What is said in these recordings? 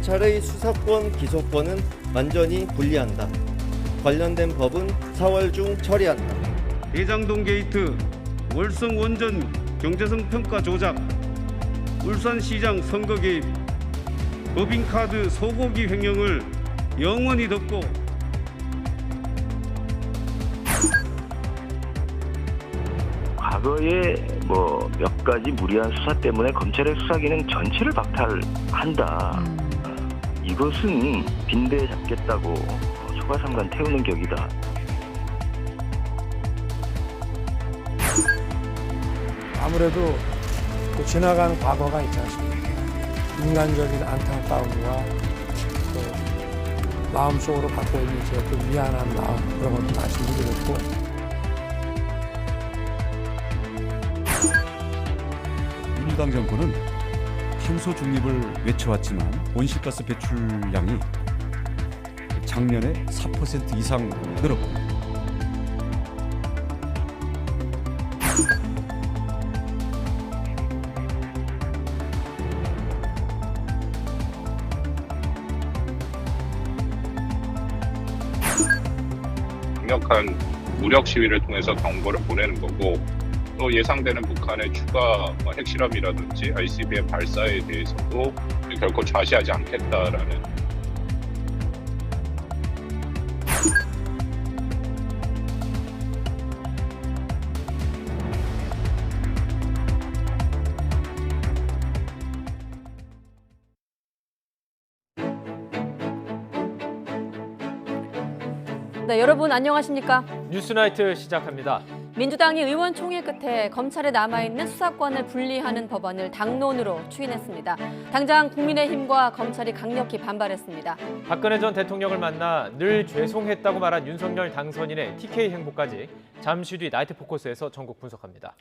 검찰의 수사권, 기소권은 완전히 분리한다. 관련된 법은 4월 중 처리한다. 대장동 게이트, 월성 원전 경제성 평가 조작, 울산시장 선거 개입, 법인카드 소고기 횡령을 영원히 덮고 과거에 몇 가지 무리한 수사 때문에 검찰의 수사기능 전체를 박탈한다. 이것은 빈대 잡겠다고 소가삼간 태우는 격이다. 아무래도 그 지나간 과거가 있지 않습니까? 인간적인 안타까움과 또 마음속으로 갖고 있는 그 미안한 마음, 그런 것도 말씀드렸고, 민주당 정권은 탄소 중립을 외쳐왔지만 온실가스 배출량이 작년에 4% 이상 늘었고, 강력한 무력 시위를 통해서 경고를 보내는 거고, 또 예상되는 북한의 추가 핵실험이라든지 ICBM 발사에 대해서도 결코 좌시하지 않겠다라는. 네, 여러분 안녕하십니까? 뉴스나이트 시작합니다. 민주당이 의원총회 끝에 검찰에 남아있는 수사권을 분리하는 법안을 당론으로 추인했습니다. 당장 국민의힘과 검찰이 강력히 반발했습니다. 박근혜 전 대통령을 만나 늘 죄송했다고 말한 윤석열 당선인의 TK 행보까지 잠시 뒤 나이트 포커스에서 전국 분석합니다.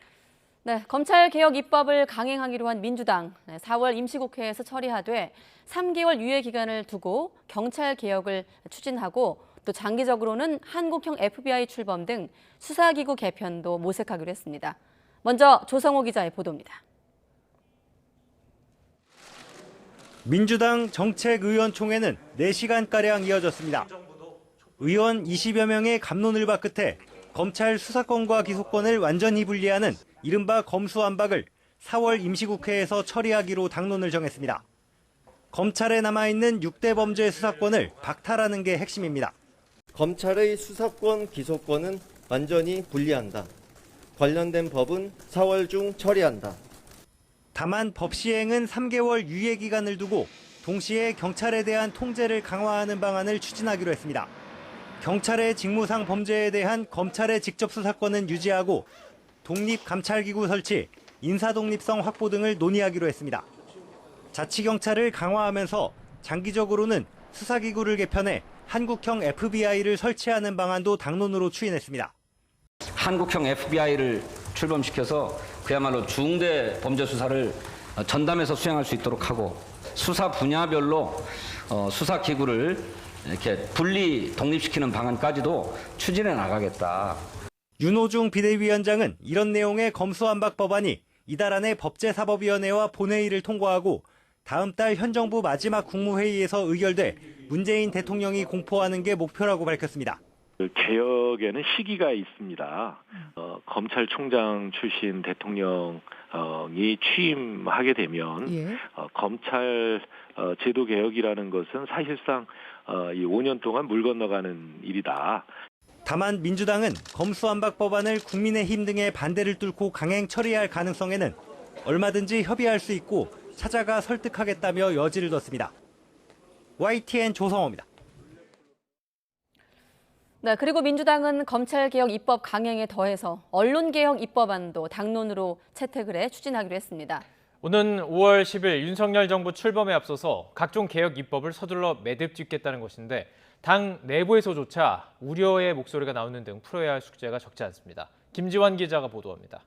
네, 검찰개혁 입법을 강행하기로 한 민주당, 4월 임시국회에서 처리하되 3개월 유예 기간을 두고 경찰개혁을 추진하고 또 장기적으로는 한국형 FBI 출범 등 수사기구 개편도 모색하기로 했습니다. 먼저 조성호 기자의 보도입니다. 민주당 정책의원총회는 4시간가량 이어졌습니다. 의원 20여 명의 갑론을박 끝에 검찰 수사권과 기소권을 완전히 분리하는 이른바 검수완박을 4월 임시국회에서 처리하기로 당론을 정했습니다. 검찰에 남아있는 6대 범죄 수사권을 박탈하는 게 핵심입니다. 검찰의 수사권, 기소권은 완전히 분리한다. 관련된 법은 4월 중 처리한다. 다만 법 시행은 3개월 유예 기간을 두고 동시에 경찰에 대한 통제를 강화하는 방안을 추진하기로 했습니다. 경찰의 직무상 범죄에 대한 검찰의 직접 수사권은 유지하고 독립감찰기구 설치, 인사독립성 확보 등을 논의하기로 했습니다. 자치경찰을 강화하면서 장기적으로는 수사기구를 개편해 한국형 FBI를 설치하는 방안도 당론으로 추인했습니다. 한국형 FBI를 출범시켜서 그야말로 중대 범죄 수사를 전담해서 수행할 수 있도록 하고 수사 분야별로 수사기구를 이렇게 분리 독립시키는 방안까지도 추진해 나가겠다. 윤호중 비대위원장은 이런 내용의 검수완박 법안이 이달 안에 법제사법위원회와 본회의를 통과하고 다음 달 현 정부 마지막 국무회의에서 의결돼 문재인 대통령이 공포하는 게 목표라고 밝혔습니다. 개혁에는 시기가 있습니다. 검찰총장 출신 대통령이 취임하게 되면 검찰 제도 개혁이라는 것은 사실상 이 5년 동안 물 건너가는 일이다. 다만 민주당은 검수완박 법안을 국민의힘 등의 반대를 뚫고 강행 처리할 가능성에는 얼마든지 협의할 수 있고 찾아가 설득하겠다며 여지를 뒀습니다. YTN 조성호입니다. 네, 그리고 민주당은 검찰개혁 입법 강행에 더해서 언론개혁 입법안도 당론으로 채택을 해 추진하기로 했습니다. 오는 5월 10일 윤석열 정부 출범에 앞서서 각종 개혁 입법을 서둘러 매듭 짓겠다는 것인데 당 내부에서조차 우려의 목소리가 나오는 등 풀어야 할 숙제가 적지 않습니다. 김지환 기자가 보도합니다.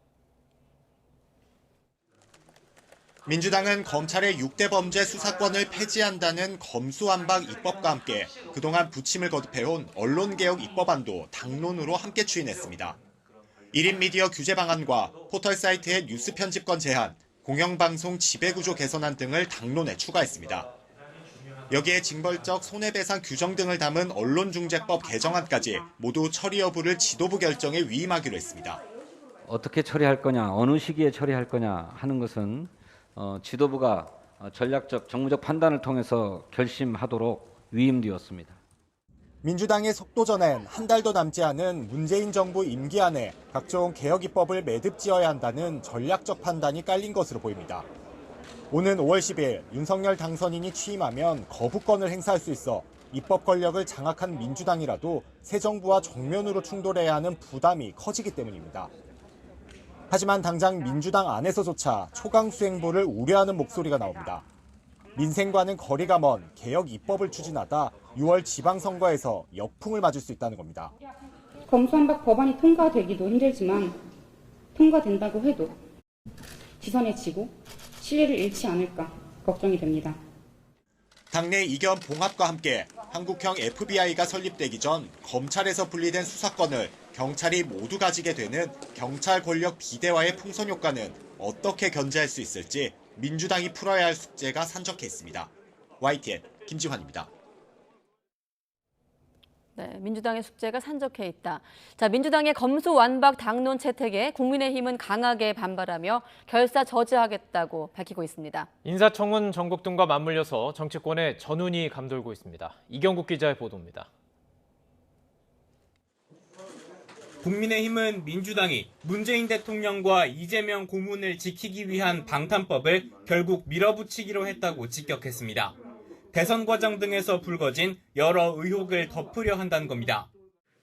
민주당은 검찰의 6대 범죄 수사권을 폐지한다는 검수완박 입법과 함께 그동안 부침을 거듭해온 언론개혁 입법안도 당론으로 함께 추인했습니다. 1인 미디어 규제 방안과 포털 사이트의 뉴스 편집권 제한, 공영방송 지배구조 개선안 등을 당론에 추가했습니다. 여기에 징벌적 손해배상 규정 등을 담은 언론중재법 개정안까지 모두 처리 여부를 지도부 결정에 위임하기로 했습니다. 어떻게 처리할 거냐, 어느 시기에 처리할 거냐 하는 것은 지도부가 전략적, 정무적 판단을 통해서 결심하도록 위임되었습니다. 민주당의 속도전엔 한 달도 남지 않은 문재인 정부 임기 안에 각종 개혁 입법을 매듭지어야 한다는 전략적 판단이 깔린 것으로 보입니다. 오는 5월 10일 윤석열 당선인이 취임하면 거부권을 행사할 수 있어 입법 권력을 장악한 민주당이라도 새 정부와 정면으로 충돌해야 하는 부담이 커지기 때문입니다. 하지만 당장 민주당 안에서조차 초강수행보를 우려하는 목소리가 나옵니다. 민생과는 거리가 먼 개혁 입법을 추진하다 6월 지방선거에서 역풍을 맞을 수 있다는 겁니다. 검수완박 법안이 통과되기도 힘들지만 통과된다고 해도 지선에 지고 신뢰를 잃지 않을까 걱정이 됩니다. 당내 이견 봉합과 함께 한국형 FBI가 설립되기 전 검찰에서 분리된 수사권을 경찰이 모두 가지게 되는 경찰 권력 비대화의 풍선 효과는 어떻게 견제할 수 있을지 민주당이 풀어야 할 숙제가 산적해 있습니다. YTN 김지환입니다. 네, 민주당의 숙제가 산적해 있다. 자, 민주당의 검수완박 당론 채택에 국민의힘은 강하게 반발하며 결사 저지하겠다고 밝히고 있습니다. 인사청문 전국 등과 맞물려서 정치권에 전운이 감돌고 있습니다. 이경국 기자의 보도입니다. 국민의힘은 민주당이 문재인 대통령과 이재명 고문을 지키기 위한 방탄법을 결국 밀어붙이기로 했다고 직격했습니다. 대선 과정 등에서 불거진 여러 의혹을 덮으려 한다는 겁니다.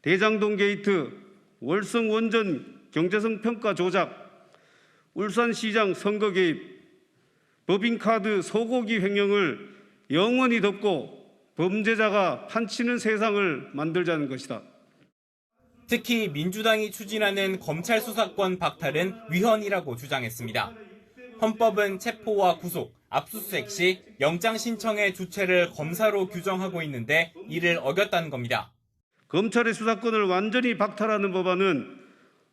대장동 게이트, 월성 원전 경제성 평가 조작, 울산시장 선거 개입, 법인카드 소고기 횡령을 영원히 덮고 범죄자가 판치는 세상을 만들자는 것이다. 특히 민주당이 추진하는 검찰 수사권 박탈은 위헌이라고 주장했습니다. 헌법은 체포와 구속, 압수수색 시 영장 신청의 주체를 검사로 규정하고 있는데 이를 어겼다는 겁니다. 검찰의 수사권을 완전히 박탈하는 법안은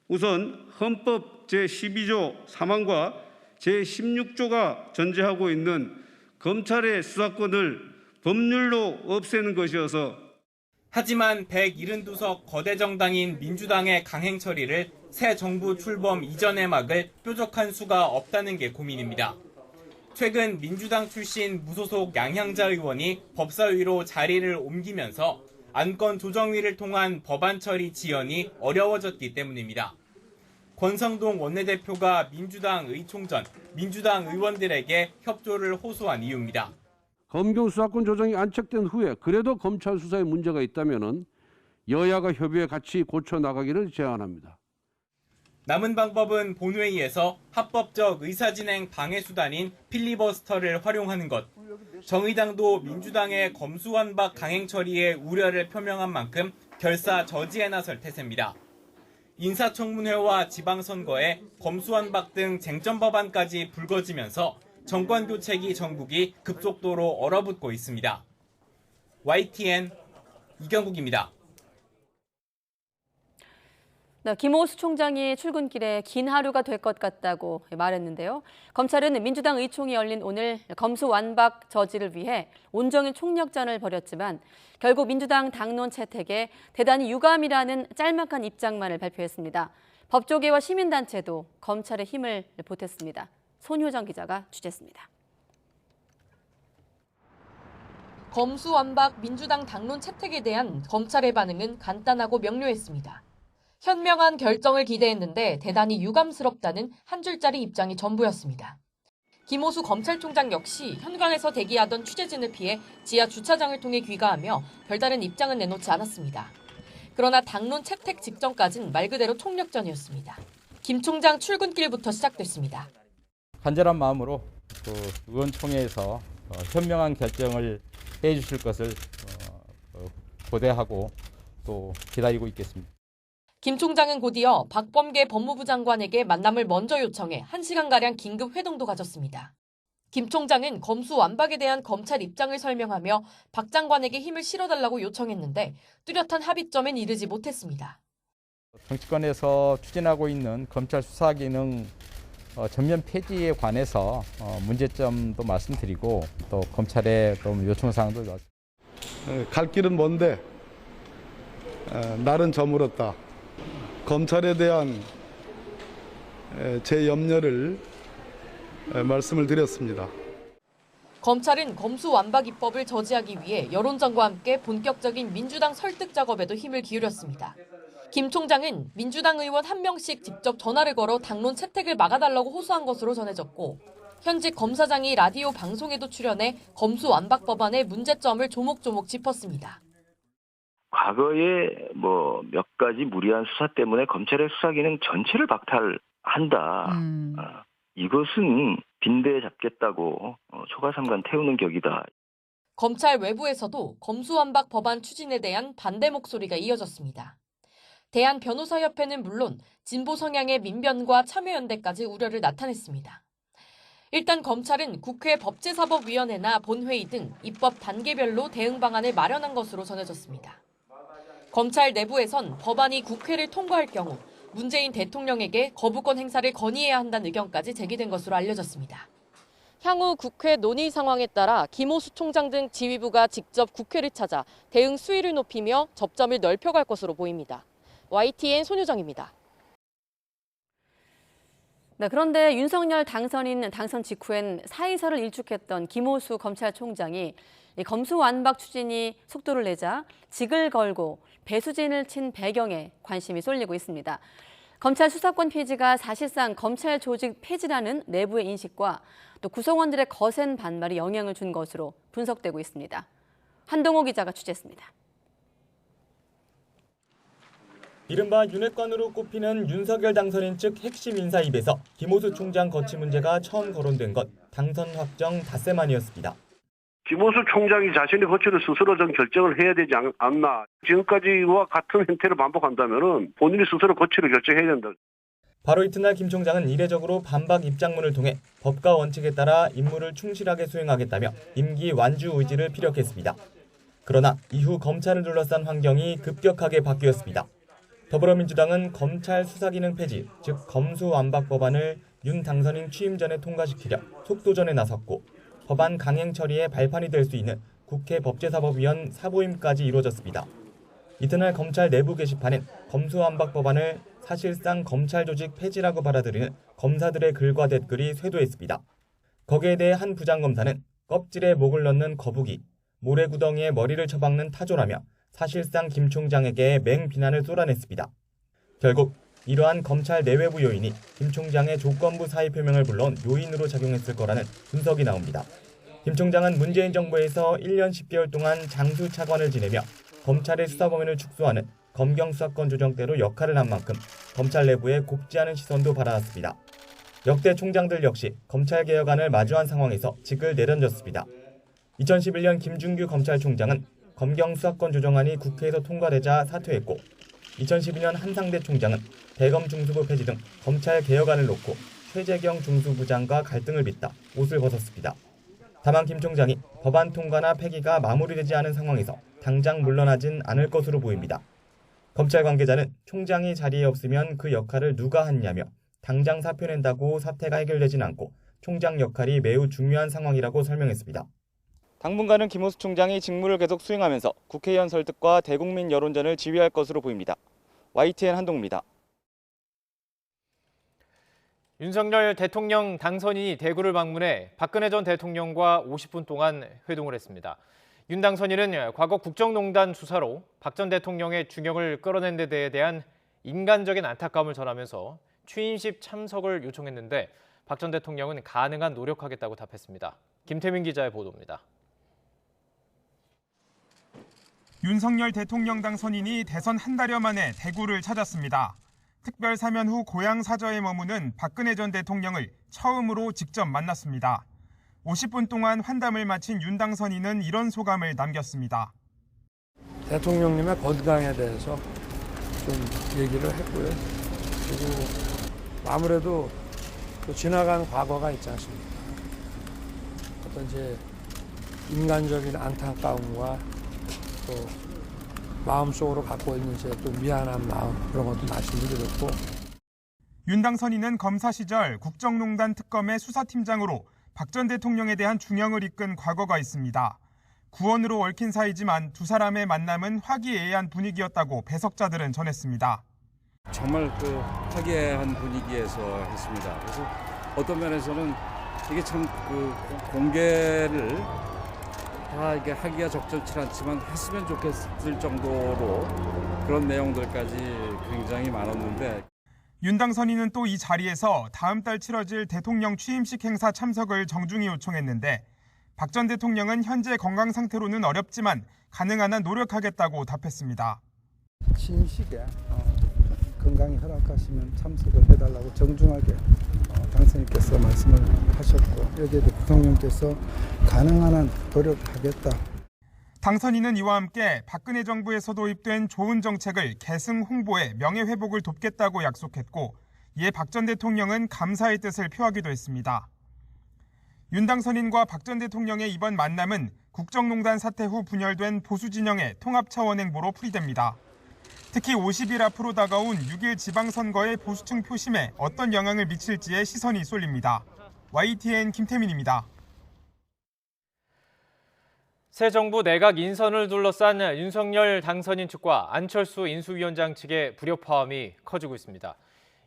우선 헌법 제12조 3항과 제16조가 전제하고 있는 검찰의 수사권을 법률로 없애는 것이어서 하지만 172석 거대 정당인 민주당의 강행 처리를 새 정부 출범 이전에 막을 뾰족한 수가 없다는 게 고민입니다. 최근 민주당 출신 무소속 양향자 의원이 법사위로 자리를 옮기면서 안건 조정위를 통한 법안 처리 지연이 어려워졌기 때문입니다. 권성동 원내대표가 민주당 의총전, 민주당 의원들에게 협조를 호소한 이유입니다. 검경 수사권 조정이 안착된 후에 그래도 검찰 수사에 문제가 있다면 여야가 협의해 같이 고쳐나가기를 제안합니다. 남은 방법은 본회의에서 합법적 의사진행 방해 수단인 필리버스터를 활용하는 것. 정의당도 민주당의 검수완박 강행 처리에 우려를 표명한 만큼 결사 저지에 나설 태세입니다. 인사청문회와 지방선거에 검수완박 등 쟁점 법안까지 불거지면서 정권교체기 정국이 급속도로 얼어붙고 있습니다. YTN 이경국입니다. 네, 김호수 총장이 출근길에 긴 하루가 될 것 같다고 말했는데요. 검찰은 민주당 의총이 열린 오늘 검수완박 저지를 위해 온종일 총력전을 벌였지만 결국 민주당 당론 채택에 대단히 유감이라는 짤막한 입장만을 발표했습니다. 법조계와 시민단체도 검찰의 힘을 보탰습니다. 손효정 기자가 취재했습니다. 검수완박 민주당 당론 채택에 대한 검찰의 반응은 간단하고 명료했습니다. 현명한 결정을 기대했는데 대단히 유감스럽다는 한 줄짜리 입장이 전부였습니다. 김호수 검찰총장 역시 현관에서 대기하던 취재진을 피해 지하 주차장을 통해 귀가하며 별다른 입장은 내놓지 않았습니다. 그러나 당론 채택 직전까지는 말 그대로 총력전이었습니다. 김 총장 출근길부터 시작됐습니다. 간절한 마음으로 의원총회에서 현명한 결정을 해주실 것을 고대하고 또 기다리고 있겠습니다. 김 총장은 곧이어 박범계 법무부 장관에게 만남을 먼저 요청해 1시간가량 긴급 회동도 가졌습니다. 김 총장은 검수완박에 대한 검찰 입장을 설명하며 박 장관에게 힘을 실어달라고 요청했는데 뚜렷한 합의점엔 이르지 못했습니다. 정치권에서 추진하고 있는 검찰 수사 기능 전면 폐지에 관해서 문제점도 말씀드리고 또 검찰에 또 요청사항도 갈 길은 먼데 날은 저물었다. 검찰에 대한 제 염려를 말씀을 드렸습니다. 검찰은 검수완박 입법을 저지하기 위해 여론전과 함께 본격적인 민주당 설득 작업에도 힘을 기울였습니다. 김 총장은 민주당 의원 한 명씩 직접 전화를 걸어 당론 채택을 막아달라고 호소한 것으로 전해졌고 현직 검사장이 라디오 방송에도 출연해 검수완박 법안의 문제점을 조목조목 짚었습니다. 과거에 몇 가지 무리한 수사 때문에 검찰의 수사 기능 전체를 박탈한다. 이것은 빈대에 잡겠다고 초가삼간 태우는 격이다. 검찰 외부에서도 검수완박 법안 추진에 대한 반대 목소리가 이어졌습니다. 대한변호사협회는 물론 진보 성향의 민변과 참여연대까지 우려를 나타냈습니다. 일단 검찰은 국회 법제사법위원회나 본회의 등 입법 단계별로 대응 방안을 마련한 것으로 전해졌습니다. 검찰 내부에선 법안이 국회를 통과할 경우 문재인 대통령에게 거부권 행사를 건의해야 한다는 의견까지 제기된 것으로 알려졌습니다. 향후 국회 논의 상황에 따라 김호수 총장 등 지휘부가 직접 국회를 찾아 대응 수위를 높이며 접점을 넓혀갈 것으로 보입니다. YTN 손유정입니다. 네, 그런데 윤석열 당선인 당선 직후엔 사의서를 일축했던 김호수 검찰총장이 검수완박 추진이 속도를 내자 직을 걸고 배수진을 친 배경에 관심이 쏠리고 있습니다. 검찰 수사권 폐지가 사실상 검찰 조직 폐지라는 내부의 인식과 또 구성원들의 거센 반발이 영향을 준 것으로 분석되고 있습니다. 한동호 기자가 취재했습니다. 이른바 윤핵관으로 꼽히는 윤석열 당선인 측 핵심 인사 입에서 김호수 총장 거취 문제가 처음 거론된 것 당선 확정 닷새 만이었습니다. 김호수 총장이 자신의 거취를 스스로 좀 결정을 해야 되지 않나. 지금까지와 같은 행태를 반복한다면 본인이 스스로 거취를 결정해야 된다. 바로 이튿날 김 총장은 이례적으로 반박 입장문을 통해 법과 원칙에 따라 임무를 충실하게 수행하겠다며 임기 완주 의지를 피력했습니다. 그러나 이후 검찰을 둘러싼 환경이 급격하게 바뀌었습니다. 더불어민주당은 검찰 수사기능 폐지, 즉 검수완박 법안을 윤 당선인 취임 전에 통과시키려 속도전에 나섰고 법안 강행 처리에 발판이 될 수 있는 국회 법제사법위원 사보임까지 이루어졌습니다. 이튿날 검찰 내부 게시판엔 검수완박 법안을 사실상 검찰 조직 폐지라고 받아들이는 검사들의 글과 댓글이 쇄도했습니다. 거기에 대해 한 부장검사는 껍질에 목을 넣는 거북이, 모래구덩이에 머리를 처박는 타조라며 사실상 김 총장에게 맹비난을 쏟아냈습니다. 결국 이러한 검찰 내외부 요인이 김 총장의 조건부 사의 표명을 불러온 요인으로 작용했을 거라는 분석이 나옵니다. 김 총장은 문재인 정부에서 1년 10개월 동안 장수 차관을 지내며 검찰의 수사 범위를 축소하는 검경 수사권 조정대로 역할을 한 만큼 검찰 내부에 곱지 않은 시선도 받아왔습니다. 역대 총장들 역시 검찰개혁안을 마주한 상황에서 직을 내던졌습니다. 2011년 김준규 검찰총장은 검경 수사권 조정안이 국회에서 통과되자 사퇴했고 2012년 한상대 총장은 대검 중수부 폐지 등 검찰 개혁안을 놓고 최재경 중수부장과 갈등을 빚다 옷을 벗었습니다. 다만 김 총장이 법안 통과나 폐기가 마무리되지 않은 상황에서 당장 물러나진 않을 것으로 보입니다. 검찰 관계자는 총장이 자리에 없으면 그 역할을 누가 하냐며 당장 사표낸다고 사태가 해결되진 않고 총장 역할이 매우 중요한 상황이라고 설명했습니다. 당분간은 김호수 총장이 직무를 계속 수행하면서 국회의원 설득과 대국민 여론전을 지휘할 것으로 보입니다. YTN 한동우입니다. 윤석열 대통령 당선인이 대구를 방문해 박근혜 전 대통령과 50분 동안 회동을 했습니다. 윤 당선인은 과거 국정농단 수사로 박 전 대통령의 중형을 끌어낸 데 대한 인간적인 안타까움을 전하면서 취임식 참석을 요청했는데 박 전 대통령은 가능한 노력하겠다고 답했습니다. 김태민 기자의 보도입니다. 윤석열 대통령 당선인이 대선 한 달여 만에 대구를 찾았습니다. 특별 사면 후 고향 사저에 머무는 박근혜 전 대통령을 처음으로 직접 만났습니다. 50분 동안 환담을 마친 윤 당선인은 이런 소감을 남겼습니다. 대통령님의 건강에 대해서 좀 얘기를 했고요. 그리고 아무래도 또 지나간 과거가 있지 않습니까? 어떤 이제 인간적인 안타까움과 또 마음속으로 갖고 있는 이제 또 미안한 마음 그런 것도 말씀드렸고 윤 당선인은 검사 시절 국정농단 특검의 수사팀장으로 박 전 대통령에 대한 중형을 이끈 과거가 있습니다. 구원으로 얽힌 사이지만 두 사람의 만남은 화기애애한 분위기였다고 배석자들은 전했습니다. 정말 화기애애한 분위기에서 했습니다. 그래서 어떤 면에서는 이게 참 공개를 다 이게 하기가 적절치 않지만 했으면 좋겠을 정도로 그런 내용들까지 굉장히 많았는데. 윤 당선인은 또 이 자리에서 다음 달 치러질 대통령 취임식 행사 참석을 정중히 요청했는데 박 전 대통령은 현재 건강 상태로는 어렵지만 가능한 한 노력하겠다고 답했습니다. 취임식에 건강이 허락하시면 참석을 해달라고 정중하게 당선인께서 말씀을 하셨고 여기에도 대통령께서 가능한 한 노력하겠다. 당선인은 이와 함께 박근혜 정부에서 도입된 좋은 정책을 계승 홍보해 명예회복을 돕겠다고 약속했고 이에 박 전 대통령은 감사의 뜻을 표하기도 했습니다. 윤 당선인과 박 전 대통령의 이번 만남은 국정농단 사태 후 분열된 보수 진영의 통합 차원 행보로 풀이됩니다. 특히 50일 앞으로 다가온 6일 지방선거의 보수층 표심에 어떤 영향을 미칠지에 시선이 쏠립니다. YTN 김태민입니다. 새 정부 내각 인선을 둘러싼 윤석열 당선인 측과 안철수 인수위원장 측의 불협화음이 커지고 있습니다.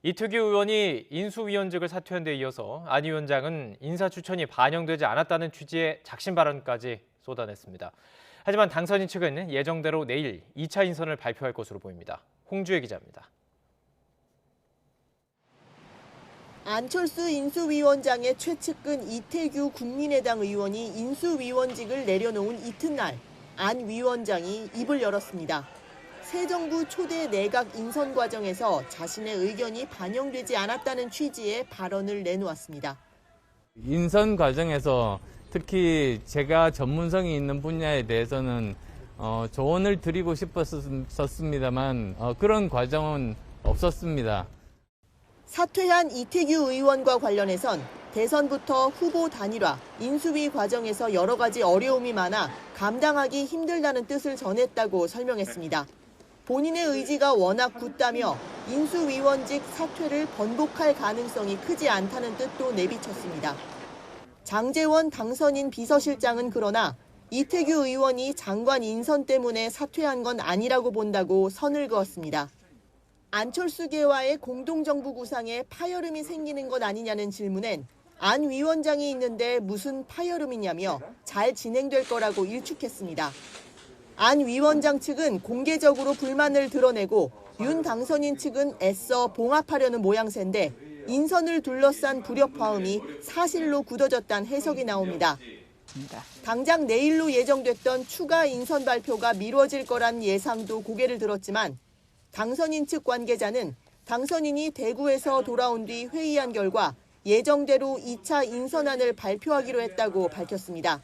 이특규 의원이 인수위원직을 사퇴한 데 이어서 안 위원장은 인사 추천이 반영되지 않았다는 취지의 작심 발언까지 쏟아냈습니다. 하지만 당선인 측은 예정대로 내일 2차 인선을 발표할 것으로 보입니다. 홍주혜 기자입니다. 안철수 인수위원장의 최측근 이태규 국민의당 의원이 인수위원직을 내려놓은 이튿날 안 위원장이 입을 열었습니다. 새 정부 초대 내각 인선 과정에서 자신의 의견이 반영되지 않았다는 취지의 발언을 내놓았습니다. 인선 과정에서 특히 제가 전문성이 있는 분야에 대해서는 조언을 드리고 싶었습니다만 그런 과정은 없었습니다. 사퇴한 이태규 의원과 관련해선 대선부터 후보 단일화, 인수위 과정에서 여러 가지 어려움이 많아 감당하기 힘들다는 뜻을 전했다고 설명했습니다. 본인의 의지가 워낙 굳다며 인수위원직 사퇴를 번복할 가능성이 크지 않다는 뜻도 내비쳤습니다. 장제원 당선인 비서실장은 그러나 이태규 의원이 장관 인선 때문에 사퇴한 건 아니라고 본다고 선을 그었습니다. 안철수계와의 공동정부 구상에 파열음이 생기는 것 아니냐는 질문엔 안 위원장이 있는데 무슨 파열음이냐며 잘 진행될 거라고 일축했습니다. 안 위원장 측은 공개적으로 불만을 드러내고 윤 당선인 측은 애써 봉합하려는 모양새인데 인선을 둘러싼 불협화음이 사실로 굳어졌다는 해석이 나옵니다. 당장 내일로 예정됐던 추가 인선 발표가 미뤄질 거란 예상도 고개를 들었지만 당선인 측 관계자는 당선인이 대구에서 돌아온 뒤 회의한 결과 예정대로 2차 인선안을 발표하기로 했다고 밝혔습니다.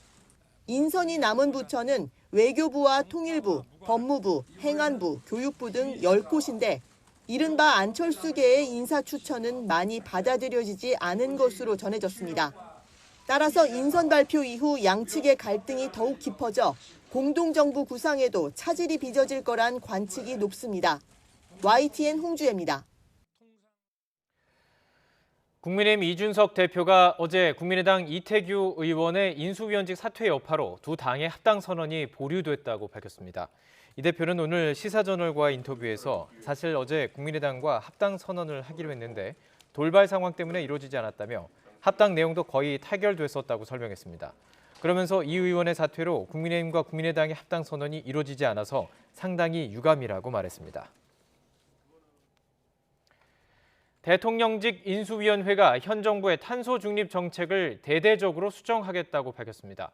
인선이 남은 부처는 외교부와 통일부, 법무부, 행안부, 교육부 등 10곳인데 이른바 안철수계의 인사 추천은 많이 받아들여지지 않은 것으로 전해졌습니다. 따라서 인선 발표 이후 양측의 갈등이 더욱 깊어져 공동정부 구상에도 차질이 빚어질 거란 관측이 높습니다. YTN 홍주혜입니다. 국민의힘 이준석 대표가 어제 국민의당 이태규 의원의 인수위원직 사퇴 여파로 두 당의 합당 선언이 보류됐다고 밝혔습니다. 이 대표는 오늘 시사저널과의 인터뷰에서 사실 어제 국민의당과 합당 선언을 하기로 했는데 돌발 상황 때문에 이루어지지 않았다며 합당 내용도 거의 타결됐었다고 설명했습니다. 그러면서 이 의원의 사퇴로 국민의힘과 국민의당의 합당 선언이 이루어지지 않아서 상당히 유감이라고 말했습니다. 대통령직 인수위원회가 현 정부의 탄소 중립 정책을 대대적으로 수정하겠다고 밝혔습니다.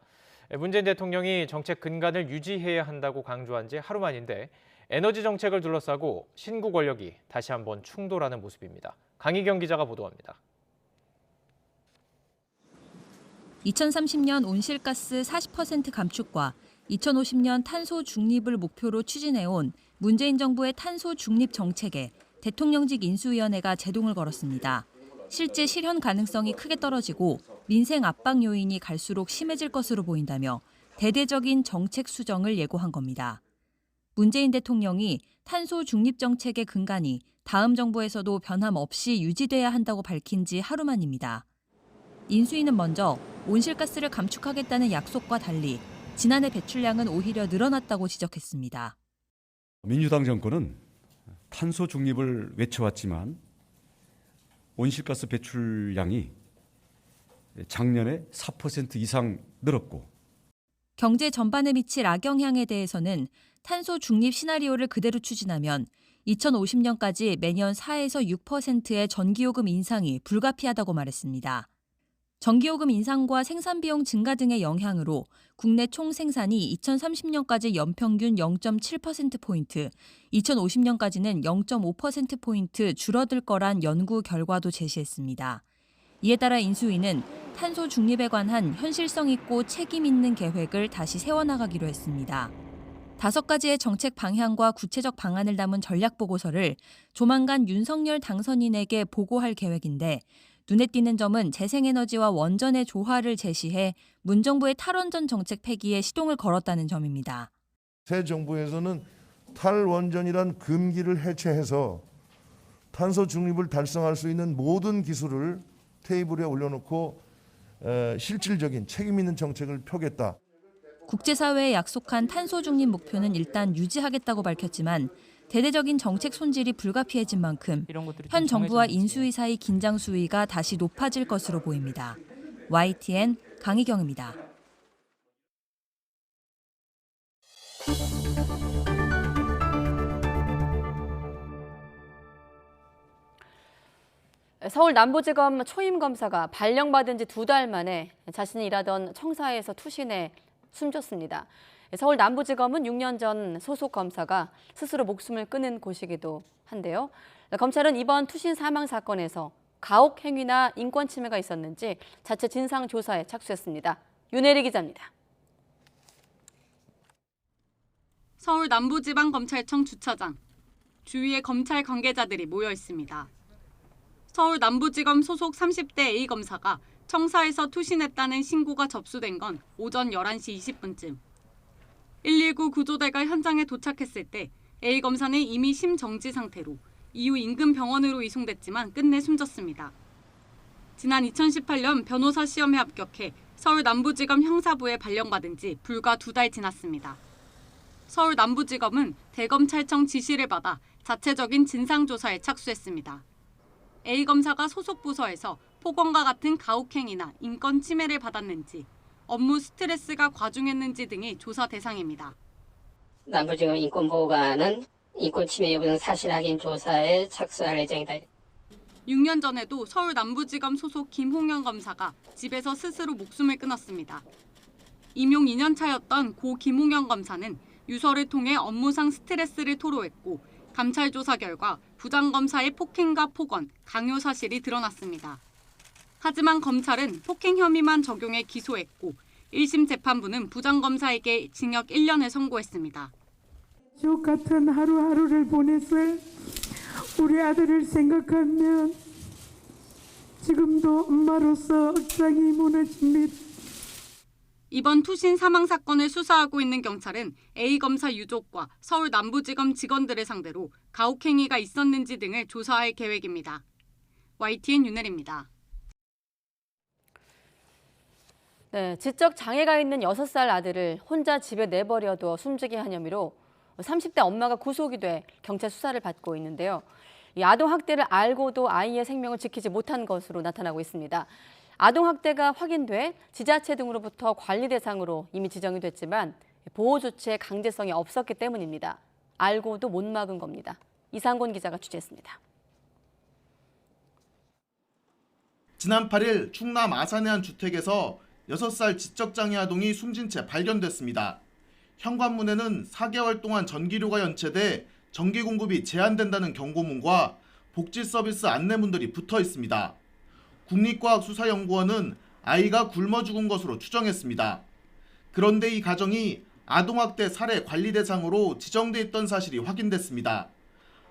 문재인 대통령이 정책 근간을 유지해야 한다고 강조한 지 하루 만인데 에너지 정책을 둘러싸고 신구 권력이 다시 한번 충돌하는 모습입니다. 강희경 기자가 보도합니다. 2030년 온실가스 40% 감축과 2050년 탄소 중립을 목표로 추진해온 문재인 정부의 탄소 중립 정책에 대통령직 인수위원회가 제동을 걸었습니다. 실제 실현 가능성이 크게 떨어지고 민생 압박 요인이 갈수록 심해질 것으로 보인다며 대대적인 정책 수정을 예고한 겁니다. 문재인 대통령이 탄소 중립 정책의 근간이 다음 정부에서도 변함없이 유지돼야 한다고 밝힌 지 하루 만입니다. 인수위는 먼저 온실가스를 감축하겠다는 약속과 달리 지난해 배출량은 오히려 늘어났다고 지적했습니다. 민주당 정권은 탄소 중립을 외쳐왔지만 온실가스 배출량이 작년에 4% 이상 늘었고 경제 전반에 미칠 악영향에 대해서는 탄소 중립 시나리오를 그대로 추진하면 2050년까지 매년 4에서 6%의 전기요금 인상이 불가피하다고 말했습니다. 전기요금 인상과 생산비용 증가 등의 영향으로 국내 총 생산이 2030년까지 연평균 0.7%포인트, 2050년까지는 0.5%포인트 줄어들 거란 연구 결과도 제시했습니다. 이에 따라 인수위는 탄소 중립에 관한 현실성 있고 책임 있는 계획을 다시 세워나가기로 했습니다. 5가지의 정책 방향과 구체적 방안을 담은 전략보고서를 조만간 윤석열 당선인에게 보고할 계획인데 눈에 띄는 점은 재생에너지와 원전의 조화를 제시해 문정부의 탈원전 정책 폐기에 시동을 걸었다는 점입니다. 새 정부에서는 탈원전이란 금기를 해체해서 탄소 중립을 달성할 수 있는 모든 기술을 테이블에 올려놓고 실질적인 책임 있는 정책을 펴겠다. 국제사회에 약속한 탄소 중립 목표는 일단 유지하겠다고 밝혔지만 대대적인 정책 손질이 불가피해진 만큼 현 정부와 인수위 사이 긴장 수위가 다시 높아질 것으로 보입니다. YTN 강희경입니다. 서울 남부지검 초임 검사가 발령받은 지 2달 만에 자신이 일하던 청사에서 투신해 숨졌습니다. 서울 남부지검은 6년 전 소속 검사가 스스로 목숨을 끊은 곳이기도 한데요. 검찰은 이번 투신 사망 사건에서 가혹 행위나 인권 침해가 있었는지 자체 진상 조사에 착수했습니다. 윤혜리 기자입니다. 서울 남부지방검찰청 주차장. 주위에 검찰 관계자들이 모여 있습니다. 서울 남부지검 소속 30대 A 검사가 청사에서 투신했다는 신고가 접수된 건 오전 11시 20분쯤. 119 구조대가 현장에 도착했을 때 A 검사는 이미 심정지 상태로 이후 인근 병원으로 이송됐지만 끝내 숨졌습니다. 지난 2018년 변호사 시험에 합격해 서울 남부지검 형사부에 발령받은 지 불과 2달 지났습니다. 서울 남부지검은 대검찰청 지시를 받아 자체적인 진상조사에 착수했습니다. A 검사가 소속 부서에서 폭언과 같은 가혹행위나 인권 침해를 받았는지, 업무 스트레스가 과중했는지 등이 조사 대상입니다. 남부지검 인권보호관은 인권 침해 여부는 사실 확인 조사에 착수할 예정이다. 6년 전에도 서울 남부지검 소속 김홍현 검사가 집에서 스스로 목숨을 끊었습니다. 임용 2년 차였던 고 김홍현 검사는 유서를 통해 업무상 스트레스를 토로했고 감찰 조사 결과 부장검사의 폭행과 폭언, 강요 사실이 드러났습니다. 하지만 검찰은 폭행 혐의만 적용해 기소했고 1심 재판부는 부장검사에게 징역 1년을 선고했습니다. 지옥 같은 하루하루를 보냈을 우리 아들을 생각하면 지금도 엄마로서 억장이 무너집니다. 이번 투신 사망 사건을 수사하고 있는 경찰은 A 검사 유족과 서울 남부지검 직원들을 상대로 가혹행위가 있었는지 등을 조사할 계획입니다. YTN 윤혜리입니다. 네, 지적 장애가 있는 6살 아들을 혼자 집에 내버려둬 숨지게 한 혐의로 30대 엄마가 구속이 돼 경찰 수사를 받고 있는데요. 이 아동학대를 알고도 아이의 생명을 지키지 못한 것으로 나타나고 있습니다. 아동학대가 확인돼 지자체 등으로부터 관리 대상으로 이미 지정이 됐지만 보호 조치의 강제성이 없었기 때문입니다. 알고도 못 막은 겁니다. 이상곤 기자가 취재했습니다. 지난 8일 충남 아산의 한 주택에서 6살 지적장애 아동이 숨진 채 발견됐습니다. 현관문에는 4개월 동안 전기료가 연체돼 전기 공급이 제한된다는 경고문과 복지 서비스 안내문들이 붙어 있습니다. 국립과학수사연구원은 아이가 굶어 죽은 것으로 추정했습니다. 그런데 이 가정이 아동학대 사례 관리 대상으로 지정돼 있던 사실이 확인됐습니다.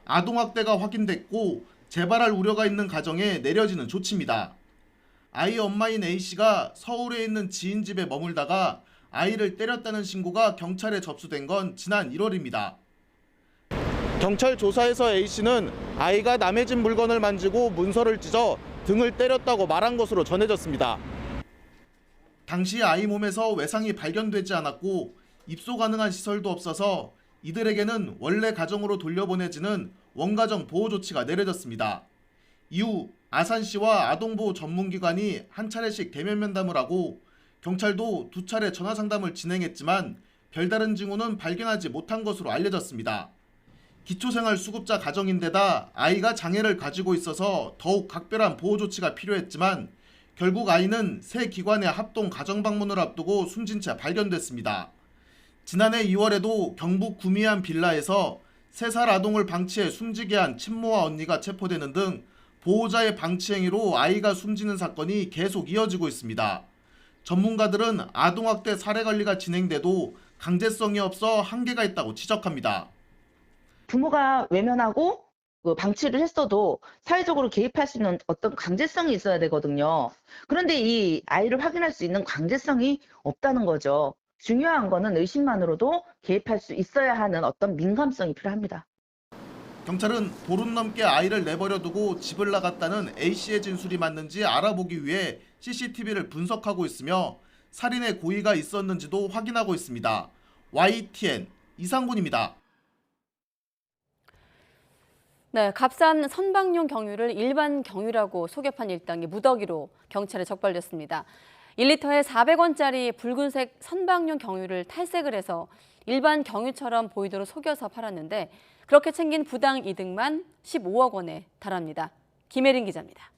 아동학대가 확인됐고 재발할 우려가 있는 가정에 내려지는 조치입니다. 아이 엄마인 A씨가 서울에 있는 지인 집에 머물다가 아이를 때렸다는 신고가 경찰에 접수된 건 지난 1월입니다. 경찰 조사에서 A씨는 아이가 남의 집 물건을 만지고 문서를 찢어 등을 때렸다고 말한 것으로 전해졌습니다. 당시 아이 몸에서 외상이 발견되지 않았고 입소 가능한 시설도 없어서 이들에게는 원래 가정으로 돌려보내지는 원가정 보호 조치가 내려졌습니다. 이후 아산시와 아동보호 전문기관이 한 차례씩 대면 면담을 하고 경찰도 2차례 전화 상담을 진행했지만 별다른 징후는 발견하지 못한 것으로 알려졌습니다. 기초생활수급자 가정인데다 아이가 장애를 가지고 있어서 더욱 각별한 보호 조치가 필요했지만 결국 아이는 새 기관의 합동 가정 방문을 앞두고 숨진 채 발견됐습니다. 지난해 2월에도 경북 구미안 빌라에서 3살 아동을 방치해 숨지게 한 친모와 언니가 체포되는 등 보호자의 방치 행위로 아이가 숨지는 사건이 계속 이어지고 있습니다. 전문가들은 아동학대 사례 관리가 진행돼도 강제성이 없어 한계가 있다고 지적합니다. 부모가 외면하고 방치를 했어도 사회적으로 개입할 수 있는 어떤 강제성이 있어야 되거든요. 그런데 이 아이를 확인할 수 있는 강제성이 없다는 거죠. 중요한 거는 의심만으로도 개입할 수 있어야 하는 어떤 민감성이 필요합니다. 경찰은 보름 넘게 아이를 내버려 두고 집을 나갔다는 A씨의 진술이 맞는지 알아보기 위해 CCTV를 분석하고 있으며 살인의 고의가 있었는지도 확인하고 있습니다. YTN 이상군입니다. 네, 값싼 선박용 경유를 일반 경유라고 속여판 일당이 무더기로 경찰에 적발됐습니다. 1리터에 400원짜리 붉은색 선박용 경유를 탈색을 해서 일반 경유처럼 보이도록 속여서 팔았는데 그렇게 챙긴 부당 이득만 15억 원에 달합니다. 김혜린 기자입니다.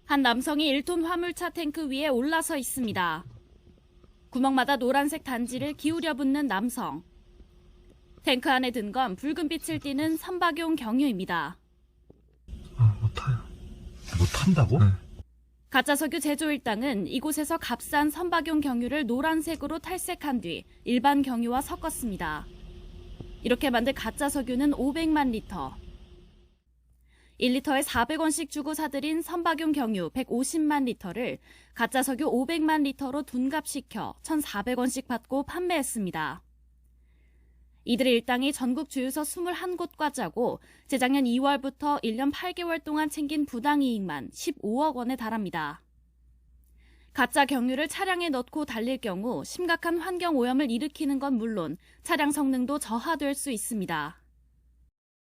한 남성이 1톤 화물차 탱크 위에 올라서 있습니다. 구멍마다 노란색 단지를 기울여 붓는 남성. 탱크 안에 든 건 붉은 빛을 띠는 선박용 경유입니다. 못 타요. 못 탄다고? 네. 가짜 석유 제조 일당은 이곳에서 값싼 선박용 경유를 노란색으로 탈색한 뒤 일반 경유와 섞었습니다. 이렇게 만든 가짜 석유는 500만 리터. 1리터에 400원씩 주고 사들인 선박용 경유 150만 리터를 가짜 석유 500만 리터로 둔갑시켜 1,400원씩 받고 판매했습니다. 이들의 일당이 전국 주유소 21곳과 짜고 재작년 2월부터 1년 8개월 동안 챙긴 부당이익만 15억 원에 달합니다. 가짜 경유를 차량에 넣고 달릴 경우 심각한 환경오염을 일으키는 건 물론 차량 성능도 저하될 수 있습니다.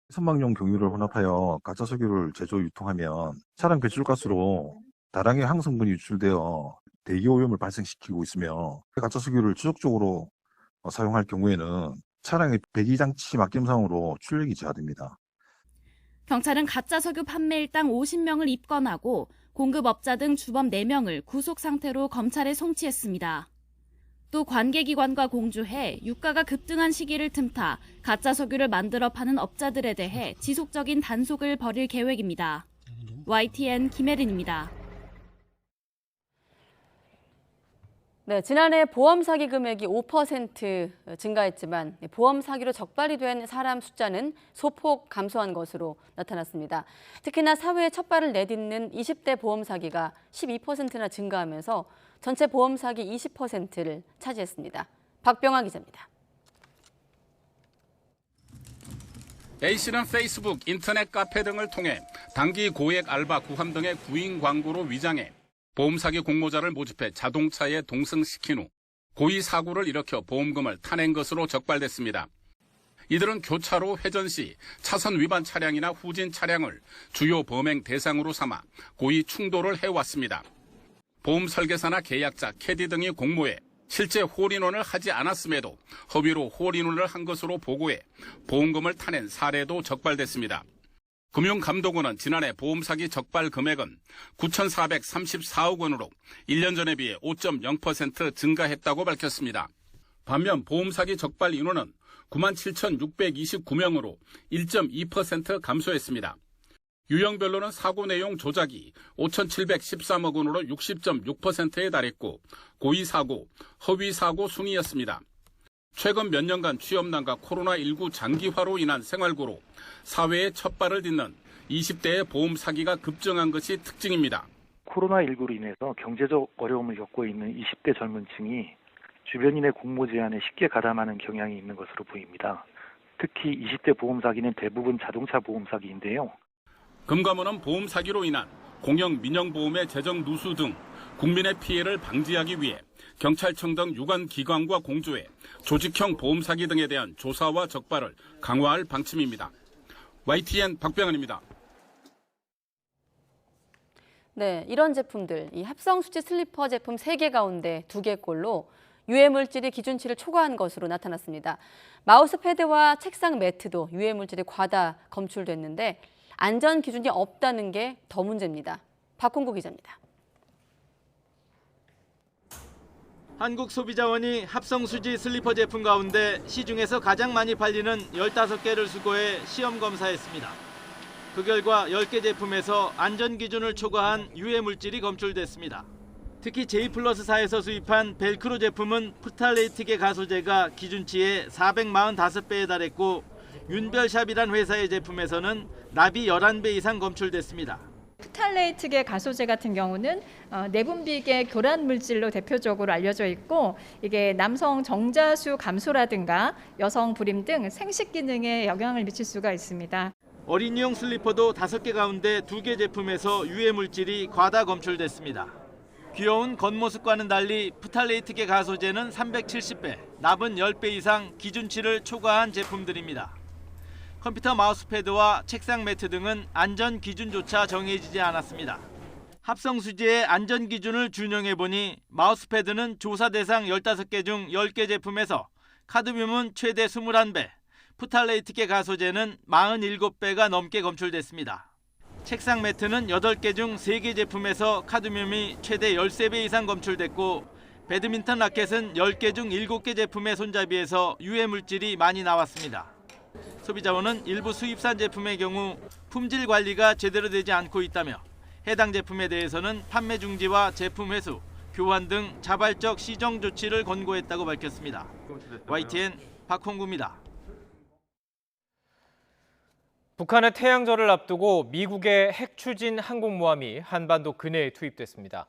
선박용 경유를 혼합하여 가짜 석유를 제조 유통하면 차량 배출가스로 다량의 항성분이 유출되어 대기오염을 발생시키고 있으며 가짜 석유를 지속적으로 사용할 경우에는 차량의 배기장치 막힘상으로 출력이 저하됩니다. 경찰은 가짜 석유 판매 일당 50명을 입건하고 공급업자 등 주범 4명을 구속 상태로 검찰에 송치했습니다. 또 관계기관과 공조해 유가가 급등한 시기를 틈타 가짜 석유를 만들어 파는 업자들에 대해 지속적인 단속을 벌일 계획입니다. YTN 김혜린입니다. 네, 지난해 보험 사기 금액이 5% 증가했지만 보험 사기로 적발이 된 사람 숫자는 소폭 감소한 것으로 나타났습니다. 특히나 사회에 첫 발을 내딛는 20대 보험 사기가 12%나 증가하면서 전체 보험 사기 20%를 차지했습니다. 박병화 기자입니다. A씨는 페이스북, 인터넷 카페 등을 통해 단기 고액 알바 구함 등의 구인 광고로 위장해 보험 사기 공모자를 모집해 자동차에 동승시킨 후 고의 사고를 일으켜 보험금을 타낸 것으로 적발됐습니다. 이들은 교차로 회전 시 차선 위반 차량이나 후진 차량을 주요 범행 대상으로 삼아 고의 충돌을 해왔습니다. 보험 설계사나 계약자, 캐디 등이 공모해 실제 홀인원을 하지 않았음에도 허위로 홀인원을 한 것으로 보고해 보험금을 타낸 사례도 적발됐습니다. 금융감독원은 지난해 보험 사기 적발 금액은 9,434억 원으로 1년 전에 비해 5.0% 증가했다고 밝혔습니다. 반면 보험 사기 적발 인원은 97,629명으로 1.2% 감소했습니다. 유형별로는 사고 내용 조작이 5,713억 원으로 60.6%에 달했고 고의 사고, 허위 사고 순이었습니다. 최근 몇 년간 취업난과 코로나19 장기화로 인한 생활고로 사회에 첫 발을 딛는 20대의 보험 사기가 급증한 것이 특징입니다. 코로나19로 인해서 경제적 어려움을 겪고 있는 20대 젊은 층이 주변인의 공모 제안에 쉽게 가담하는 경향이 있는 것으로 보입니다. 특히 20대 보험 사기는 대부분 자동차 보험 사기인데요. 금감원은 보험 사기로 인한 공영 민영보험의 재정 누수 등 국민의 피해를 방지하기 위해 경찰청 등 유관 기관과 공조해 조직형 보험 사기 등에 대한 조사와 적발을 강화할 방침입니다. YTN 박병헌입니다. 네, 이런 제품들, 이 합성수지 슬리퍼 제품 3개 가운데 2개꼴로 유해물질이 기준치를 초과한 것으로 나타났습니다. 마우스패드와 책상 매트도 유해물질이 과다 검출됐는데 안전 기준이 없다는 게 더 문제입니다. 박홍구 기자입니다. 한국소비자원이 합성수지 슬리퍼 제품 가운데 시중에서 가장 많이 팔리는 15개를 수거해 시험 검사했습니다. 그 결과 10개 제품에서 안전 기준을 초과한 유해 물질이 검출됐습니다. 특히 J+사에서 수입한 벨크로 제품은 프탈레이틱의 가소제가 기준치의 445배에 달했고 윤별샵이란 회사의 제품에서는 납이 11배 이상 검출됐습니다. 프탈레이틱의 가소제 같은 경우는 내분비계 교란 물질로 대표적으로 알려져 있고 이게 남성 정자수 감소라든가 여성 불임 등 생식 기능에 영향을 미칠 수가 있습니다. 어린이용 슬리퍼도 5개 가운데 2개 제품에서 유해 물질이 과다 검출됐습니다. 귀여운 겉모습과는 달리 프탈레이틱의 가소제는 370배, 납은 10배 이상 기준치를 초과한 제품들입니다. 컴퓨터 마우스패드와 책상 매트 등은 안전 기준조차 정해지지 않았습니다. 합성수지의 안전 기준을 준용해보니 마우스패드는 조사 대상 15개 중 10개 제품에서 카드뮴은 최대 21배, 프탈레이틱의 가소제는 47배가 넘게 검출됐습니다. 책상 매트는 8개 중 3개 제품에서 카드뮴이 최대 13배 이상 검출됐고 배드민턴 라켓은 10개 중 7개 제품의 손잡이에서 유해 물질이 많이 나왔습니다. 소비자원은 일부 수입산 제품의 경우 품질 관리가 제대로 되지 않고 있다며 해당 제품에 대해서는 판매 중지와 제품 회수, 교환 등 자발적 시정 조치를 권고했다고 밝혔습니다. YTN 박홍구입니다. 북한의 태양절을 앞두고 미국의 핵 추진 항공모함이 한반도 근해에 투입됐습니다.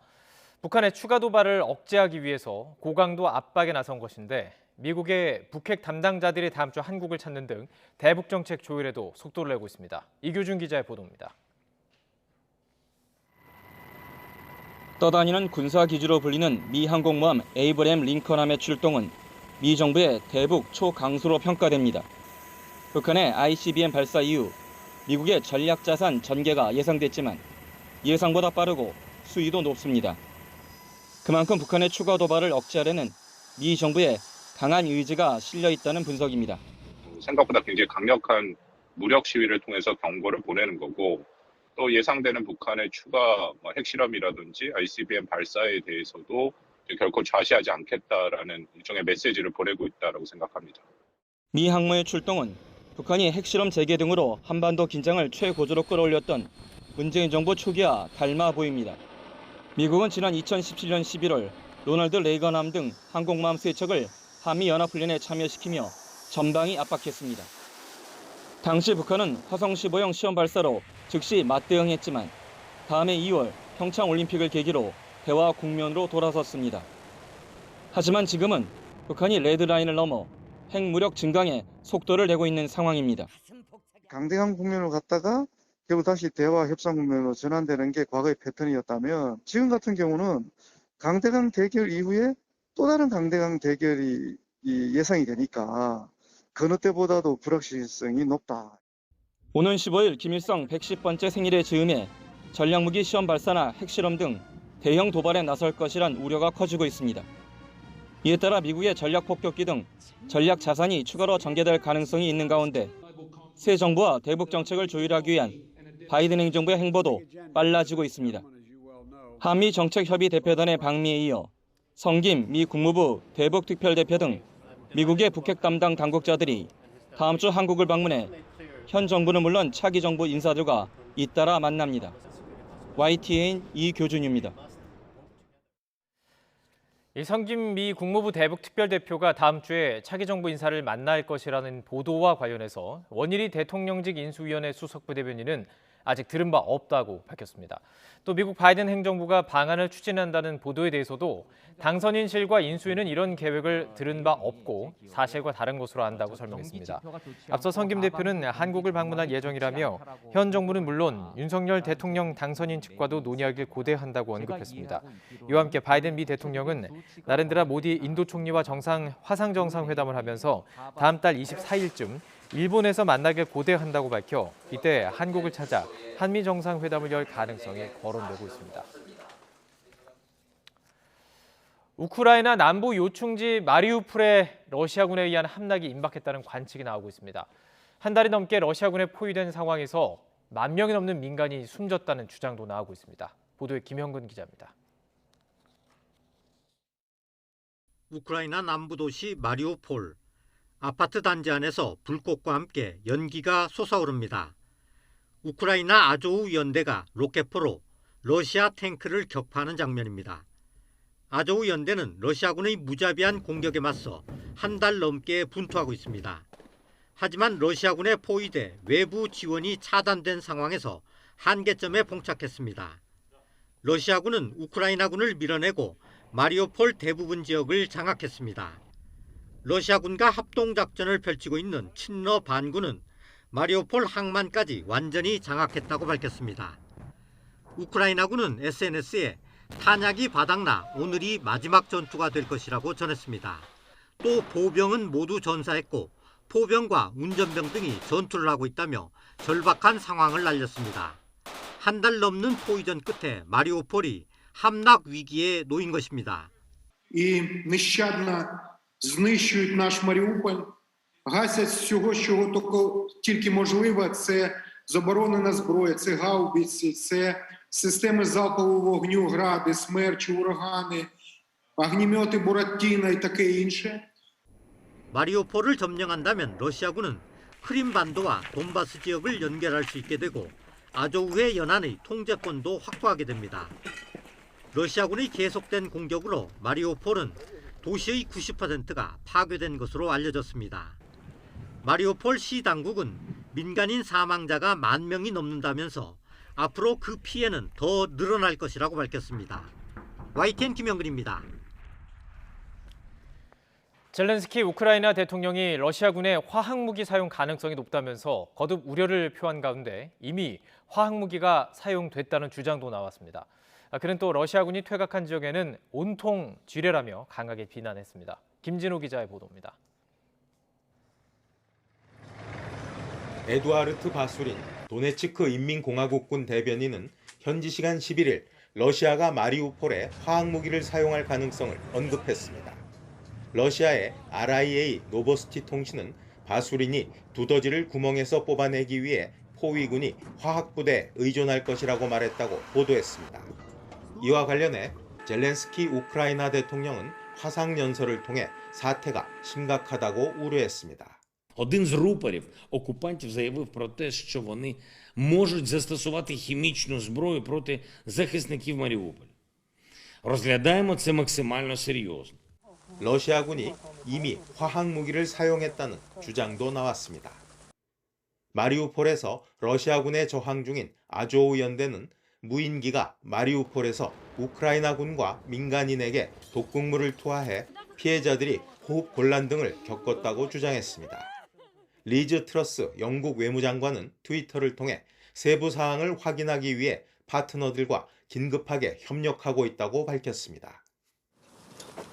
북한의 추가 도발을 억제하기 위해서 고강도 압박에 나선 것인데 미국의 북핵 담당자들이 다음 주 한국을 찾는 등 대북 정책 조율에도 속도를 내고 있습니다. 이교준 기자의 보도입니다. 떠다니는 군사기지로 불리는 미 항공모함 에이브램 링컨함의 출동은 미 정부의 대북 초강수로 평가됩니다. 북한의 ICBM 발사 이후 미국의 전략자산 전개가 예상됐지만 예상보다 빠르고 수위도 높습니다. 그만큼 북한의 추가 도발을 억제하려는 미 정부의 강한 의지가 실려 있다는 분석입니다. 생각보다 굉장히 강력한 무력 시위를 통해서 경고를 보내는 거고 또 예상되는 북한의 추가 핵실험이라든지 ICBM 발사에 대해서도 결코 좌시하지 않겠다라는 일종의 메시지를 보내고 있다고 생각합니다. 미 항모의 출동은 북한이 핵실험 재개 등으로 한반도 긴장을 최고조로 끌어올렸던 문재인 정부 초기와 닮아 보입니다. 미국은 지난 2017년 11월 로널드 레이건함 등 항공모함 3척을 한미연합훈련에 참여시키며 전방위 압박했습니다. 당시 북한은 화성 15형 시험 발사로 즉시 맞대응했지만 다음해 2월 평창올림픽을 계기로 대화 국면으로 돌아섰습니다. 하지만 지금은 북한이 레드라인을 넘어 핵무력 증강에 속도를 내고 있는 상황입니다. 강대강 국면을 갔다가 결국 다시 대화 협상 국면으로 전환되는 게 과거의 패턴이었다면 지금 같은 경우는 강대강 대결 이후에 또 다른 강대강 대결이 예상이 되니까 그 어느 때보다도 불확실성이 높다. 오는 15일 김일성 110번째 생일에 즈음해 전략무기 시험 발사나 핵실험 등 대형 도발에 나설 것이란 우려가 커지고 있습니다. 이에 따라 미국의 전략폭격기 등 전략 자산이 추가로 전개될 가능성이 있는 가운데 새 정부와 대북 정책을 조율하기 위한 바이든 행정부의 행보도 빨라지고 있습니다. 한미 정책협의 대표단의 방미에 이어 성김 미 국무부 대북 특별대표 등 미국의 북핵 담당 당국자들이 다음 주 한국을 방문해 현 정부는 물론 차기 정부 인사들과 잇따라 만납니다. YTN 이교준입니다. 성김 미 국무부 대북 특별대표가 다음 주에 차기 정부 인사를 만날 것이라는 보도와 관련해서 원일이 대통령직 인수위원회 수석부대변인은 아직 들은 바 없다고 밝혔습니다. 또 미국 바이든 행정부가 방안을 추진한다는 보도에 대해서도 당선인실과 인수위는 이런 계획을 들은 바 없고 사실과 다른 것으로 안다고 설명했습니다. 앞서 성 김 대표는 한국을 방문할 예정이라며 현 정부는 물론 윤석열 대통령 당선인 측과도 논의하길 고대한다고 언급했습니다. 이와 함께 바이든 미 대통령은 나렌드라 모디 인도 총리와 화상 정상회담을 하면서 다음 달 24일쯤 일본에서 만나길 고대한다고 밝혀 이때 한국을 찾아 한미 정상회담을 열 가능성이 거론되고 있습니다. 우크라이나 남부 요충지 마리우폴에 러시아군에 의한 함락이 임박했다는 관측이 나오고 있습니다. 한 달이 넘게 러시아군에 포위된 상황에서 10,000명이 넘는 민간이 숨졌다는 주장도 나오고 있습니다. 보도에 김형근 기자입니다. 우크라이나 남부 도시 마리우폴. 아파트 단지 안에서 불꽃과 함께 연기가 솟아오릅니다. 우크라이나 아조우 연대가 로켓포로 러시아 탱크를 격파하는 장면입니다. 아조우 연대는 러시아군의 무자비한 공격에 맞서 한 달 넘게 분투하고 있습니다. 하지만 러시아군에 포위돼 외부 지원이 차단된 상황에서 한계점에 봉착했습니다. 러시아군은 우크라이나군을 밀어내고 마리우폴 대부분 지역을 장악했습니다. 러시아군과 합동작전을 펼치고 있는 친러 반군은 마리우폴 항만까지 완전히 장악했다고 밝혔습니다. 우크라이나군은 SNS에 탄약이 바닥나 오늘이 마지막 전투가 될 것이라고 전했습니다. 또 보병은 모두 전사했고 포병과 운전병 등이 전투를 하고 있다며 절박한 상황을 알렸습니다. 한 달 넘는 포위전 끝에 마리우폴이 함락 위기에 놓인 것입니다. Знищують наш Маріуполь, гасять всього, чого тільки можливо. Це заборонена зброя, це гаубиці, це системи залпового вогню, гради, смерчі, урагани, огнемети Буратіно і таке інше. 마리우폴을 점령한다면 러시아군은 크림반도와 돈바스 지역을 연결할 수 있게 되고 아조우의 연안의 통제권도 확보하게 됩니다. 러시아군의 계속된 공격으로 마리우폴은 도시의 90%가 파괴된 것으로 알려졌습니다. 마리우폴 시 당국은 민간인 사망자가 10,000명이 넘는다면서 앞으로 그 피해는 더 늘어날 것이라고 밝혔습니다. YTN 김영근입니다. 젤렌스키 우크라이나 대통령이 러시아군의 화학무기 사용 가능성이 높다면서 거듭 우려를 표한 가운데 이미 화학무기가 사용됐다는 주장도 나왔습니다. 그는 또 러시아군이 퇴각한 지역에는 온통 지뢰라며 강하게 비난했습니다. 김진호 기자의 보도입니다. 에두아르트 바수린 도네츠크 인민공화국군 대변인은 현지 시간 11일 러시아가 마리우폴에 화학무기를 사용할 가능성을 언급했습니다. 러시아의 RIA 노보스티 통신은 바수린이 두더지를 구멍에서 뽑아내기 위해 포위군이 화학부대에 의존할 것이라고 말했다고 보도했습니다. 이와 관련해 젤렌스키 우크라이나 대통령은 화상연설을 통해 사태가 심각하다고 우려했습니다. Один з рупорів окупантів заявив про те, що вони можуть застосувати хімічну зброю проти захисників Маріуполя. Розглядаємо це максимально серйозно. 러시아군이 이미 화학무기를 사용했다는 주장도 나왔습니다. 마리우폴에서 러시아군에 저항 중인 아조우 연대는 무인기가 마리우폴에서 우크라이나군과 민간인에게 독극물을 투하해 피해자들이 호흡 곤란 등을 겪었다고 주장했습니다. 리즈 트러스 영국 외무장관은 트위터를 통해 세부 사항을 확인하기 위해 파트너들과 긴급하게 협력하고 있다고 밝혔습니다.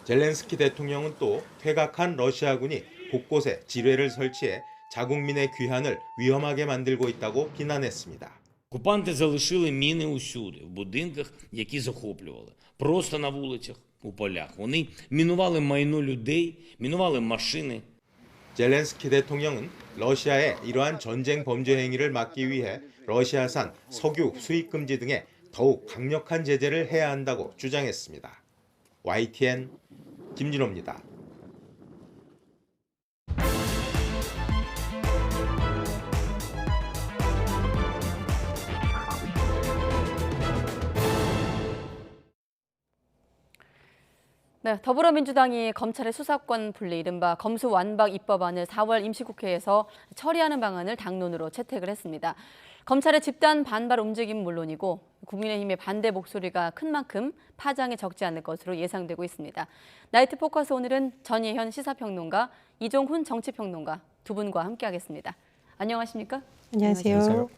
젤렌스키 대통령은 또 퇴각한 러시아군이 곳곳에 지뢰를 설치해 자국민의 귀환을 위험하게 만들고 있다고 비난했습니다. Окупанти залишили міни усюди, в будинках, які захоплювали, просто на вулицях, у полях. Вони мінували майно людей, мінували машини. 젤렌스키 대통령은 러시아의 이러한 전쟁 범죄 행위를 막기 위해 러시아산 석유 수입 금지 등의 더욱 강력한 제재를 해야 한다고 주장했습니다. YTN 김진호입니다. 네, 더불어민주당이 검찰의 수사권 분리, 이른바 검수완박 입법안을 4월 임시국회에서 처리하는 방안을 당론으로 채택을 했습니다. 검찰의 집단 반발 움직임은 물론이고 국민의힘의 반대 목소리가 큰 만큼 파장이 적지 않을 것으로 예상되고 있습니다. 나이트 포커스 오늘은 전예현 시사평론가, 이종훈 정치평론가 두 분과 함께하겠습니다. 안녕하십니까? 안녕하세요.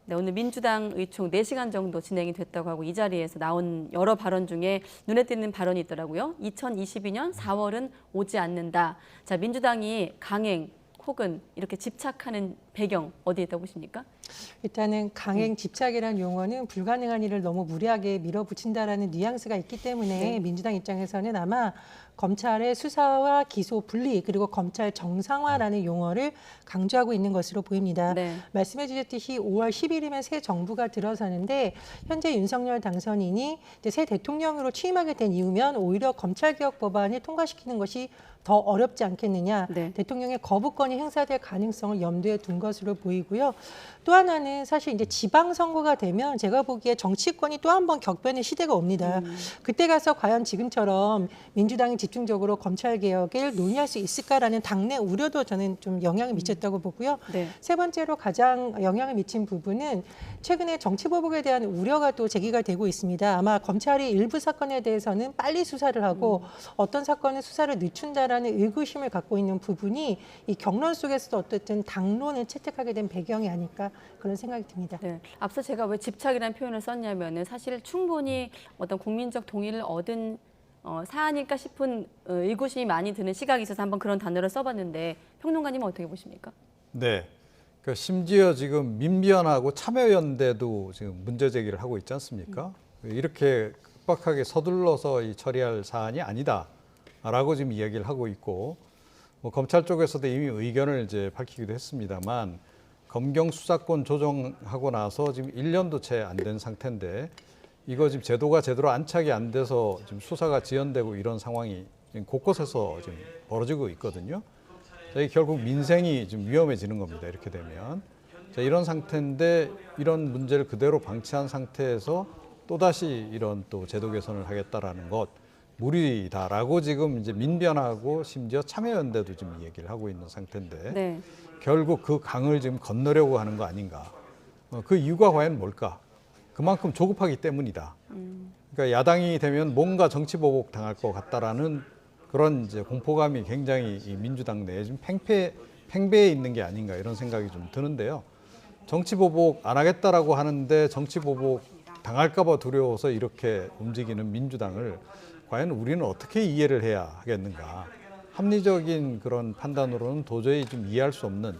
네, 오늘 민주당 의총 4시간 정도 진행이 됐다고 하고 이 자리에서 나온 여러 발언 중에 눈에 띄는 발언이 있더라고요. 2022년 4월은 오지 않는다. 자, 민주당이 강행 혹은 이렇게 집착하는 배경 어디에 있다고 보십니까? 일단은 강행 집착이라는 용어는 불가능한 일을 너무 무리하게 밀어붙인다라는 뉘앙스가 있기 때문에 민주당 입장에서는 아마 검찰의 수사와 기소 분리 그리고 검찰 정상화라는 용어를 강조하고 있는 것으로 보입니다. 말씀해 주셨듯이 5월 10일이면 새 정부가 들어서는데 현재 윤석열 당선인이 이제 새 대통령으로 취임하게 된 이후면 오히려 검찰개혁 법안을 통과시키는 것이 더 어렵지 않겠느냐. 대통령의 거부권이 행사될 가능성을 염두에 둔 것으로 보이고요. 또 하나는 사실 이제 지방선거가 되면 제가 보기에 정치권이 또 한 번 격변의 시대가 옵니다. 그때 가서 과연 지금처럼 민주당이 집중적으로 검찰개혁을 논의할 수 있을까라는 당내 우려도 저는 좀 영향을 미쳤다고 보고요. 세 번째로 가장 영향을 미친 부분은 최근에 정치보복에 대한 우려가 또 제기가 되고 있습니다. 아마 검찰이 일부 사건에 대해서는 빨리 수사를 하고 어떤 사건은 수사를 늦춘다라는 의구심을 갖고 있는 부분이 이 경론 속에서도 어쨌든 당론을 채택하게 된 배경이 아닐까 그런 생각이 듭니다. 앞서 제가 왜 집착이라는 표현을 썼냐면은 사실 충분히 어떤 국민적 동의를 얻은 사안일까 싶은 의구심이 많이 드는 시각이 있어서 한번 그런 단어를 써봤는데 평론가님은 어떻게 보십니까? 네, 그 심지어 지금 민변하고 참여연대도 지금 문제 제기를 하고 있지 않습니까? 이렇게 급박하게 서둘러서 처리할 사안이 아니다라고 지금 이야기를 하고 있고, 뭐 검찰 쪽에서도 이미 의견을 이제 밝히기도 했습니다만 검경 수사권 조정하고 나서 지금 1년도 채 안 된 상태인데 이거 지금 제도가 제대로 안착이 안 돼서 지금 수사가 지연되고 이런 상황이 지금 곳곳에서 지금 벌어지고 있거든요. 자, 결국 민생이 지금 위험해지는 겁니다. 이렇게 되면. 자, 이런 상태인데 이런 문제를 그대로 방치한 상태에서 또다시 이런 또 제도 개선을 하겠다라는 것 무리다라고 지금 이제 민변하고 심지어 참여연대도 지금 얘기를 하고 있는 상태인데 결국 그 강을 지금 건너려고 하는 거 아닌가. 그 이유가 과연 뭘까? 그만큼 조급하기 때문이다. 그러니까 야당이 되면 뭔가 정치 보복 당할 것 같다라는 그런 이제 공포감이 굉장히 이 민주당 내에 좀 팽배해 있는 게 아닌가 이런 생각이 좀 드는데요. 정치 보복 안 하겠다라고 하는데 정치 보복 당할까 봐 두려워서 이렇게 움직이는 민주당을 과연 우리는 어떻게 이해를 해야 하겠는가. 합리적인 그런 판단으로는 도저히 좀 이해할 수 없는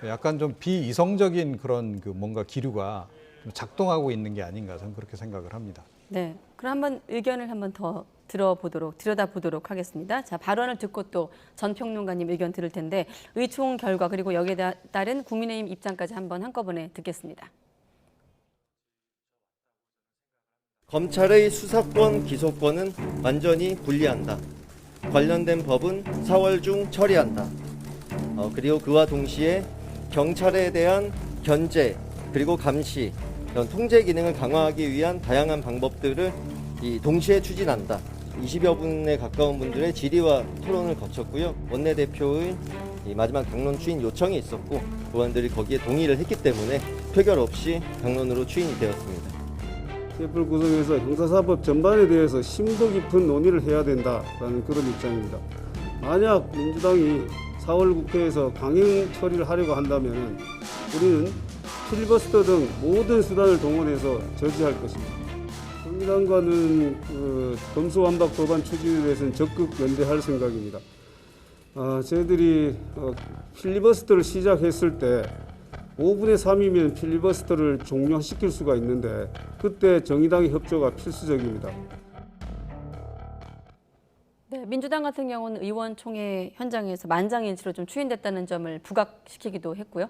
약간 좀 비이성적인 그런 그 뭔가 기류가 좀 작동하고 있는 게 아닌가 저는 그렇게 생각을 합니다. 네, 그럼 한번 의견을 한번 더 들여다보도록 하겠습니다. 자, 발언을 듣고 또 전 평론가님 의견 들을 텐데 의총 결과 그리고 여기에 따른 국민의힘 입장까지 한번 한꺼번에 듣겠습니다. 검찰의 수사권, 기소권은 완전히 분리한다. 관련된 법은 4월 중 처리한다. 그리고 그와 동시에 경찰에 대한 견제 그리고 감시, 이런 통제 기능을 강화하기 위한 다양한 방법들을 동시에 추진한다. 20여 분에 가까운 분들의 질의와 토론을 거쳤고요. 원내대표의 마지막 당론 추인 요청이 있었고 의원들이 거기에 동의를 했기 때문에 표결 없이 당론으로 추인이 되었습니다. 촛불 구성에서 형사사법 전반에 대해서 심도 깊은 논의를 해야 된다라는 그런 입장입니다. 만약 민주당이 4월 국회에서 강행 처리를 하려고 한다면 우리는 필리버스터 등 모든 수단을 동원해서 저지할 것입니다. 정의당과는 검수완박 법안 추진에 대해서는 적극 연대할 생각입니다. 저희들이 필리버스터를 시작했을 때 5분의 3이면 필리버스터를 종료시킬 수가 있는데 그때 정의당의 협조가 필수적입니다. 네, 민주당 같은 경우는 의원총회 현장에서 만장일치로 좀 추인됐다는 점을 부각시키기도 했고요.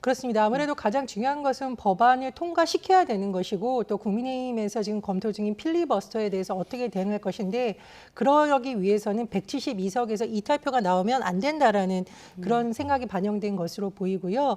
그렇습니다. 아무래도 가장 중요한 것은 법안을 통과시켜야 되는 것이고 또 국민의힘에서 지금 검토 중인 필리버스터에 대해서 어떻게 대응할 것인데 그러기 위해서는 172석에서 이탈표가 나오면 안 된다라는 그런 생각이 반영된 것으로 보이고요.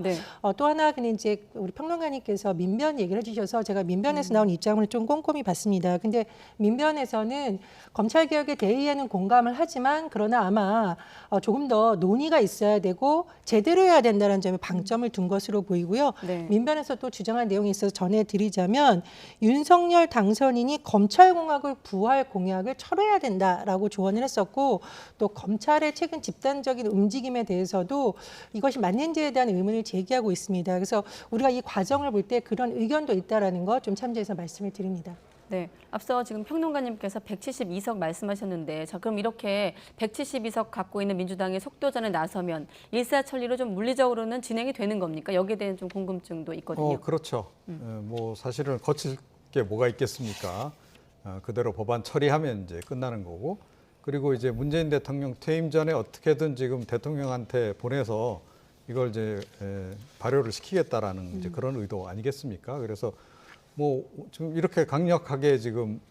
또 하나 근데 이제 우리 평론가님께서 민변 얘기를 해주셔서 제가 민변에서 나온 입장을 좀 꼼꼼히 봤습니다. 근데 민변에서는 검찰개혁에 대의에는 공감을 하지만 그러나 아마 조금 더 논의가 있어야 되고 제대로 해야 된다는 점에 방점을 둔 것. 것으로 보이고요. 네. 민변에서 또 주장한 내용이 있어서 전해드리자면 윤석열 당선인이 검찰공화국 부활 공약을 철회해야 된다라고 조언을 했었고 또 검찰의 최근 집단적인 움직임에 대해서도 이것이 맞는지에 대한 의문을 제기하고 있습니다. 그래서 우리가 이 과정을 볼 때 그런 의견도 있다라는 거 좀 참조해서 말씀을 드립니다. 네, 앞서 지금 평론가님께서 172석 말씀하셨는데 자 그럼 이렇게 172석 갖고 있는 민주당이 속도전에 나서면 일사천리로 좀 물리적으로는 진행이 되는 겁니까? 여기에 대한 좀 궁금증도 있거든요. 그렇죠. 뭐 사실은 거칠 게 뭐가 있겠습니까? 그대로 법안 처리하면 이제 끝나는 거고 그리고 이제 문재인 대통령 퇴임 전에 어떻게든 지금 대통령한테 보내서 이걸 이제 발효를 시키겠다라는 이제 그런 의도 아니겠습니까? 그래서 뭐 지금 이렇게 강력하게 지금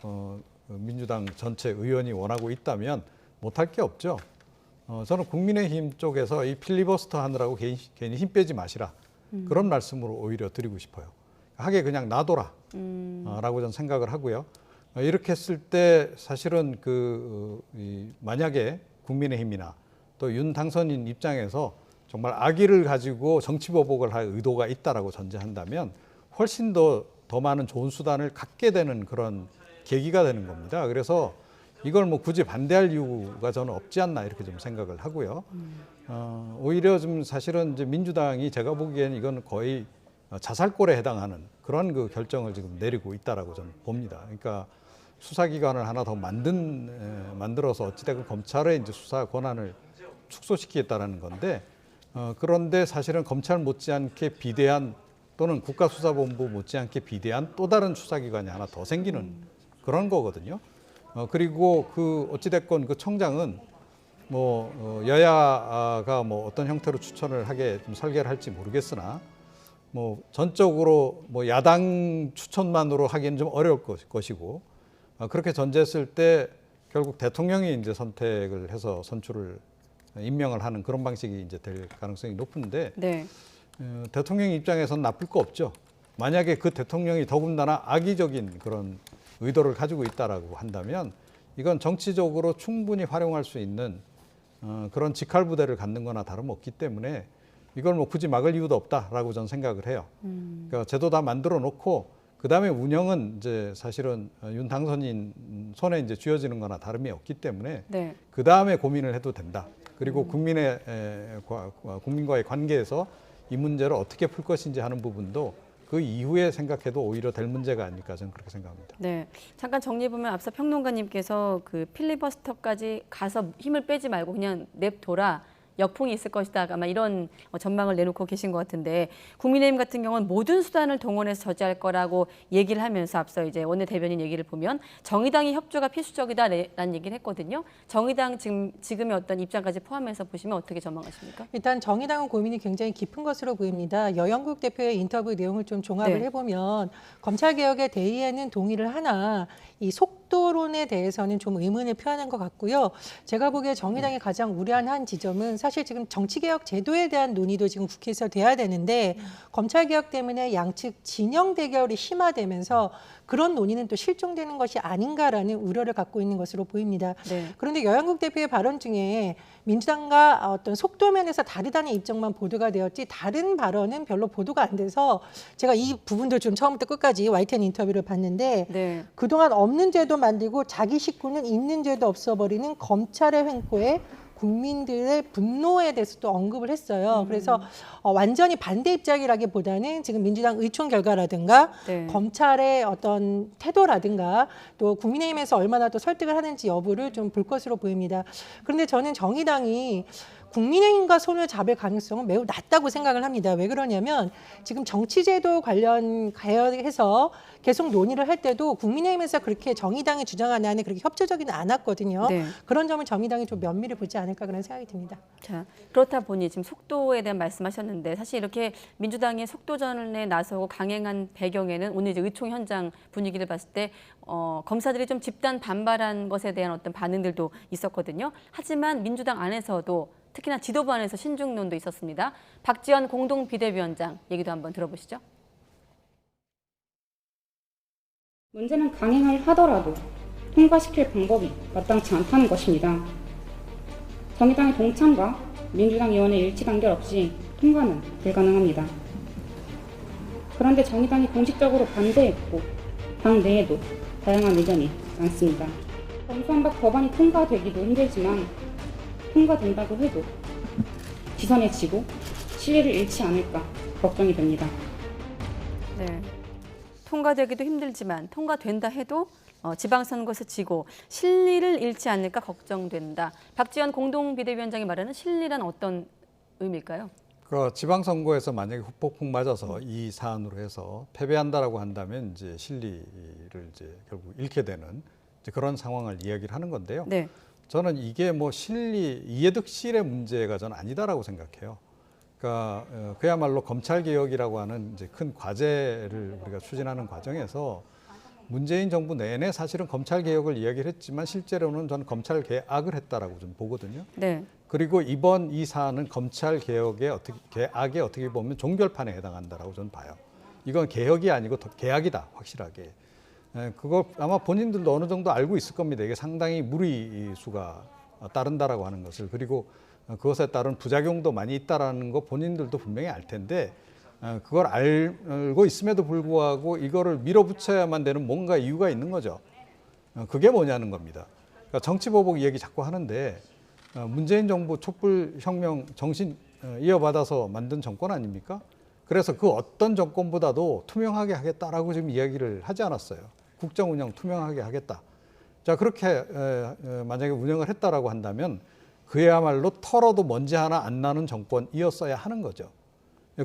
민주당 전체 의원이 원하고 있다면 못할 게 없죠. 저는 국민의힘 쪽에서 이 필리버스터 하느라고 괜히 힘 빼지 마시라 그런 말씀으로 오히려 드리고 싶어요. 하게 그냥 놔둬라 라고 저는 생각을 하고요. 이렇게 했을 때 사실은 만약에 국민의힘이나 또 윤 당선인 입장에서 정말 악의를 가지고 정치보복을 할 의도가 있다라고 전제한다면 훨씬 더 많은 좋은 수단을 갖게 되는 그런 계기가 되는 겁니다. 그래서 이걸 뭐 굳이 반대할 이유가 저는 없지 않나 이렇게 좀 생각을 하고요. 오히려 좀 사실은 이제 민주당이 제가 보기에는 이건 거의 자살골에 해당하는 그런 그 결정을 지금 내리고 있다라고 저는 봅니다. 그러니까 수사기관을 하나 더 만들어서 어찌됐건 검찰의 이제 수사 권한을 축소시키겠다라는 건데 그런데 사실은 검찰 못지않게 비대한 또는 국가수사본부 못지않게 비대한 또 다른 수사기관이 하나 더 생기는 그런 거거든요. 그리고 어찌됐건 그 청장은 뭐 여야가 뭐 어떤 형태로 추천을 하게 좀 설계를 할지 모르겠으나 뭐 전적으로 뭐 야당 추천만으로 하기는 좀 어려울 것이고 그렇게 전제했을 때 결국 대통령이 이제 선택을 해서 임명을 하는 그런 방식이 이제 될 가능성이 높은데 네. 대통령 입장에서는 나쁠 거 없죠. 만약에 그 대통령이 더군다나 악의적인 그런 의도를 가지고 있다라고 한다면 이건 정치적으로 충분히 활용할 수 있는 그런 직할부대를 갖는 거나 다름없기 때문에 이걸 뭐 굳이 막을 이유도 없다라고 저는 생각을 해요. 그러니까 제도 다 만들어 놓고 그다음에 운영은 이제 사실은 윤 당선인 손에 이제 쥐어지는 거나 다름이 없기 때문에 네. 그다음에 고민을 해도 된다. 그리고 국민과의 관계에서 이 문제를 어떻게 풀 것인지 하는 부분도 그 이후에 생각해도 오히려 될 문제가 아닐까 저는 그렇게 생각합니다. 네, 잠깐 정리해보면 앞서 평론가님께서 그 필리버스터까지 가서 힘을 빼지 말고 그냥 냅둬라. 역풍이 있을 것이다. 아마 이런 전망을 내놓고 계신 것 같은데 국민의힘 같은 경우는 모든 수단을 동원해서 저지할 거라고 얘기를 하면서 앞서 이제 원내대변인 얘기를 보면 정의당의 협조가 필수적이다라는 얘기를 했거든요. 정의당 지금의 어떤 입장까지 포함해서 보시면 어떻게 전망하십니까? 일단 정의당은 고민이 굉장히 깊은 것으로 보입니다. 여영국 대표의 인터뷰 내용을 좀 종합을 해보면 검찰개혁의 대의에는 동의를 하나 이 속도론에 대해서는 좀 의문을 표하는 것 같고요. 제가 보기에 정의당이 가장 우려한 한 지점은 사실 지금 정치개혁 제도에 대한 논의도 지금 국회에서 돼야 되는데 검찰개혁 때문에 양측 진영 대결이 심화되면서 그런 논의는 또 실종되는 것이 아닌가라는 우려를 갖고 있는 것으로 보입니다. 네. 그런데 여영국 대표의 발언 중에 민주당과 어떤 속도 면에서 다르다는 입장만 보도가 되었지 다른 발언은 별로 보도가 안 돼서 제가 이 부분도 좀 처음부터 끝까지 YTN 인터뷰를 봤는데 그동안 없는 제도 만들고 자기 식구는 있는 죄도 없어버리는 검찰의 횡포에 국민들의 분노에 대해서 또 언급을 했어요. 그래서 완전히 반대 입장이라기보다는 지금 민주당 의총 결과라든가 검찰의 어떤 태도라든가 또 국민의힘에서 얼마나 또 설득을 하는지 여부를 좀 볼 것으로 보입니다. 그런데 저는 정의당이 국민의힘과 손을 잡을 가능성은 매우 낮다고 생각을 합니다. 왜 그러냐면 지금 정치제도 관련해서 계속 논의를 할 때도 국민의힘에서 그렇게 정의당이 주장하는 안에 그렇게 협조적이는 않았거든요. 그런 점을 정의당이 좀 면밀히 보지 않을까 그런 생각이 듭니다. 자, 그렇다 보니 지금 속도에 대한 말씀하셨는데 사실 이렇게 민주당이 속도전에 나서고 강행한 배경에는 오늘 이제 의총 현장 분위기를 봤을 때 검사들이 좀 집단 반발한 것에 대한 어떤 반응들도 있었거든요. 하지만 민주당 안에서도 특히나 지도부 안에서 신중론도 있었습니다. 박지원 공동비대위원장 얘기도 한번 들어보시죠. 문제는 강행을 하더라도 통과시킬 방법이 마땅치 않다는 것입니다. 정의당의 동참과 민주당 의원의 일치 단결 없이 통과는 불가능합니다. 그런데 정의당이 공식적으로 반대했고 당 내에도 다양한 의견이 많습니다. 검수완박 법안이 통과되기도 힘들지만 통과된다고 해도 지선에 지고 신뢰를 잃지 않을까 걱정이 됩니다. 네. 통과되기도 힘들지만 통과된다 해도 지방선거에서 지고 실리를 잃지 않을까 걱정된다. 박지원 공동비대위원장이 말하는 실리란 어떤 의미일까요? 그 지방선거에서 만약에 후폭풍 맞아서 이 사안으로 해서 패배한다라고 한다면 이제 실리를 이제 결국 잃게 되는 이제 그런 상황을 이야기를 하는 건데요. 네. 저는 이게 뭐 실리 이해득실의 문제가 저는 아니다라고 생각해요. 그러니까 그야말로 검찰 개혁이라고 하는 이제 큰 과제를 우리가 추진하는 과정에서 문재인 정부 내내 사실은 검찰 개혁을 이야기를 했지만 실제로는 저는 검찰 개악을 했다라고 좀 보거든요. 네. 그리고 이번 이 사안은 검찰 개혁의 개악에 어떻게 보면 종결판에 해당한다라고 저는 봐요. 이건 개혁이 아니고 개악이다, 확실하게. 그걸 아마 본인들도 어느 정도 알고 있을 겁니다. 이게 상당히 무리수가 따른다라고 하는 것을. 그리고 그것에 따른 부작용도 많이 있다라는 거 본인들도 분명히 알 텐데 그걸 알고 있음에도 불구하고 이거를 밀어붙여야만 되는 뭔가 이유가 있는 거죠. 그게 뭐냐는 겁니다. 그러니까 정치보복 얘기 자꾸 하는데 문재인 정부 촛불혁명 정신 이어받아서 만든 정권 아닙니까? 그래서 그 어떤 정권보다도 투명하게 하겠다라고 지금 이야기를 하지 않았어요. 국정 운영 투명하게 하겠다. 자, 그렇게 만약에 운영을 했다라고 한다면 그야말로 털어도 먼지 하나 안 나는 정권이었어야 하는 거죠.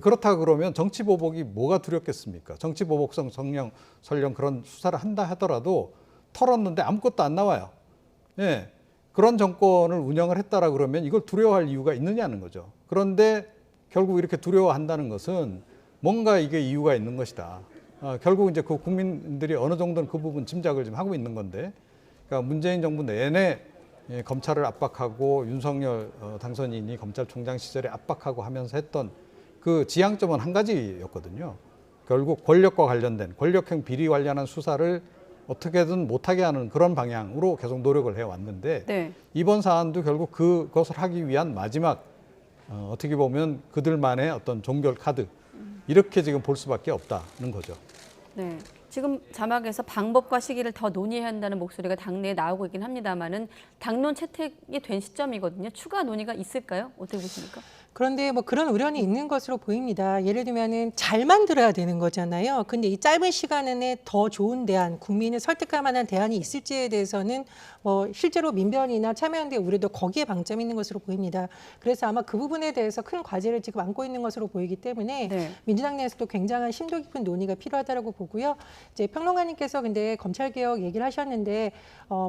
그렇다 그러면 정치보복이 뭐가 두렵겠습니까? 정치보복성 설령 그런 수사를 한다 하더라도 털었는데 아무것도 안 나와요. 예, 그런 정권을 운영을 했다라 그러면 이걸 두려워할 이유가 있느냐는 거죠. 그런데 결국 이렇게 두려워한다는 것은 뭔가 이게 이유가 있는 것이다. 결국 이제 그 국민들이 어느 정도는 그 부분 짐작을 좀 하고 있는 건데, 그러니까 문재인 정부 내내 검찰을 압박하고 윤석열 당선인이 검찰총장 시절에 압박하고 하면서 했던 그 지향점은 한 가지였거든요. 결국 권력과 관련된 권력형 비리 관련한 수사를 어떻게든 못하게 하는 그런 방향으로 계속 노력을 해왔는데 네. 이번 사안도 결국 그것을 하기 위한 마지막 어떻게 보면 그들만의 어떤 종결 카드 이렇게 지금 볼 수밖에 없다는 거죠. 네. 지금 자막에서 방법과 시기를 더 논의해야 한다는 목소리가 당내에 나오고 있긴 합니다만은 당론 채택이 된 시점이거든요. 추가 논의가 있을까요? 어떻게 보십니까? 그런데 뭐 그런 우려는 있는 것으로 보입니다. 예를 들면은 잘 만들어야 되는 거잖아요. 근데 이 짧은 시간 안에 더 좋은 대안, 국민을 설득할 만한 대안이 있을지에 대해서는 뭐 실제로 민변이나 참여연대 우리도 거기에 방점이 있는 것으로 보입니다. 그래서 아마 그 부분에 대해서 큰 과제를 지금 안고 있는 것으로 보이기 때문에 네. 민주당 내에서도 굉장한 심도 깊은 논의가 필요하다고 보고요. 이제 평론가님께서 근데 검찰 개혁 얘기를 하셨는데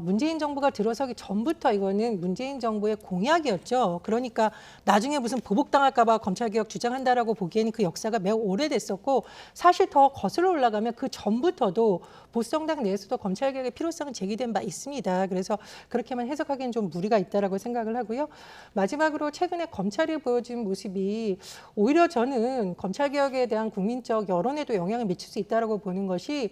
문재인 정부가 들어서기 전부터 이거는 문재인 정부의 공약이었죠. 그러니까 나중에 무슨 보복당할까 봐 검찰개혁 주장한다라고 보기에는 그 역사가 매우 오래됐었고 사실 더 거슬러 올라가면 그 전부터도 보수정당 내에서도 검찰개혁의 필요성은 제기된 바 있습니다. 그래서 그렇게만 해석하기는 좀 무리가 있다라고 생각을 하고요. 마지막으로 최근에 검찰이 보여준 모습이 오히려 저는 검찰개혁에 대한 국민적 여론에도 영향을 미칠 수 있다라고 보는 것이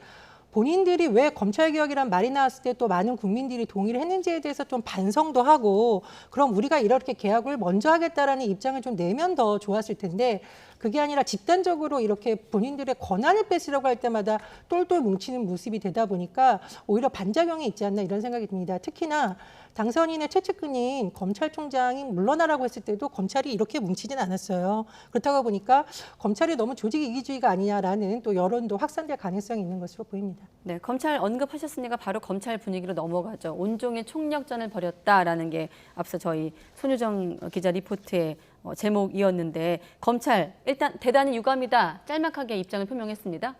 본인들이 왜 검찰개혁이란 말이 나왔을 때 또 많은 국민들이 동의를 했는지에 대해서 좀 반성도 하고 그럼 우리가 이렇게 개혁을 먼저 하겠다라는 입장을 좀 내면 더 좋았을 텐데 그게 아니라 집단적으로 이렇게 본인들의 권한을 뺏으려고 할 때마다 똘똘 뭉치는 모습이 되다 보니까 오히려 반작용이 있지 않나 이런 생각이 듭니다. 특히나 당선인의 최측근인 검찰총장이 물러나라고 했을 때도 검찰이 이렇게 뭉치진 않았어요. 그렇다고 보니까 검찰이 너무 조직 이기주의가 아니냐라는 또 여론도 확산될 가능성이 있는 것으로 보입니다. 네, 검찰 언급하셨으니까 바로 검찰 분위기로 넘어가죠. 온종일 총력전을 벌였다라는 게 앞서 저희 손유정 기자 리포트의 제목이었는데 검찰 일단 대단히 유감이다. 짤막하게 입장을 표명했습니다.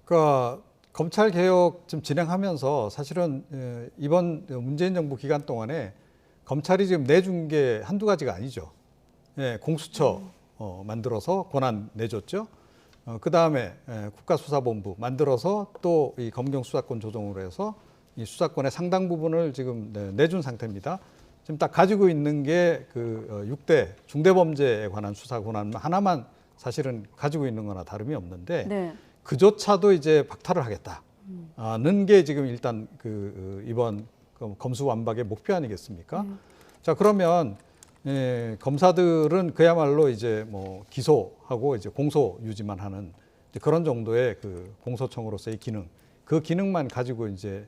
그러니까 검찰 개혁 좀 진행하면서 사실은 이번 문재인 정부 기간 동안에 검찰이 지금 내준 게 한두 가지가 아니죠. 예, 공수처 만들어서 권한 내줬죠. 그 다음에 국가수사본부 만들어서 또 이 검경 수사권 조정으로 해서 이 수사권의 상당 부분을 지금 내준 상태입니다. 지금 딱 가지고 있는 게 그 6대 중대범죄에 관한 수사 권한 하나만 사실은 가지고 있는 거나 다름이 없는데 네. 그조차도 이제 박탈을 하겠다는 게 지금 일단 이번 검수완박의 목표 아니겠습니까? 자, 그러면 검사들은 그야말로 이제 뭐 기소하고 이제 공소 유지만 하는 이제 그런 정도의 그 공소청으로서의 기능, 그 기능만 가지고 이제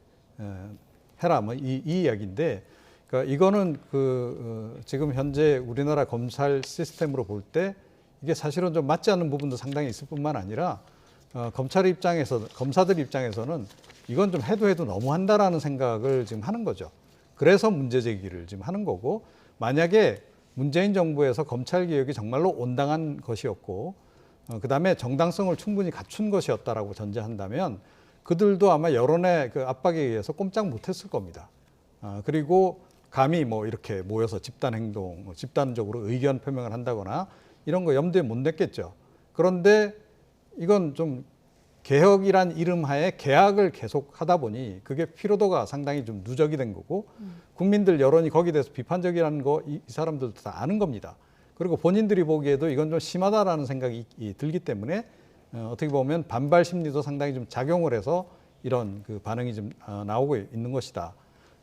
해라 뭐 이 이야기인데, 그러니까 이거는 지금 현재 우리나라 검찰 시스템으로 볼 때 이게 사실은 좀 맞지 않는 부분도 상당히 있을 뿐만 아니라 검찰 입장에서, 검사들 입장에서는 이건 좀 해도 너무한다라는 생각을 지금 하는 거죠. 그래서 문제 제기를 지금 하는 거고, 만약에 문재인 정부에서 검찰 개혁이 정말로 온당한 것이었고 그다음에 정당성을 충분히 갖춘 것이었다라고 전제한다면 그들도 아마 여론의 그 압박에 의해서 꼼짝 못했을 겁니다. 그리고 감히 뭐 이렇게 모여서 집단 행동, 집단적으로 의견 표명을 한다거나 이런 거 염두에 못 냈겠죠. 그런데 이건 좀 개혁이란 이름 하에 개혁을 계속 하다 보니 그게 피로도가 상당히 좀 누적이 된 거고, 국민들 여론이 거기에 대해서 비판적이라는 거 이 사람들도 다 아는 겁니다. 그리고 본인들이 보기에도 이건 좀 심하다라는 생각이 들기 때문에 어떻게 보면 반발 심리도 상당히 좀 작용을 해서 이런 그 반응이 좀 나오고 있는 것이다.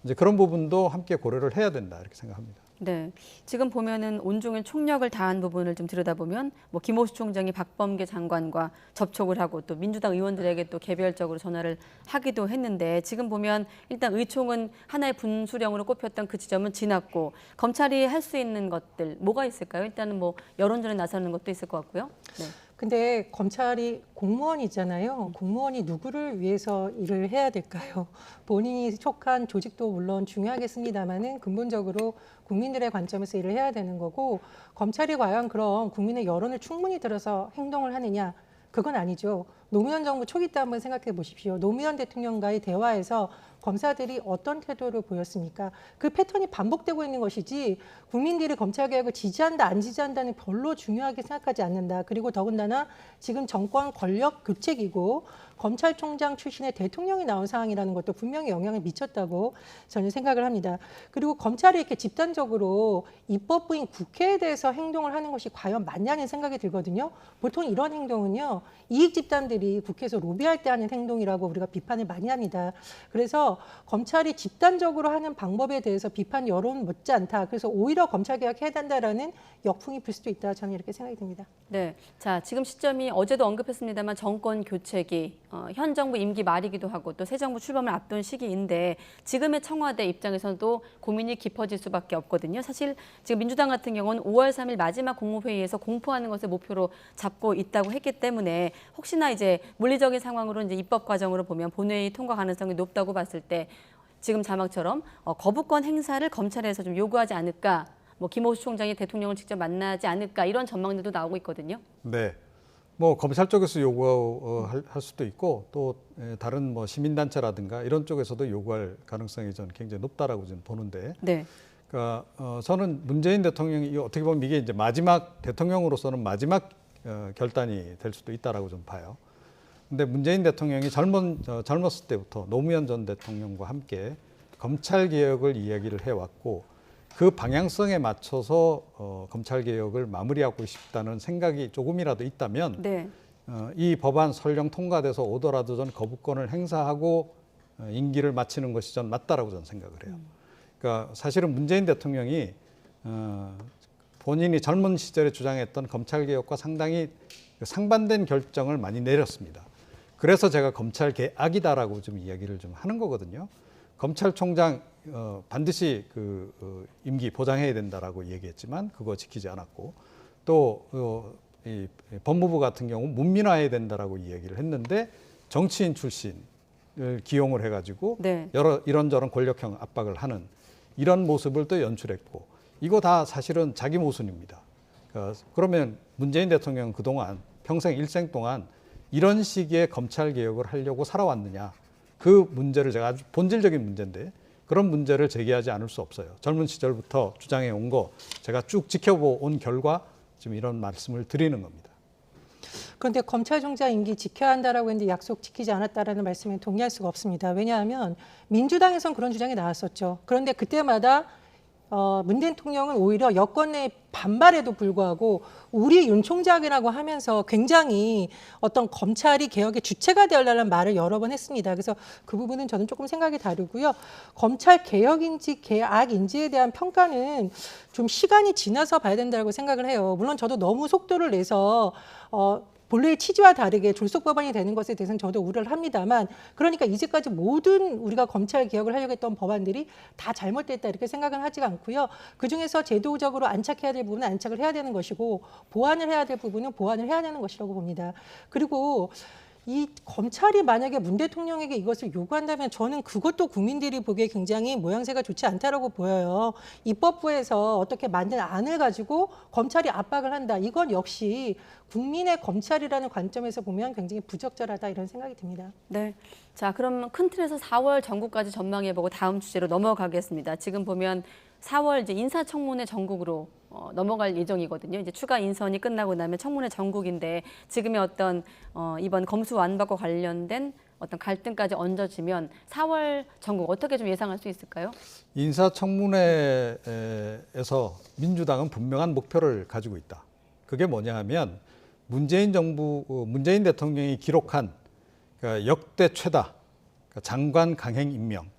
이제 그런 부분도 함께 고려를 해야 된다 이렇게 생각합니다. 네, 지금 보면은 온종일 총력을 다한 부분을 좀 들여다보면 뭐 김호수 총장이 박범계 장관과 접촉을 하고 또 민주당 의원들에게 또 개별적으로 전화를 하기도 했는데, 지금 보면 일단 의총은 하나의 분수령으로 꼽혔던 그 지점은 지났고 검찰이 할 수 있는 것들 뭐가 있을까요? 일단은 뭐 여론전에 나서는 것도 있을 것 같고요. 네. 근데 검찰이 공무원이잖아요. 공무원이 누구를 위해서 일을 해야 될까요? 본인이 속한 조직도 물론 중요하겠습니다만은 근본적으로 국민들의 관점에서 일을 해야 되는 거고, 검찰이 과연 그럼 국민의 여론을 충분히 들어서 행동을 하느냐? 그건 아니죠. 노무현 정부 초기 때 한번 생각해 보십시오. 노무현 대통령과의 대화에서 검사들이 어떤 태도를 보였습니까? 그 패턴이 반복되고 있는 것이지 국민들이 검찰개혁을 지지한다 안 지지한다는 별로 중요하게 생각하지 않는다. 그리고 더군다나 지금 정권 권력 교체기고 검찰총장 출신의 대통령이 나온 상황이라는 것도 분명히 영향을 미쳤다고 저는 생각을 합니다. 그리고 검찰이 이렇게 집단적으로 입법부인 국회에 대해서 행동을 하는 것이 과연 맞냐는 생각이 들거든요. 보통 이런 행동은요, 이익 집단들이 국회에서 로비할 때 하는 행동이라고 우리가 비판을 많이 합니다. 그래서 검찰이 집단적으로 하는 방법에 대해서 비판 여론 못지않다. 그래서 오히려 검찰개혁 해야 된다라는 역풍이 불 수도 있다. 저는 이렇게 생각이 듭니다. 네, 자 지금 시점이 어제도 언급했습니다만 정권 교체기, 현 정부 임기 말이기도 하고 또 새 정부 출범을 앞둔 시기인데, 지금의 청와대 입장에서도 고민이 깊어질 수밖에 없거든요. 사실 지금 민주당 같은 경우는 5월 3일 마지막 국무회의에서 공포하는 것을 목표로 잡고 있다고 했기 때문에 혹시나 이제 물리적인 상황으로 이제 입법 과정으로 보면 본회의 통과 가능성이 높다고 봤을 때 지금 자막처럼 거부권 행사를 검찰에서 좀 요구하지 않을까, 뭐 김호수 총장이 대통령을 직접 만나지 않을까, 이런 전망들도 나오고 있거든요. 네, 뭐 검찰 쪽에서 요구할 수도 있고 또 다른 뭐 시민단체라든가 이런 쪽에서도 요구할 가능성이 저는 굉장히 높다라고 저는 보는데, 네. 그러니까 저는 문재인 대통령이 어떻게 보면 이게 이제 마지막 대통령으로서는 마지막 결단이 될 수도 있다라고 좀 봐요. 근데 문재인 대통령이 젊었을 때부터 노무현 전 대통령과 함께 검찰 개혁을 이야기를 해왔고, 그 방향성에 맞춰서 검찰 개혁을 마무리하고 싶다는 생각이 조금이라도 있다면, 네. 이 법안 설령 통과돼서 오더라도 전 거부권을 행사하고 임기를 마치는 것이 전 맞다라고 저는 생각을 해요. 그러니까 사실은 문재인 대통령이 본인이 젊은 시절에 주장했던 검찰 개혁과 상당히 상반된 결정을 많이 내렸습니다. 그래서 제가 검찰 개악이다라고 좀 이야기를 좀 하는 거거든요. 검찰총장 반드시 임기 보장해야 된다라고 얘기했지만 그거 지키지 않았고, 또 이 법무부 같은 경우 문민화해야 된다라고 이야기를 했는데 정치인 출신을 기용을 해가지고 네. 여러 이런저런 권력형 압박을 하는 이런 모습을 또 연출했고, 이거 다 사실은 자기 모순입니다. 그러면 문재인 대통령은 그동안 평생 일생 동안 이런 식의 검찰 개혁을 하려고 살아왔느냐, 그 문제를 제가 아주 본질적인 문제인데 그런 문제를 제기하지 않을 수 없어요. 젊은 시절부터 주장해 온 거 제가 쭉 지켜본 결과 지금 이런 말씀을 드리는 겁니다. 그런데 검찰총장 임기 지켜야 한다라고 했는데 약속 지키지 않았다라는 말씀에 동의할 수가 없습니다. 왜냐하면 민주당에선 그런 주장이 나왔었죠. 그런데 그때마다 문 대통령은 오히려 여권 내 반발에도 불구하고 우리 윤 총장이라고 하면서 굉장히 어떤 검찰이 개혁의 주체가 되어달라는 말을 여러 번 했습니다. 그래서 그 부분은 저는 조금 생각이 다르고요. 검찰 개혁인지 개악인지에 대한 평가는 좀 시간이 지나서 봐야 된다고 생각을 해요. 물론 저도 너무 속도를 내서 본래의 취지와 다르게 졸속 법안이 되는 것에 대해서는 저도 우려를 합니다만, 그러니까 이제까지 모든 우리가 검찰 개혁을 하려고 했던 법안들이 다 잘못됐다 이렇게 생각은 하지가 않고요. 그중에서 제도적으로 안착해야 될 부분은 안착을 해야 되는 것이고 보완을 해야 될 부분은 보완을 해야 되는 것이라고 봅니다. 그리고 이 검찰이 만약에 문 대통령에게 이것을 요구한다면 저는 그것도 국민들이 보기에 굉장히 모양새가 좋지 않다라고 보여요. 입법부에서 어떻게 만든 안을 가지고 검찰이 압박을 한다. 이건 역시 국민의 검찰이라는 관점에서 보면 굉장히 부적절하다 이런 생각이 듭니다. 네. 자, 그럼 큰 틀에서 4월 전국까지 전망해보고 다음 주제로 넘어가겠습니다. 지금 보면 4월 이제 인사청문회 전국으로 넘어갈 예정이거든요. 이제 추가 인선이 끝나고 나면 청문회 전국인데 지금의 어떤 이번 검수완박과 관련된 어떤 갈등까지 얹어지면 4월 전국 어떻게 좀 예상할 수 있을까요? 인사청문회에서 민주당은 분명한 목표를 가지고 있다. 그게 뭐냐 하면 문재인 대통령이 기록한 그러니까 역대 최다 장관 강행 임명,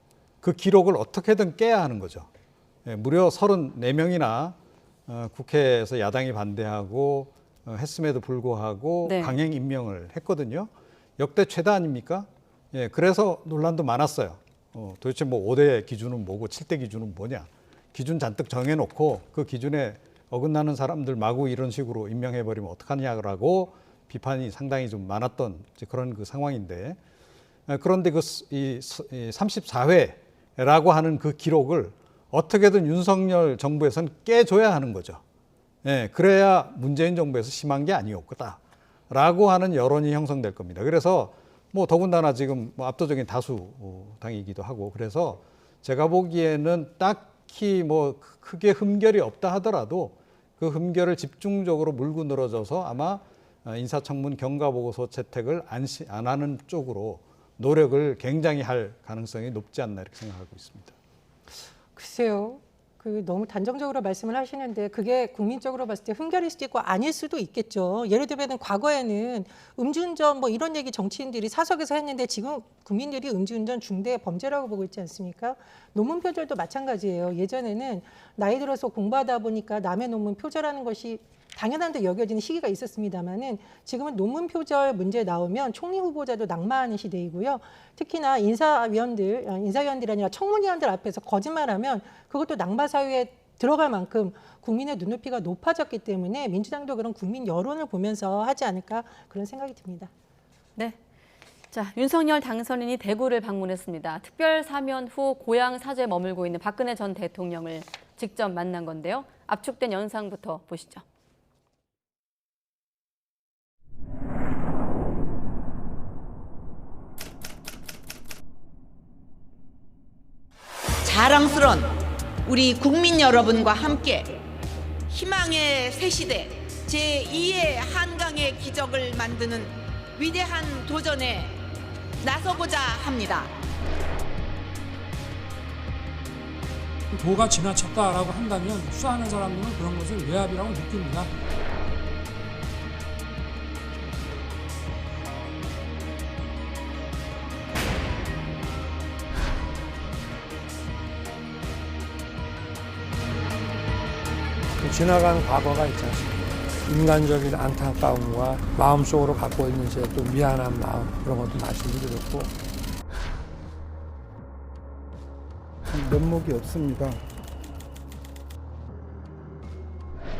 그 기록을 어떻게든 깨야 하는 거죠. 무려 34명이나 국회에서 야당이 반대하고 했음에도 불구하고 네. 강행 임명을 했거든요. 역대 최다 아닙니까? 예, 그래서 논란도 많았어요. 도대체 뭐 5대 기준은 뭐고 7대 기준은 뭐냐. 기준 잔뜩 정해놓고 그 기준에 어긋나는 사람들 마구 이런 식으로 임명해버리면 어떡하냐라고 비판이 상당히 좀 많았던 그런 그 상황인데, 그런데 그 34회라고 하는 그 기록을 어떻게든 윤석열 정부에서는 깨줘야 하는 거죠. 예, 그래야 문재인 정부에서 심한 게 아니었다라고 하는 여론이 형성될 겁니다. 그래서 뭐 더군다나 지금 뭐 압도적인 다수 당이기도 하고, 그래서 제가 보기에는 딱히 뭐 크게 흠결이 없다 하더라도 그 흠결을 집중적으로 물고 늘어져서 아마 인사청문 경과보고서 채택을 안 하는 쪽으로 노력을 굉장히 할 가능성이 높지 않나 이렇게 생각하고 있습니다. 글쎄요. 너무 단정적으로 말씀을 하시는데 그게 국민적으로 봤을 때 흠결일 수도 있고 아닐 수도 있겠죠. 예를 들면 과거에는 음주운전 뭐 이런 얘기 정치인들이 사석에서 했는데 지금 국민들이 음주운전 중대 범죄라고 보고 있지 않습니까? 논문 표절도 마찬가지예요. 예전에는 나이 들어서 공부하다 보니까 남의 논문 표절하는 것이 당연한 데 여겨지는 시기가 있었습니다만은 지금은 논문 표절 문제 나오면 총리 후보자도 낙마하는 시대이고요. 특히나 인사위원들이 아니라 청문위원들 앞에서 거짓말하면 그것도 낙마 사유에 들어갈 만큼 국민의 눈높이가 높아졌기 때문에 민주당도 그런 국민 여론을 보면서 하지 않을까 그런 생각이 듭니다. 네. 자, 윤석열 당선인이 대구를 방문했습니다. 특별 사면 후 고향 사주에 머물고 있는 박근혜 전 대통령을 직접 만난 건데요. 압축된 영상부터 보시죠. 자랑스러운 우리 국민 여러분과 함께 희망의 새시대 제2의 한강의 기적을 만드는 위대한 도전에 나서고자 합니다. 도가 지나쳤다라고 한다면 수사하는 사람들은 그런 것을 외압이라고 느낍니다. 지나간 과거가 있지 않습니까? 인간적인 안타까움과 마음속으로 갖고 있는 제 또 미안한 마음, 그런 것도 말씀드렸고. 면목이 없습니다.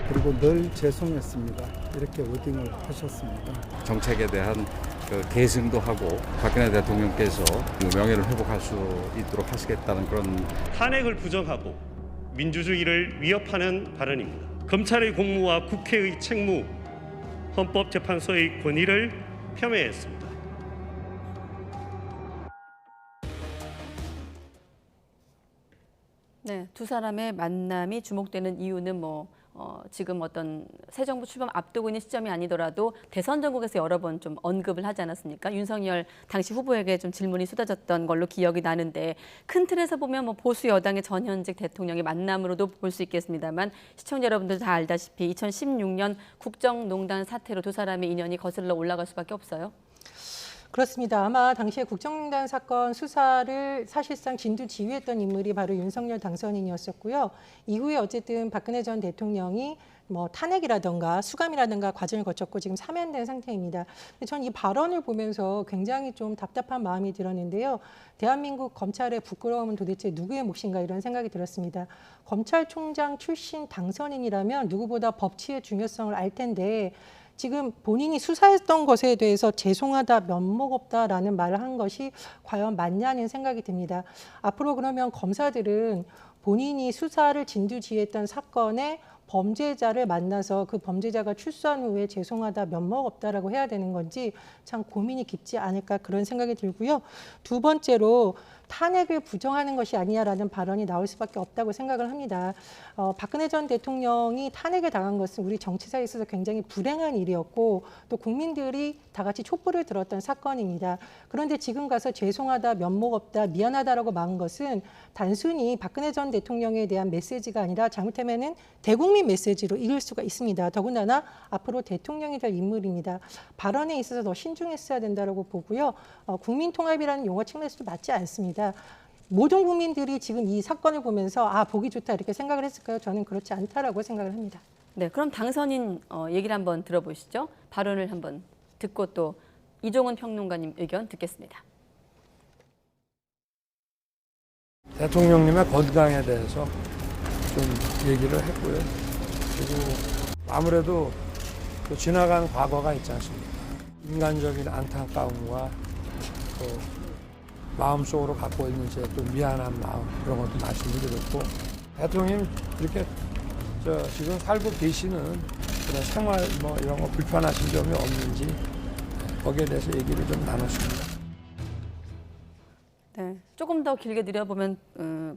그리고 늘 죄송했습니다. 이렇게 워딩을 하셨습니다. 정책에 대한 계승도 하고 박근혜 대통령께서 명예를 회복할 수 있도록 하시겠다는 그런 탄핵을 부정하고 민주주의를 위협하는 발언입니다. 검찰의 공무와 국회의 책무, 헌법재판소의 권위를 폄훼했습니다. 네, 두 사람의 만남이 주목되는 이유는 지금 어떤 새 정부 출범 앞두고 있는 시점이 아니더라도 대선 전국에서 여러 번 좀 언급을 하지 않았습니까? 윤석열 당시 후보에게 좀 질문이 쏟아졌던 걸로 기억이 나는데 큰 틀에서 보면 보수 여당의 전현직 대통령의 만남으로도 볼 수 있겠습니다만 시청자 여러분들 다 알다시피 2016년 국정농단 사태로 두 사람의 인연이 거슬러 올라갈 수밖에 없어요. 그렇습니다. 아마 당시에 국정농단 사건 수사를 사실상 진두지휘했던 인물이 바로 윤석열 당선인이었었고요. 이후에 어쨌든 박근혜 전 대통령이 뭐 탄핵이라든가 수감이라든가 과정을 거쳤고 지금 사면된 상태입니다. 전 이 발언을 보면서 굉장히 좀 답답한 마음이 들었는데요. 대한민국 검찰의 부끄러움은 도대체 누구의 몫인가 이런 생각이 들었습니다. 검찰총장 출신 당선인이라면 누구보다 법치의 중요성을 알 텐데 지금 본인이 수사했던 것에 대해서 죄송하다, 면목 없다라는 말을 한 것이 과연 맞냐는 생각이 듭니다. 앞으로 그러면 검사들은 본인이 수사를 진두지휘했던 사건에 범죄자를 만나서 그 범죄자가 출소한 후에 죄송하다, 면목 없다라고 해야 되는 건지 참 고민이 깊지 않을까 그런 생각이 들고요. 두 번째로 탄핵을 부정하는 것이 아니냐라는 발언이 나올 수밖에 없다고 생각을 합니다. 박근혜 전 대통령이 탄핵을 당한 것은 우리 정치사에 있어서 굉장히 불행한 일이었고 또 국민들이 다 같이 촛불을 들었던 사건입니다. 그런데 지금 가서 죄송하다, 면목 없다, 미안하다라고 말한 것은 단순히 박근혜 전 대통령에 대한 메시지가 아니라 잘못하면은 대국민 메시지로 읽을 수가 있습니다. 더군다나 앞으로 대통령이 될 인물입니다. 발언에 있어서 더 신중했어야 된다고 보고요. 국민통합이라는 용어 측면에서도 맞지 않습니다. 모든 국민들이 지금 이 사건을 보면서 아 보기 좋다 이렇게 생각을 했을까요? 저는 그렇지 않다라고 생각을 합니다. 네, 그럼 당선인 얘기를 한번 들어보시죠. 발언을 한번 듣고 또 이종훈 평론가님 의견 듣겠습니다. 대통령님의 건강에 대해서 좀 얘기를 했고요. 그리고 아무래도 그 지나간 과거가 있지 않습니까? 인간적인 안타까움과 또 마음속으로 갖고 있는 제 또 미안한 마음 그런 것도 말씀드렸고 대통령님 이렇게 지금 살고 계시는 그런 생활 뭐 이런 거 불편하신 점이 없는지 거기에 대해서 얘기를 좀 나눴습니다. 네, 조금 더 길게 들여보면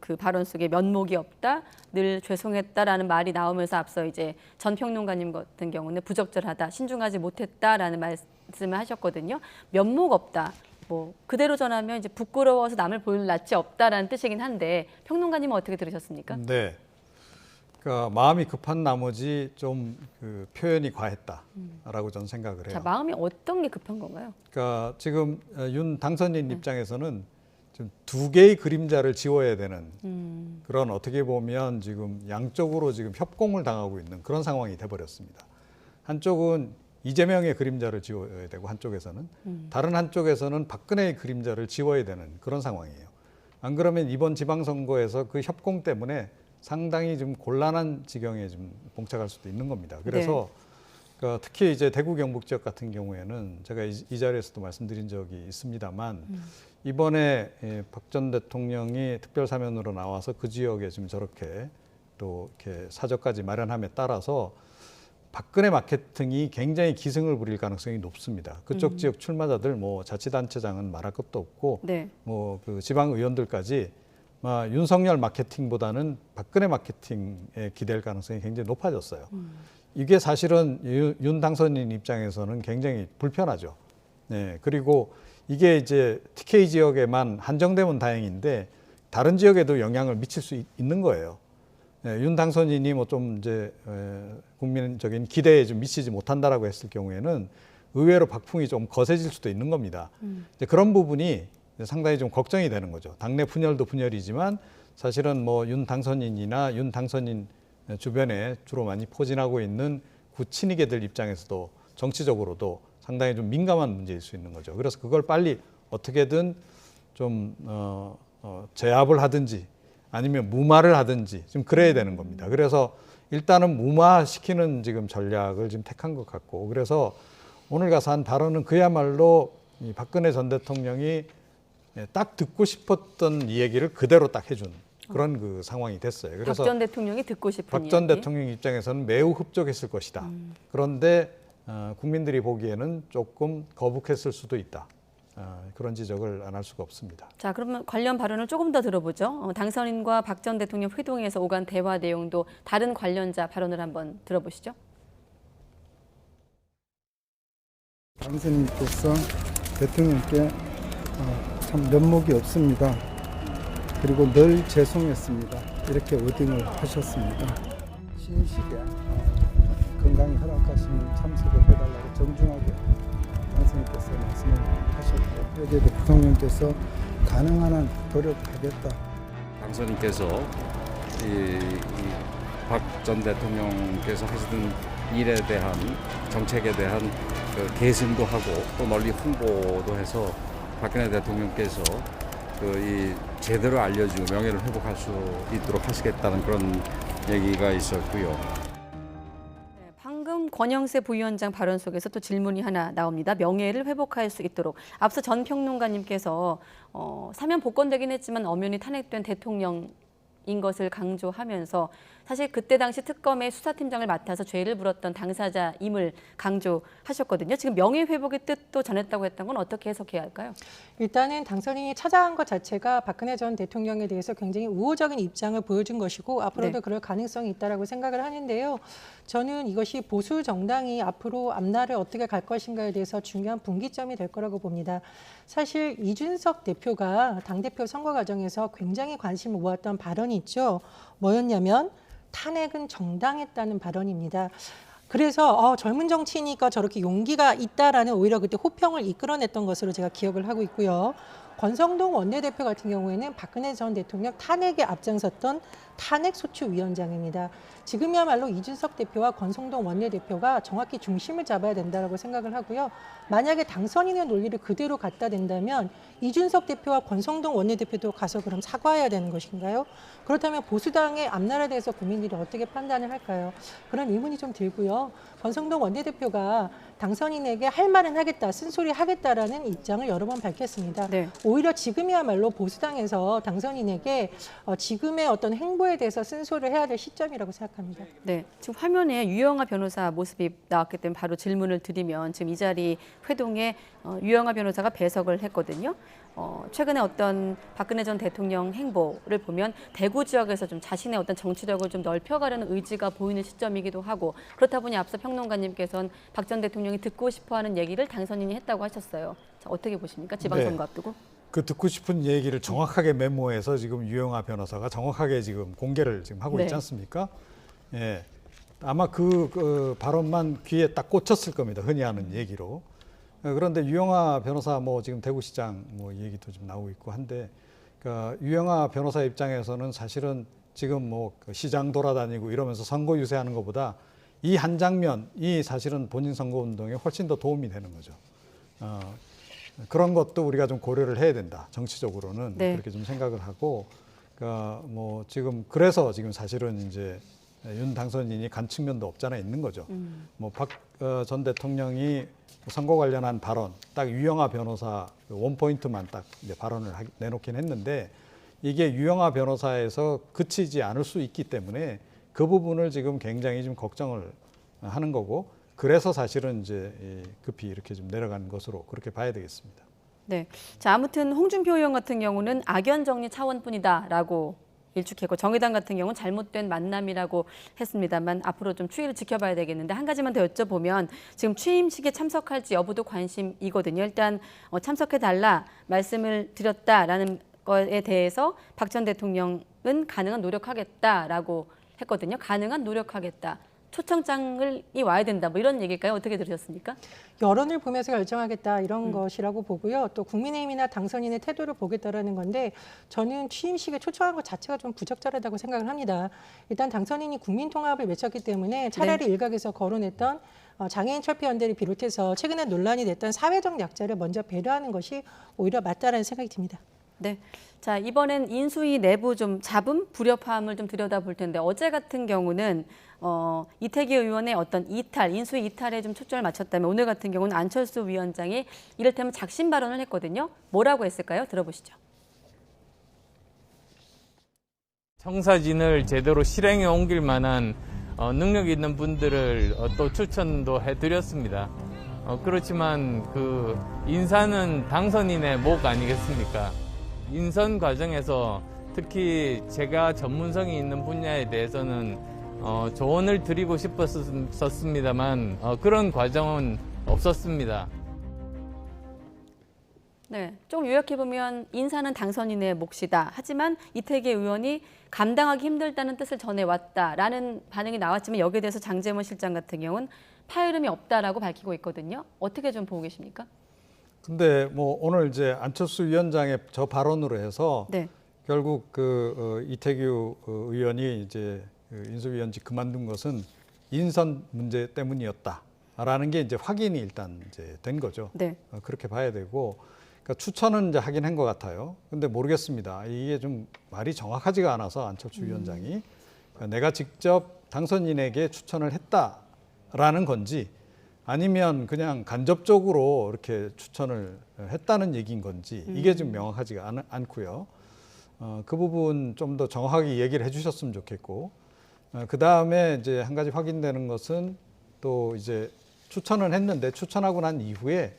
그 발언 속에 면목이 없다, 늘 죄송했다라는 말이 나오면서 앞서 이제 전 평론가님 같은 경우는 부적절하다, 신중하지 못했다라는 말씀을 하셨거든요. 면목 없다. 뭐 그대로 전하면 이제 부끄러워서 남을 볼 낯이 없다라는 뜻이긴 한데 평론가님은 어떻게 들으셨습니까? 네, 그러니까 마음이 급한 나머지 좀 그 표현이 과했다라고 저는 생각을 해요. 자, 마음이 어떤 게 급한 건가요? 그러니까 지금 윤 당선인 입장에서는 좀 두 개의 그림자를 지워야 되는 그런 어떻게 보면 지금 양쪽으로 지금 협공을 당하고 있는 그런 상황이 돼버렸습니다. 한쪽은 이재명의 그림자를 지워야 되고 한쪽에서는 다른 한쪽에서는 박근혜의 그림자를 지워야 되는 그런 상황이에요. 안 그러면 이번 지방선거에서 그 협공 때문에 상당히 좀 곤란한 지경에 좀 봉착할 수도 있는 겁니다. 그래서 네. 특히 이제 대구 경북 지역 같은 경우에는 제가 이 자리에서도 말씀드린 적이 있습니다만 이번에 박 전 대통령이 특별사면으로 나와서 그 지역에 지금 저렇게 또 이렇게 사저까지 마련함에 따라서 박근혜 마케팅이 굉장히 기승을 부릴 가능성이 높습니다. 그쪽 지역 출마자들 뭐 자치단체장은 말할 것도 없고 네. 뭐 그 지방 의원들까지 윤석열 마케팅보다는 박근혜 마케팅에 기댈 가능성이 굉장히 높아졌어요. 이게 사실은 윤 당선인 입장에서는 굉장히 불편하죠. 네, 그리고 이게 이제 TK 지역에만 한정되면 다행인데 다른 지역에도 영향을 미칠 수 있는 거예요. 네, 윤 당선인이 뭐 좀 이제 국민적인 기대에 좀 미치지 못한다라고 했을 경우에는 의외로 박풍이 좀 거세질 수도 있는 겁니다. 이제 그런 부분이 상당히 좀 걱정이 되는 거죠. 당내 분열도 분열이지만 사실은 뭐 윤 당선인이나 윤 당선인 주변에 주로 많이 포진하고 있는 구친이계들 입장에서도 정치적으로도 상당히 좀 민감한 문제일 수 있는 거죠. 그래서 그걸 빨리 어떻게든 좀 제압을 하든지 아니면 무마를 하든지 좀 그래야 되는 겁니다. 그래서 일단은 무마시키는 지금 전략을 지금 택한 것 같고 그래서 오늘 가서 한 발언은 그야말로 이 박근혜 전 대통령이 딱 듣고 싶었던 이 얘기를 그대로 딱 해준 그런 그 상황이 됐어요. 그래서 박 전 대통령이 듣고 싶은 박 전 대통령 입장에서는 매우 흡족했을 것이다. 그런데 국민들이 보기에는 조금 거북했을 수도 있다. 그런 지적을 안 할 수가 없습니다. 자, 그러면 관련 발언을 조금 더 들어보죠. 당선인과 박 전 대통령 회동에서 오간 대화 내용도 다른 관련자 발언을 한번 들어보시죠. 당선인으로서 대통령께 참 면목이 없습니다. 그리고 늘 죄송했습니다. 이렇게 워딩을 하셨습니다. 신식에 건강이 허락하시면 참석을 해달라고 정중하게 당선인께서 말씀을 하셨고 여기에도 부통령께서 가능한 한 노력하겠다. 당선인께서 박 전 대통령께서 하시던 일에 대한 정책에 대한 그 계승도 하고 또 널리 홍보도 해서 박근혜 대통령께서 이 제대로 알려주고 명예를 회복할 수 있도록 하시겠다는 그런 얘기가 있었고요. 방금 권영세 부위원장 발언 속에서 또 질문이 하나 나옵니다. 명예를 회복할 수 있도록. 앞서 전 평론가님께서 사면 복권되긴 했지만 엄연히 탄핵된 대통령인 것을 강조하면서 사실 그때 당시 특검의 수사팀장을 맡아서 죄를 물었던 당사자임을 강조하셨거든요. 지금 명예회복의 뜻도 전했다고 했던 건 어떻게 해석해야 할까요? 일단은 당선인이 찾아간 것 자체가 박근혜 전 대통령에 대해서 굉장히 우호적인 입장을 보여준 것이고 앞으로도 네. 그럴 가능성이 있다고 생각을 하는데요. 저는 이것이 보수 정당이 앞으로 앞날을 어떻게 갈 것인가에 대해서 중요한 분기점이 될 거라고 봅니다. 사실 이준석 대표가 당대표 선거 과정에서 굉장히 관심을 모았던 발언이 있죠. 뭐였냐면 탄핵은 정당했다는 발언입니다. 그래서 젊은 정치인이니까 저렇게 용기가 있다라는 오히려 그때 호평을 이끌어냈던 것으로 제가 기억을 하고 있고요. 권성동 원내대표 같은 경우에는 박근혜 전 대통령 탄핵에 앞장섰던 탄핵소추위원장입니다. 지금이야말로 이준석 대표와 권성동 원내대표가 정확히 중심을 잡아야 된다고 생각을 하고요. 만약에 당선인의 논리를 그대로 갖다 댄다면 이준석 대표와 권성동 원내대표도 가서 그럼 사과해야 되는 것인가요? 그렇다면 보수당의 앞날에 대해서 국민들이 어떻게 판단을 할까요? 그런 의문이 좀 들고요. 권성동 원내대표가 당선인에게 할 말은 하겠다, 쓴소리 하겠다라는 입장을 여러 번 밝혔습니다. 네. 오히려 지금이야말로 보수당에서 당선인에게 지금의 어떤 행보에 대해서 쓴소리를 해야 될 시점이라고 생각합니다. 네, 지금 화면에 유영하 변호사 모습이 나왔기 때문에 바로 질문을 드리면 지금 이 자리 회동에 유영하 변호사가 배석을 했거든요. 최근에 어떤 박근혜 전 대통령 행보를 보면 대구 지역에서 좀 자신의 어떤 정치력을 좀 넓혀가려는 의지가 보이는 시점이기도 하고 그렇다 보니 앞서 평론가님께서는 박 전 대통령이 듣고 싶어하는 얘기를 당선인이 했다고 하셨어요. 자, 어떻게 보십니까? 지방선거 앞두고. 그 듣고 싶은 얘기를 정확하게 메모해서 지금 유영하 변호사가 정확하게 지금 공개를 지금 하고 있지 않습니까? 예, 아마 그 발언만 귀에 딱 꽂혔을 겁니다. 흔히 하는 얘기로. 그런데 유영하 변호사 뭐 지금 대구시장 뭐 얘기도 좀 나오고 있고 한데 유영하 변호사 입장에서는 사실은 지금 뭐 시장 돌아다니고 이러면서 선거 유세하는 것보다 이 한 장면이 사실은 본인 선거 운동에 훨씬 더 도움이 되는 거죠. 그런 것도 우리가 좀 고려를 해야 된다. 정치적으로는 그렇게 좀 생각을 하고, 뭐 지금 그래서 지금 사실은 이제 윤 당선인이 간 측면도 없잖아 있는 거죠. 뭐 박 전 대통령이 선거 관련한 발언, 딱 유영하 변호사 원포인트만 딱 이제 발언을 내놓긴 했는데 이게 유영하 변호사에서 그치지 않을 수 있기 때문에 그 부분을 지금 굉장히 좀 걱정을 하는 거고. 그래서 사실은 이제 급히 이렇게 좀 내려간 것으로 그렇게 봐야 되겠습니다. 네, 자 아무튼 홍준표 의원 같은 경우는 악연 정리 차원뿐이다라고 일축했고 정의당 같은 경우는 잘못된 만남이라고 했습니다만 앞으로 좀 추이를 지켜봐야 되겠는데 한 가지만 더 여쭤보면 지금 취임식에 참석할지 여부도 관심이거든요. 일단 참석해달라 말씀을 드렸다라는 거에 대해서 박 전 대통령은 가능한 노력하겠다라고 했거든요. 가능한 노력하겠다. 초청장이 와야 된다. 뭐 이런 얘기일까요? 어떻게 들으셨습니까? 여론을 보면서 결정하겠다 이런 것이라고 보고요. 또 국민의힘이나 당선인의 태도를 보겠다라는 건데 저는 취임식에 초청한 것 자체가 좀 부적절하다고 생각을 합니다. 일단 당선인이 국민통합을 외쳤기 때문에 차라리 일각에서 거론했던 장애인 철폐연대를 비롯해서 최근에 논란이 됐던 사회적 약자를 먼저 배려하는 것이 오히려 맞다라는 생각이 듭니다. 네, 자 이번엔 인수위 내부 좀 잡음, 불협화음을 좀 들여다볼 텐데 어제 같은 경우는 이태기 의원의 어떤 이탈, 인수위 이탈에 좀 초점을 맞췄다면 오늘 같은 경우는 안철수 위원장이 이를테면 작심 발언을 했거든요. 뭐라고 했을까요? 들어보시죠. 청사진을 제대로 실행에 옮길 만한 능력 있는 분들을 또 추천도 해드렸습니다. 그렇지만 그 인사는 당선인의 목 아니겠습니까? 인선 과정에서 특히 제가 전문성이 있는 분야에 대해서는 조언을 드리고 싶었습니다만 그런 과정은 없었습니다. 네, 좀 요약해보면 인사는 당선인의 몫이다. 하지만 이태기 의원이 감당하기 힘들다는 뜻을 전해왔다라는 반응이 나왔지만 여기에 대해서 장제원 실장 같은 경우는 파열음이 없다라고 밝히고 있거든요. 어떻게 좀 보고 계십니까? 근데 뭐 오늘 이제 안철수 위원장의 저 발언으로 해서 네. 결국 이태규 의원이 이제 인수위원직 그만둔 것은 인선 문제 때문이었다라는 게 이제 확인이 일단 이제 된 거죠. 네. 그렇게 봐야 되고, 그러니까 추천은 이제 하긴 한 것 같아요. 근데 모르겠습니다. 이게 좀 말이 정확하지가 않아서 안철수 위원장이 그러니까 내가 직접 당선인에게 추천을 했다라는 건지 아니면 그냥 간접적으로 이렇게 추천을 했다는 얘기인 건지 이게 좀 명확하지가 않고요. 그 부분 좀 더 정확하게 얘기를 해주셨으면 좋겠고, 그 다음에 이제 한 가지 확인되는 것은 또 이제 추천을 했는데 추천하고 난 이후에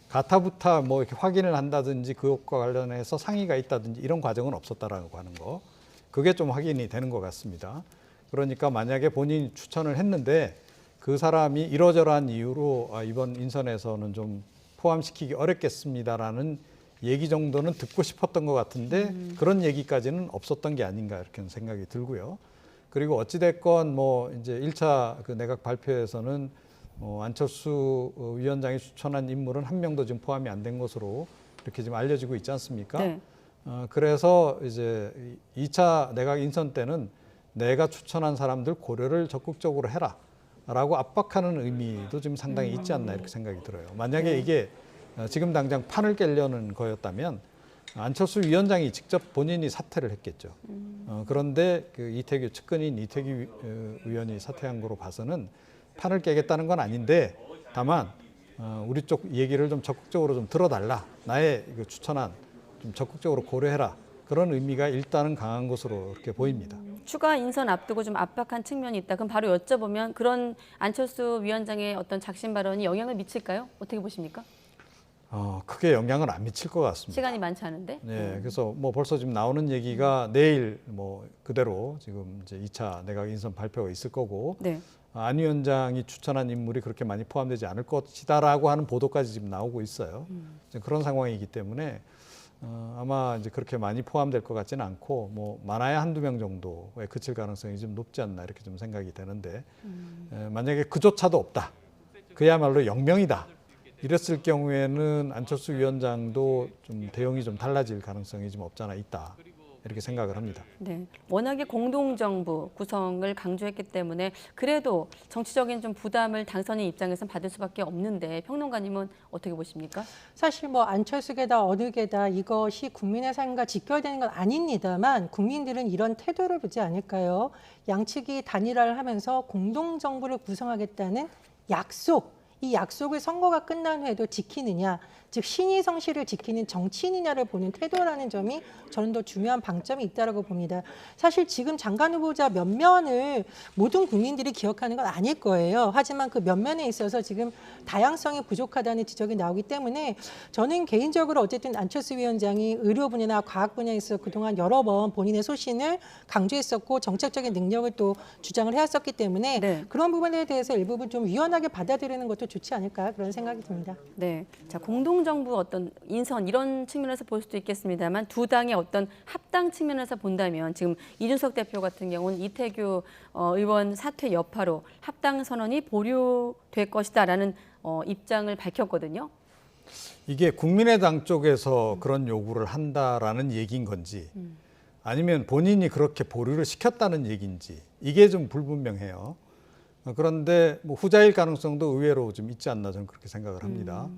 가타부타 뭐 이렇게 확인을 한다든지 그것과 관련해서 상의가 있다든지 이런 과정은 없었다라고 하는 거, 그게 좀 확인이 되는 것 같습니다. 그러니까 만약에 본인이 추천을 했는데 그 사람이 이러저러한 이유로 이번 인선에서는 좀 포함시키기 어렵겠습니다라는 얘기 정도는 듣고 싶었던 것 같은데 그런 얘기까지는 없었던 게 아닌가 이렇게 생각이 들고요. 그리고 어찌됐건 뭐 이제 1차 그 내각 발표에서는 안철수 위원장이 추천한 인물은 한 명도 지금 포함이 안 된 것으로 이렇게 지금 알려지고 있지 않습니까? 네. 그래서 이제 2차 내각 인선 때는 내가 추천한 사람들 고려를 적극적으로 해라라고 압박하는 의미도 지금 상당히 있지 않나 이렇게 생각이 들어요. 만약에 이게 지금 당장 판을 깨려는 거였다면 안철수 위원장이 직접 본인이 사퇴를 했겠죠. 그런데 그 이태규 측근인 이태규 의원이 사퇴한 거로 봐서는 판을 깨겠다는 건 아닌데, 다만 우리 쪽 얘기를 좀 적극적으로 좀 들어달라, 나의 그 추천안 좀 적극적으로 고려해라, 그런 의미가 일단은 강한 것으로 이렇게 보입니다. 추가 인선 앞두고 좀 압박한 측면이 있다. 그럼 바로 여쭤보면 그런 안철수 위원장의 어떤 작심 발언이 영향을 미칠까요? 어떻게 보십니까? 크게 영향은 안 미칠 것 같습니다. 시간이 많지 않은데. 네, 그래서 뭐 벌써 지금 나오는 얘기가 내일 뭐 그대로 지금 이제 2차 내각 인선 발표가 있을 거고, 네. 안 위원장이 추천한 인물이 그렇게 많이 포함되지 않을 것이다라고 하는 보도까지 지금 나오고 있어요. 그런 상황이기 때문에 아마 이제 그렇게 많이 포함될 것 같지는 않고, 뭐 많아야 한두 명 정도에 그칠 가능성이 좀 높지 않나 이렇게 좀 생각이 되는데, 만약에 그조차도 없다, 그야말로 0명이다 이랬을 경우에는 안철수 위원장도 좀 대응이 좀 달라질 가능성이 좀 없잖아 있다 이렇게 생각을 합니다. 네, 워낙에 공동정부 구성을 강조했기 때문에 그래도 정치적인 좀 부담을 당선인 입장에서는 받을 수밖에 없는데, 평론가님은 어떻게 보십니까? 사실 뭐 안철수계다 어느 계다 이것이 국민의 삶과 직결되는 건 아닙니다만 국민들은 이런 태도를 보지 않을까요? 양측이 단일화를 하면서 공동정부를 구성하겠다는 약속, 이 약속을 선거가 끝난 후에도 지키느냐, 즉 신의 성실을 지키는 정치인이냐를 보는 태도라는 점이 저는 더 중요한 방점이 있다고 봅니다. 사실 지금 장관 후보자 면면을 모든 국민들이 기억하는 건 아닐 거예요. 하지만 그 면면에 있어서 지금 다양성이 부족하다는 지적이 나오기 때문에 저는 개인적으로 어쨌든 안철수 위원장이 의료 분야나 과학 분야에서 그동안 여러 번 본인의 소신을 강조했었고 정책적인 능력을 또 주장을 해왔었기 때문에 네. 그런 부분에 대해서 일부분 좀 유연하게 받아들이는 것도 좋지 않을까 그런 생각이 듭니다. 네, 자 공동정부 어떤 인선 이런 측면에서 볼 수도 있겠습니다만 두 당의 어떤 합당 측면에서 본다면 지금 이준석 대표 같은 경우는 이태규 의원 사퇴 여파로 합당 선언이 보류될 것이다라는 입장을 밝혔거든요. 이게 국민의당 쪽에서 그런 요구를 한다라는 얘기인 건지 아니면 본인이 그렇게 보류를 시켰다는 얘기인지 이게 좀 불분명해요. 그런데 뭐 후자일 가능성도 의외로 좀 있지 않나 저는 그렇게 생각을 합니다.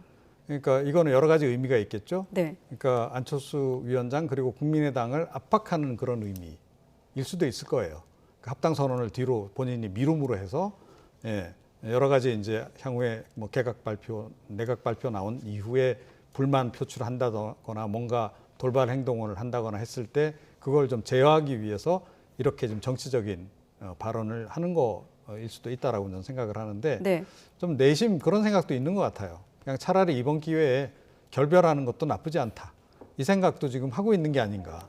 그러니까 이거는 여러 가지 의미가 있겠죠. 네. 그러니까 안철수 위원장 그리고 국민의당을 압박하는 그런 의미일 수도 있을 거예요. 그 합당 선언을 뒤로 본인이 미룸으로 해서 여러 가지 이제 향후에 뭐 개각 발표, 내각 발표 나온 이후에 불만 표출한다거나 뭔가 돌발 행동을 한다거나 했을 때 그걸 좀 제어하기 위해서 이렇게 좀 정치적인 발언을 하는 거일 수도 있다라고 저는 생각을 하는데 네. 좀 내심 그런 생각도 있는 것 같아요. 그냥 차라리 이번 기회에 결별하는 것도 나쁘지 않다. 이 생각도 지금 하고 있는 게 아닌가.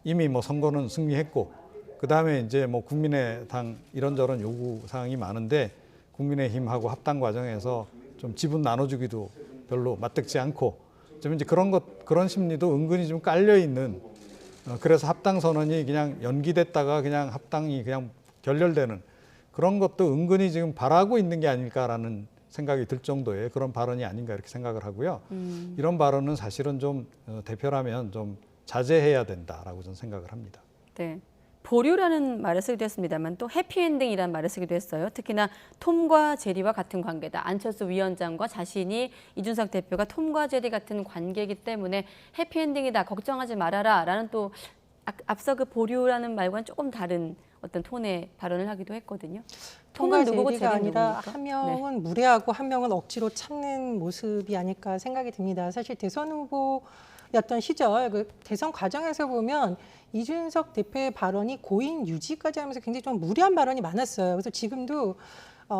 이미 뭐 선거는 승리했고 그 다음에 이제 뭐 국민의당 이런저런 요구 사항이 많은데 국민의힘하고 합당 과정에서 좀 지분 나눠주기도 별로 맞득지 않고 좀 이제 그런 심리도 은근히 좀 깔려 있는, 그래서 합당 선언이 그냥 연기됐다가 그냥 합당이 그냥 결렬되는 그런 것도 은근히 지금 바라고 있는 게 아닐까라는 생각이 들 정도의 그런 발언이 아닌가 이렇게 생각을 하고요. 이런 발언은 사실은 좀 대표라면 좀 자제해야 된다라고 저는 생각을 합니다. 네. 보류라는 말을 쓰기도 했습니다만 또 해피엔딩이라는 말을 쓰기도 했어요. 특히나 톰과 제리와 같은 관계다. 안철수 위원장과 자신이 이준석 대표가 톰과 제리 같은 관계이기 때문에 해피엔딩이다. 걱정하지 말아라. 라는 또 앞서 그 보류라는 말과는 조금 다른 어떤 톤의 발언을 하기도 했거든요. 톰과 누구고 제리가 제리는 아니라 누굽니까? 한 명은 무례하고 한 명은 억지로 참는 모습이 아닐까 생각이 듭니다. 사실 대선 후보였던 시절 그 대선 과정에서 보면 이준석 대표의 발언이 고인 유지까지 하면서 굉장히 좀 무리한 발언이 많았어요. 그래서 지금도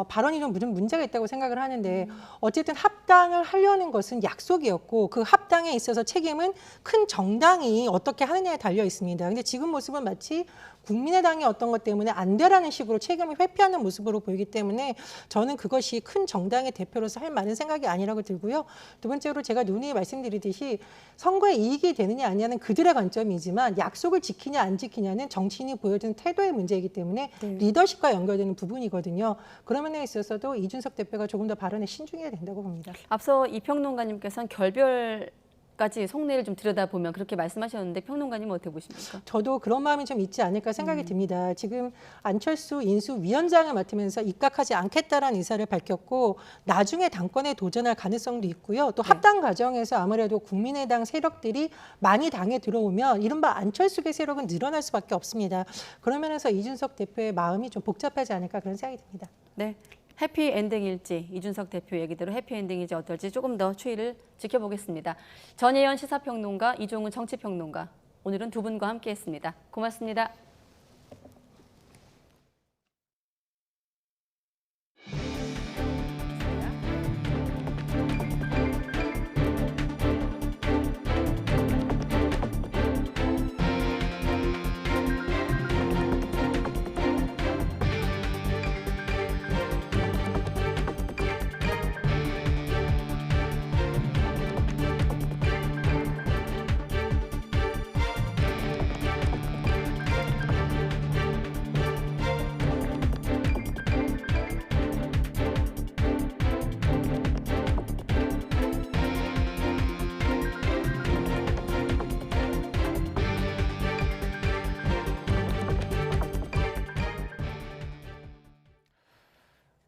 발언이 좀 문제가 있다고 생각을 하는데 어쨌든 합당을 하려는 것은 약속이었고 그 합당에 있어서 책임은 큰 정당이 어떻게 하느냐에 달려 있습니다. 근데 지금 모습은 마치 국민의당이 어떤 것 때문에 안 되라는 식으로 책임을 회피하는 모습으로 보이기 때문에 저는 그것이 큰 정당의 대표로서 할 만한 생각이 아니라고 들고요. 두 번째로 제가 누누이 말씀드리듯이 선거에 이익이 되느냐 아니냐는 그들의 관점이지만 약속을 지키냐 안 지키냐는 정치인이 보여주는 태도의 문제이기 때문에 리더십과 연결되는 부분이거든요. 그런 면에 있어서도 이준석 대표가 조금 더 발언에 신중해야 된다고 봅니다. 앞서 이 평론가님께서는 결별까지 속내를 좀 들여다보면 그렇게 말씀하셨는데 평론가님은 어떻게 보십니까? 저도 그런 마음이 좀 있지 않을까 생각이 듭니다. 지금 안철수 인수위원장을 맡으면서 입각하지 않겠다라는 의사를 밝혔고 나중에 당권에 도전할 가능성도 있고요. 또 합당 과정에서 아무래도 국민의당 세력들이 많이 당에 들어오면 이른바 안철수계 세력은 늘어날 수밖에 없습니다. 그런 면에서 이준석 대표의 마음이 좀 복잡하지 않을까 그런 생각이 듭니다. 네. 해피엔딩일지 이준석 대표 얘기대로 해피엔딩이지 어떨지 조금 더 추이를 지켜보겠습니다. 전혜연 시사평론가, 이종훈 정치평론가, 오늘은 두 분과 함께했습니다. 고맙습니다.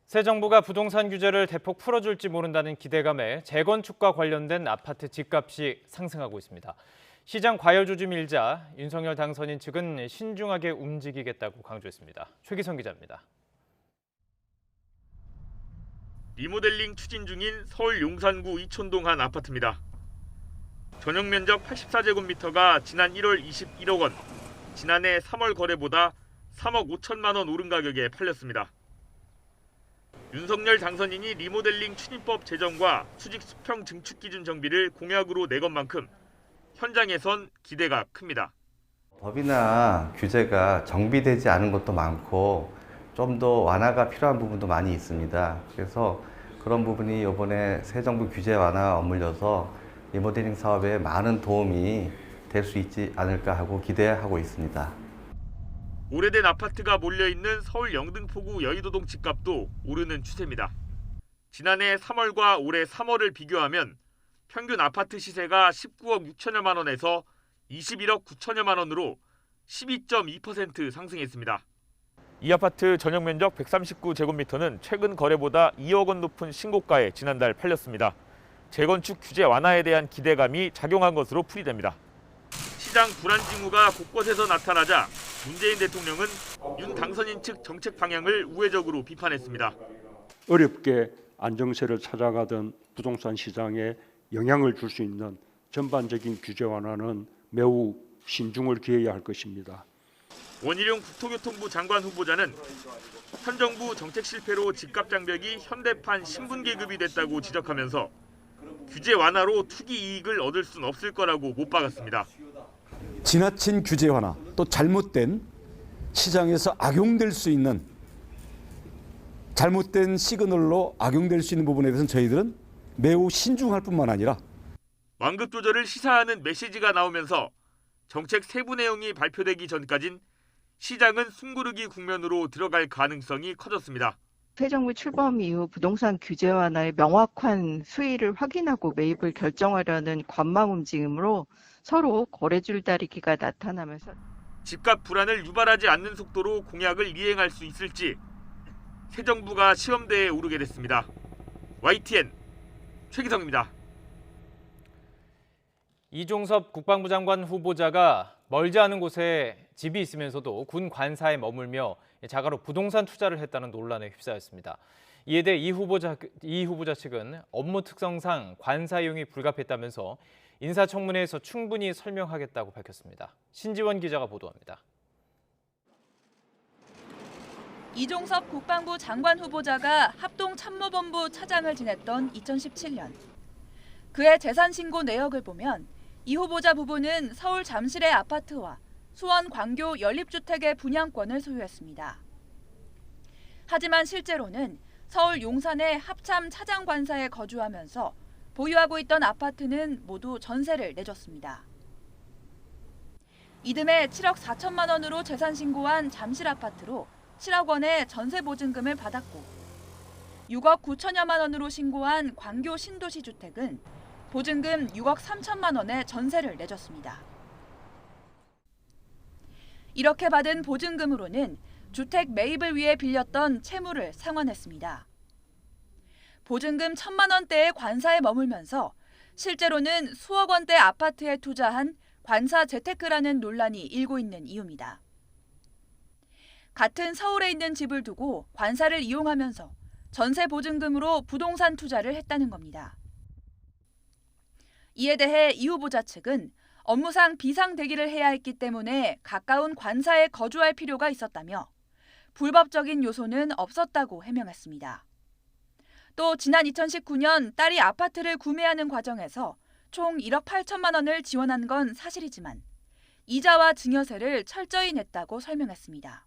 새 정부가 부동산 규제를 대폭 풀어줄지 모른다는 기대감에 재건축과 관련된 아파트 집값이 상승하고 있습니다. 시장 과열 조짐이 일자 윤석열 당선인 측은 신중하게 움직이겠다고 강조했습니다. 최기성 기자입니다. 리모델링 추진 중인 서울 용산구 이촌동 한 아파트입니다. 전용 면적 84제곱미터가 지난 1월 21억 원, 지난해 3월 거래보다 3억 5천만 원 오른 가격에 팔렸습니다. 윤석열 당선인이 리모델링 추진법 제정과 수직 수평 증축 기준 정비를 공약으로 내건 만큼 현장에선 기대가 큽니다. 법이나 규제가 정비되지 않은 것도 많고 좀 더 완화가 필요한 부분도 많이 있습니다. 그래서 그런 부분이 이번에 새 정부 규제 완화가 맞물려서 리모델링 사업에 많은 도움이 될 수 있지 않을까 하고 기대하고 있습니다. 오래된 아파트가 몰려있는 서울 영등포구 여의도동 집값도 오르는 추세입니다. 지난해 3월과 올해 3월을 비교하면 평균 아파트 시세가 19억 6천여만 원에서 21억 9천여만 원으로 12.2% 상승했습니다. 이 아파트 전용 면적 139제곱미터는 최근 거래보다 2억 원 높은 신고가에 지난달 팔렸습니다. 재건축 규제 완화에 대한 기대감이 작용한 것으로 풀이됩니다. 시장 불안 징후가 곳곳에서 나타나자 문재인 대통령은 윤 당선인 측 정책 방향을 우회적으로 비판했습니다. 어렵게 안정세를 찾아가던 부동산 시장에 영향을 줄 수 있는 전반적인 규제 완화는 매우 신중을 기해야 할 것입니다. 원희룡 국토교통부 장관 후보자는 현 정부 정책 실패로 집값 장벽이 현대판 신분계급이 됐다고 지적하면서 규제 완화로 투기 이익을 얻을 수는 없을 거라고 못 박았습니다. 지나친 규제 완화, 또 잘못된 시장에서 악용될 수 있는 잘못된 시그널로 악용될 수 있는 부분에 대해서는 저희들은 매우 신중할 뿐만 아니라 완급 조절을 시사하는 메시지가 나오면서 정책 세부 내용이 발표되기 전까진 시장은 숨고르기 국면으로 들어갈 가능성이 커졌습니다. 새 정부 출범 이후 부동산 규제 완화의 명확한 수위를 확인하고 매입을 결정하려는 관망 움직임으로 서로 거래 줄다리기가 나타나면서 집값 불안을 유발하지 않는 속도로 공약을 이행할 수 있을지 새 정부가 시험대에 오르게 됐습니다. YTN 최기성입니다. 이종섭 국방부 장관 후보자가 멀지 않은 곳에 집이 있으면서도 군 관사에 머물며 자가로 부동산 투자를 했다는 논란에 휩싸였습니다. 이에 대해 이 후보자 측은 업무 특성상 관사 이용이 불가피했다면서 인사청문회에서 충분히 설명하겠다고 밝혔습니다. 신지원 기자가 보도합니다. 이종섭 국방부 장관 후보자가 합동참모본부 차장을 지냈던 2017년. 그의 재산 신고 내역을 보면 이 후보자 부부는 서울 잠실의 아파트와 수원 광교 연립주택의 분양권을 소유했습니다. 하지만 실제로는 서울 용산의 합참 차장관사에 거주하면서 보유하고 있던 아파트는 모두 전세를 내줬습니다. 이듬해 7억 4천만 원으로 재산 신고한 잠실 아파트로 7억 원의 전세 보증금을 받았고 6억 9천여만 원으로 신고한 광교 신도시 주택은 보증금 6억 3천만 원의 전세를 내줬습니다. 이렇게 받은 보증금으로는 주택 매입을 위해 빌렸던 채무를 상환했습니다. 보증금 1천만 원대의 관사에 머물면서 실제로는 수억 원대 아파트에 투자한 관사 재테크라는 논란이 일고 있는 이유입니다. 같은 서울에 있는 집을 두고 관사를 이용하면서 전세 보증금으로 부동산 투자를 했다는 겁니다. 이에 대해 이 후보자 측은 업무상 비상 대기를 해야 했기 때문에 가까운 관사에 거주할 필요가 있었다며 불법적인 요소는 없었다고 해명했습니다. 또 지난 2019년 딸이 아파트를 구매하는 과정에서 총 1억 8천만 원을 지원한 건 사실이지만 이자와 증여세를 철저히 냈다고 설명했습니다.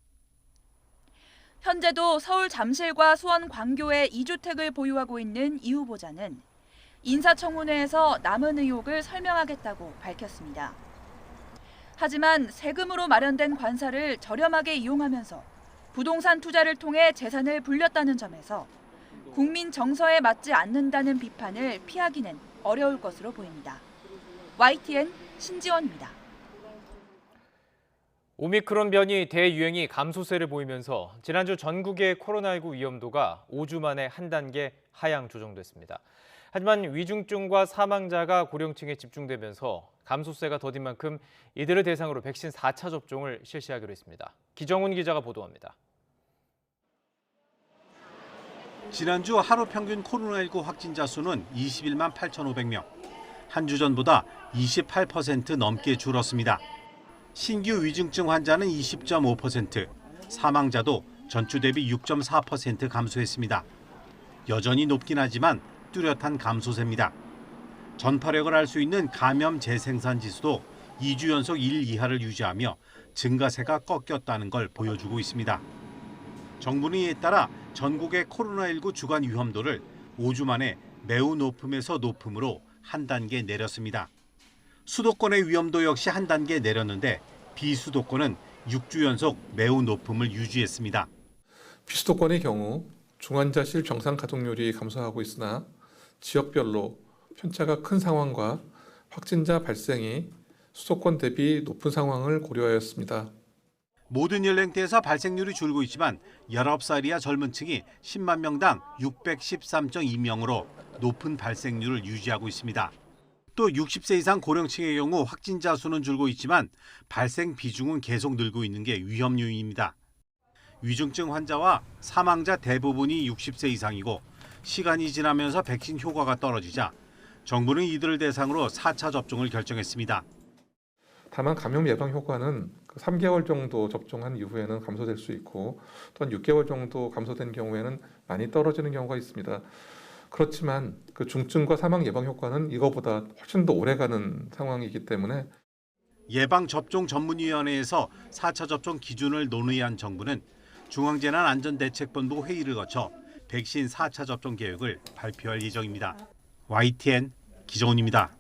현재도 서울 잠실과 수원 광교에 2주택을 보유하고 있는 이 후보자는 인사청문회에서 남은 의혹을 설명하겠다고 밝혔습니다. 하지만 세금으로 마련된 관사를 저렴하게 이용하면서 부동산 투자를 통해 재산을 불렸다는 점에서 국민 정서에 맞지 않는다는 비판을 피하기는 어려울 것으로 보입니다. YTN 신지원입니다. 오미크론 변이 대유행이 감소세를 보이면서 지난주 전국의 코로나19 위험도가 5주 만에 한 단계 하향 조정됐습니다. 하지만 위중증과 사망자가 고령층에 집중되면서 감소세가 더딘 만큼 이들을 대상으로 백신 4차 접종을 실시하기로 했습니다. 기정훈 기자가 보도합니다. 지난주 하루 평균 코로나19 확진자 수는 21만 8,500명. 한 주 전보다 28% 넘게 줄었습니다. 신규 위중증 환자는 20.5%, 사망자도 전주 대비 6.4% 감소했습니다. 여전히 높긴 하지만 뚜렷한 감소세입니다. 전파력을 알 수 있는 감염 재생산 지수도 2주 연속 1 이하를 유지하며 증가세가 꺾였다는 걸 보여주고 있습니다. 정부는 이에 따라 전국의 코로나19 주간 위험도를 5주 만에 매우 높음에서 높음으로 한 단계 내렸습니다. 수도권의 위험도 역시 한 단계 내렸는데 비수도권은 6주 연속 매우 높음을 유지했습니다. 비수도권의 경우 중환자실 병상 가동률이 감소하고 있으나 지역별로 편차가 큰 상황과 확진자 발생이 수도권 대비 높은 상황을 고려하였습니다. 모든 연령대에서 발생률이 줄고 있지만 19살 이하 젊은 층이 10만 명당 613.2명으로 높은 발생률을 유지하고 있습니다. 또 60세 이상 고령층의 경우 확진자 수는 줄고 있지만 발생 비중은 계속 늘고 있는 게 위험 요인입니다. 위중증 환자와 사망자 대부분이 60세 이상이고 시간이 지나면서 백신 효과가 떨어지자 정부는 이들을 대상으로 4차 접종을 결정했습니다. 다만 감염 예방 효과는 3개월 정도 접종한 이후에는 감소될 수 있고 또한 6개월 정도 감소된 경우에는 많이 떨어지는 경우가 있습니다. 그렇지만 그 중증과 사망 예방 효과는 이거보다 훨씬 더 오래가는 상황이기 때문에 예방접종전문위원회에서 4차 접종 기준을 논의한 정부는 중앙재난안전대책본부 회의를 거쳐 백신 4차 접종 계획을 발표할 예정입니다. YTN 기정훈입니다.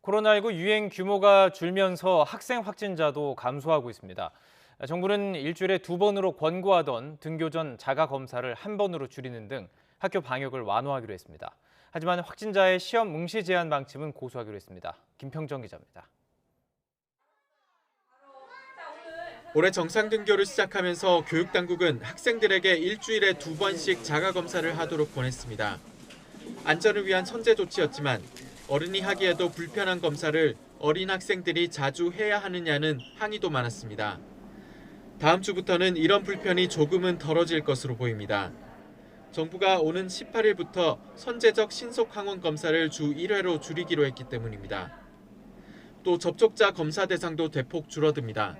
코로나19 유행 규모가 줄면서 학생 확진자도 감소하고 있습니다. 정부는 일주일에 2번으로 권고하던 등교 전 자가 검사를 1번으로 줄이는 등 학교 방역을 완화하기로 했습니다. 하지만 확진자의 시험 응시 제한 방침은 고수하기로 했습니다. 김평정 기자입니다. 올해 정상 등교를 시작하면서 교육당국은 학생들에게 일주일에 2번씩 자가검사를 하도록 권했습니다. 안전을 위한 선제 조치였지만 어른이 하기에도 불편한 검사를 어린 학생들이 자주 해야 하느냐는 항의도 많았습니다. 다음 주부터는 이런 불편이 조금은 덜어질 것으로 보입니다. 정부가 오는 18일부터 선제적 신속 항원 검사를 주 1회로 줄이기로 했기 때문입니다. 또 접촉자 검사 대상도 대폭 줄어듭니다.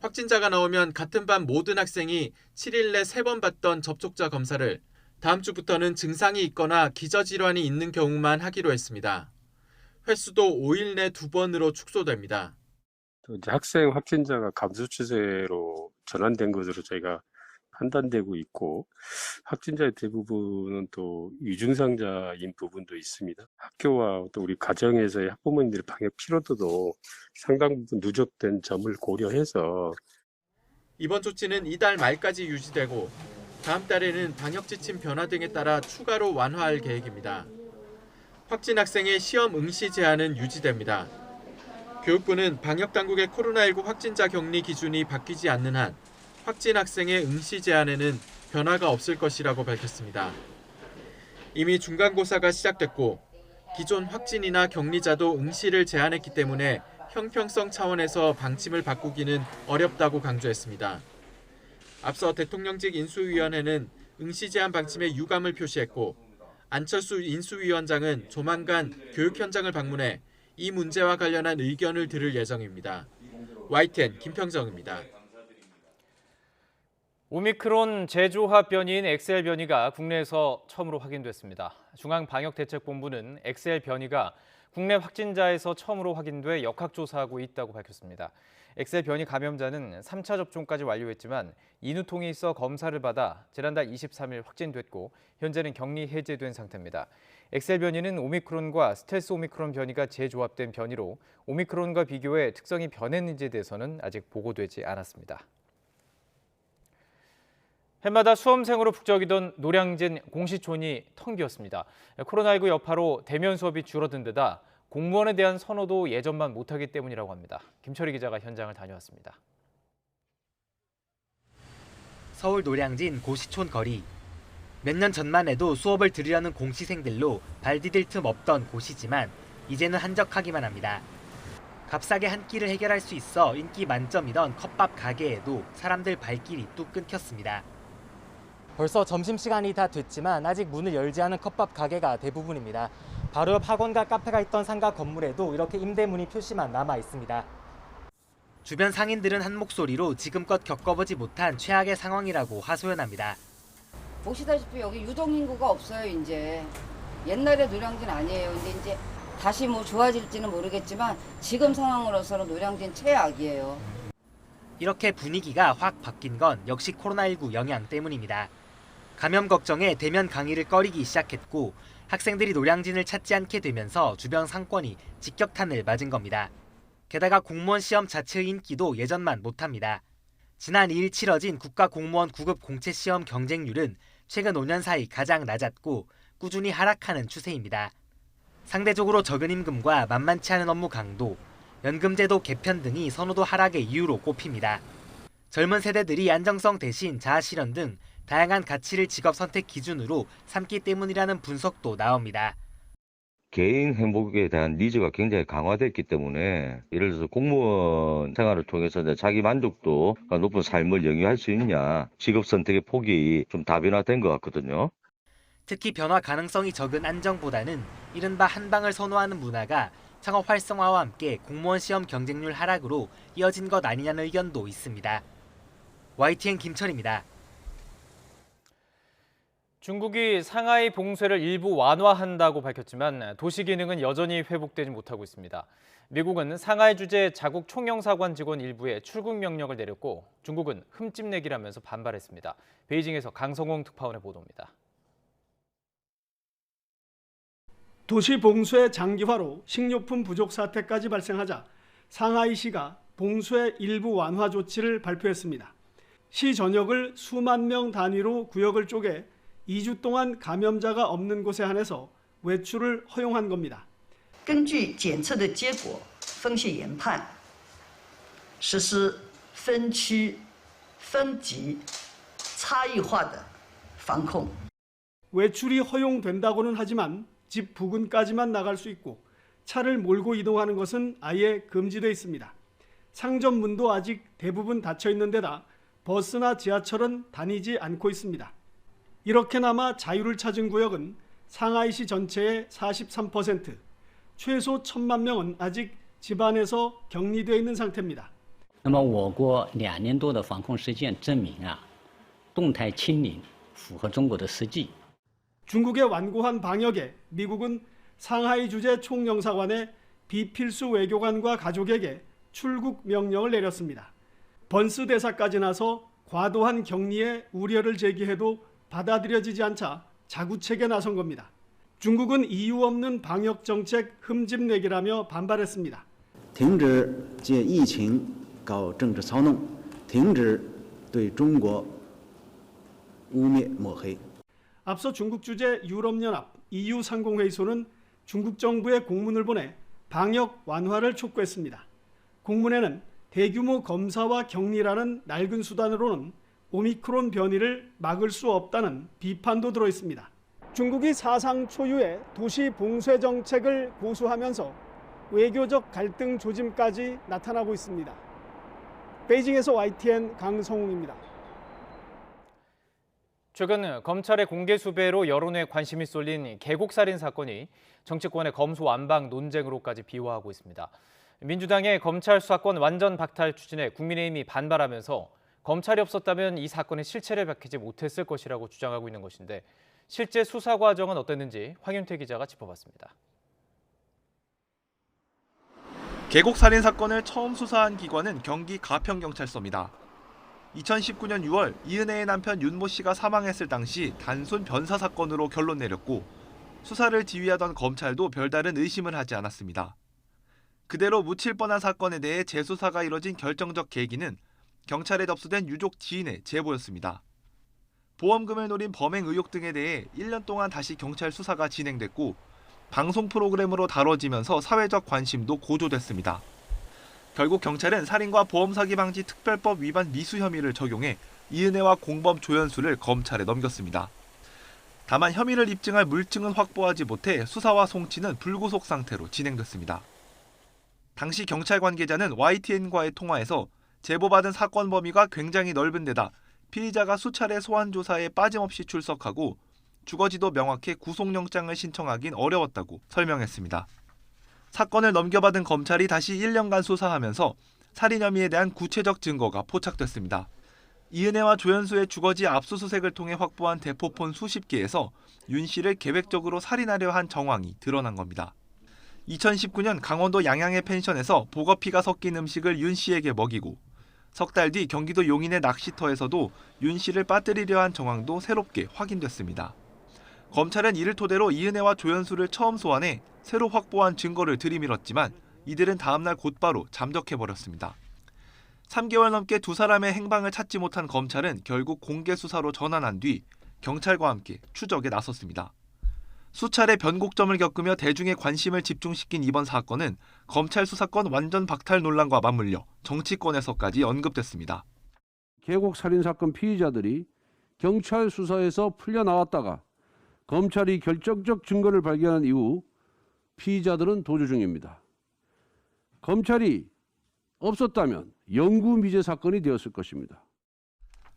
확진자가 나오면 같은 반 모든 학생이 7일 내 3번 받던 접촉자 검사를 다음 주부터는 증상이 있거나 기저질환이 있는 경우만 하기로 했습니다. 횟수도 5일 내 2번으로 축소됩니다. 이제 학생 확진자가 감소 추세로 전환된 것으로 저희가 판단되고 있고, 확진자의 대부분은 또 위중상자인 부분도 있습니다. 학교와 또 우리 가정에서의 학부모님들의 방역 피로도도 상당 부분 누적된 점을 고려해서 이번 조치는 이달 말까지 유지되고 다음 달에는 방역 지침 변화 등에 따라 추가로 완화할 계획입니다. 확진 학생의 시험 응시 제한은 유지됩니다. 교육부는 방역당국의 코로나19 확진자 격리 기준이 바뀌지 않는 한 확진 학생의 응시 제한에는 변화가 없을 것이라고 밝혔습니다. 이미 중간고사가 시작됐고 기존 확진이나 격리자도 응시를 제한했기 때문에 형평성 차원에서 방침을 바꾸기는 어렵다고 강조했습니다. 앞서 대통령직 인수위원회는 응시 제한 방침에 유감을 표시했고 안철수 인수위원장은 조만간 교육 현장을 방문해 이 문제와 관련한 의견을 들을 예정입니다. YTN 김평정입니다. 오미크론 재조합 변이인 XL 변이가 국내에서 처음으로 확인됐습니다. 중앙방역대책본부는 XL 변이가 국내 확진자에서 처음으로 확인돼 역학조사하고 있다고 밝혔습니다. XL 변이 감염자는 3차 접종까지 완료했지만 인후통이 있어 검사를 받아 지난달 23일 확진됐고 현재는 격리 해제된 상태입니다. XL 변이는 오미크론과 스텔스 오미크론 변이가 재조합된 변이로 오미크론과 비교해 특성이 변했는지에 대해서는 아직 보고되지 않았습니다. 해마다 수험생으로 북적이던 노량진 공시촌이 텅 비었습니다. 코로나19 여파로 대면 수업이 줄어든 데다 공무원에 대한 선호도 예전만 못하기 때문이라고 합니다. 김철희 기자가 현장을 다녀왔습니다. 서울 노량진 고시촌 거리. 몇 년 전만 해도 수업을 들으려는 공시생들로 발 디딜 틈 없던 곳이지만 이제는 한적하기만 합니다. 값싸게 한 끼를 해결할 수 있어 인기 만점이던 컵밥 가게에도 사람들 발길이 뚝 끊겼습니다. 벌써 점심시간이 다 됐지만 아직 문을 열지 않은 컵밥 가게가 대부분입니다. 바로 옆 학원과 카페가 있던 상가 건물에도 이렇게 임대문의 표시만 남아 있습니다. 주변 상인들은 한 목소리로 지금껏 겪어보지 못한 최악의 상황이라고 하소연합니다. 보시다시피 여기 유동인구가 없어요, 이제. 옛날에 노량진 아니에요. 근데 이제 다시 뭐 좋아질지는 모르겠지만 지금 상황으로서는 노량진 최악이에요. 이렇게 분위기가 확 바뀐 건 역시 코로나19 영향 때문입니다. 감염 걱정에 대면 강의를 꺼리기 시작했고 학생들이 노량진을 찾지 않게 되면서 주변 상권이 직격탄을 맞은 겁니다. 게다가 공무원 시험 자체의 인기도 예전만 못합니다. 지난 2일 치러진 국가공무원 9급 공채시험 경쟁률은 최근 5년 사이 가장 낮았고 꾸준히 하락하는 추세입니다. 상대적으로 적은 임금과 만만치 않은 업무 강도, 연금제도 개편 등이 선호도 하락의 이유로 꼽힙니다. 젊은 세대들이 안정성 대신 자아실현 등 다양한 가치를 직업 선택 기준으로 삼기 때문이라는 분석도 나옵니다. 개인 행복에 대한 니즈가 굉장히 강화됐기 때문에 예를 들어서 공무원 생활을 통해서 자기 만족도 높은 삶을 영위할 수 있냐, 직업 선택의 폭이 좀 다변화된 것 같거든요. 특히 변화 가능성이 적은 안정보다는 이른바 한방을 선호하는 문화가 창업 활성화와 함께 공무원 시험 경쟁률 하락으로 이어진 것 아니냐는 의견도 있습니다. YTN 김철입니다. 중국이 상하이 봉쇄를 일부 완화한다고 밝혔지만 도시 기능은 여전히 회복되지 못하고 있습니다. 미국은 상하이 주재 자국 총영사관 직원 일부에 출국 명령을 내렸고 중국은 흠집내기라면서 반발했습니다. 베이징에서 강성홍 특파원의 보도입니다. 도시 봉쇄 장기화로 식료품 부족 사태까지 발생하자 상하이시가 봉쇄 일부 완화 조치를 발표했습니다. 시 전역을 수만 명 단위로 구역을 쪼개 2주 동안 감염자가 없는 곳에 한해서 외출을 허용한 겁니다. 根据检测的结果分析研判，实施分区、分级、差异化的防控。 외출이 허용된다고는 하지만 집 부근까지만 나갈 수 있고 차를 몰고 이동하는 것은 아예 금지돼 있습니다. 상점 문도 아직 대부분 닫혀 있는 데다 버스나 지하철은 다니지 않고 있습니다. 이렇게나마 자유를 찾은 구역은 상하이시 전체의 43%, 최소 1,000만 명은 아직 집안에서 격리되어 있는 상태입니다. 那么我国2年多的防控实践证明动态清零符合中国的实际。 중국의 완고한 방역에 미국은 상하이 주재 총영사관에 비필수 외교관과 가족에게 출국 명령을 내렸습니다. 번스 대사까지 나서 과도한 격리에 우려를 제기해도 받아들여지지 않자 자구책에 나선 겁니다. 중국은 이유 없는 방역 정책 흠집내기라며 반발했습니다. 停止借疫情搞政治操弄，停止对中国污蔑抹黑。 앞서 중국 주재 유럽연합 EU 상공회의소는 중국 정부에 공문을 보내 방역 완화를 촉구했습니다. 공문에는 대규모 검사와 격리라는 낡은 수단으로는 오미크론 변이를 막을 수 없다는 비판도 들어 있습니다. 중국이 사상 초유의 도시 봉쇄 정책을 고수하면서 외교적 갈등 조짐까지 나타나고 있습니다. 베이징에서 YTN 강성웅입니다. 최근 검찰의 공개 수배로 여론에 관심이 쏠린 계곡살인 사건이 정치권의 검수완박 논쟁으로까지 비화하고 있습니다. 민주당의 검찰 수사권 완전 박탈 추진에 국민의힘이 반발하면서 검찰이 없었다면 이 사건의 실체를 밝히지 못했을 것이라고 주장하고 있는 것인데 실제 수사 과정은 어땠는지 황윤태 기자가 짚어봤습니다. 계곡살인 사건을 처음 수사한 기관은 경기 가평경찰서입니다. 2019년 6월 이은혜의 남편 윤모 씨가 사망했을 당시 단순 변사 사건으로 결론 내렸고 수사를 지휘하던 검찰도 별다른 의심을 하지 않았습니다. 그대로 묻힐 뻔한 사건에 대해 재수사가 이뤄진 결정적 계기는 경찰에 접수된 유족 지인의 제보였습니다. 보험금을 노린 범행 의혹 등에 대해 1년 동안 다시 경찰 수사가 진행됐고 방송 프로그램으로 다뤄지면서 사회적 관심도 고조됐습니다. 결국 경찰은 살인과 보험 사기 방지 특별법 위반 미수 혐의를 적용해 이은혜와 공범 조연수를 검찰에 넘겼습니다. 다만 혐의를 입증할 물증은 확보하지 못해 수사와 송치는 불구속 상태로 진행됐습니다. 당시 경찰 관계자는 YTN과의 통화에서 제보받은 사건 범위가 굉장히 넓은 데다 피의자가 수차례 소환 조사에 빠짐없이 출석하고 주거지도 명확해 구속영장을 신청하긴 어려웠다고 설명했습니다. 사건을 넘겨받은 검찰이 다시 1년간 수사하면서 살인 혐의에 대한 구체적 증거가 포착됐습니다. 이은혜와 조연수의 주거지 압수수색을 통해 확보한 대포폰 수십 개에서 윤 씨를 계획적으로 살인하려 한 정황이 드러난 겁니다. 2019년 강원도 양양의 펜션에서 보거피가 섞인 음식을 윤 씨에게 먹이고 석 달 뒤 경기도 용인의 낚시터에서도 윤 씨를 빠뜨리려 한 정황도 새롭게 확인됐습니다. 검찰은 이를 토대로 이은혜와 조연수를 처음 소환해 새로 확보한 증거를 들이밀었지만 이들은 다음날 곧바로 잠적해버렸습니다. 3개월 넘게 두 사람의 행방을 찾지 못한 검찰은 결국 공개 수사로 전환한 뒤 경찰과 함께 추적에 나섰습니다. 수차례 변곡점을 겪으며 대중의 관심을 집중시킨 이번 사건은 검찰 수사권 완전 박탈 논란과 맞물려 정치권에서까지 언급됐습니다. 계곡 살인 사건 피의자들이 경찰 수사에서 풀려나왔다가 검찰이 결정적 증거를 발견한 이후 피의자들은 도주 중입니다. 검찰이 없었다면 영구 미제 사건이 되었을 것입니다.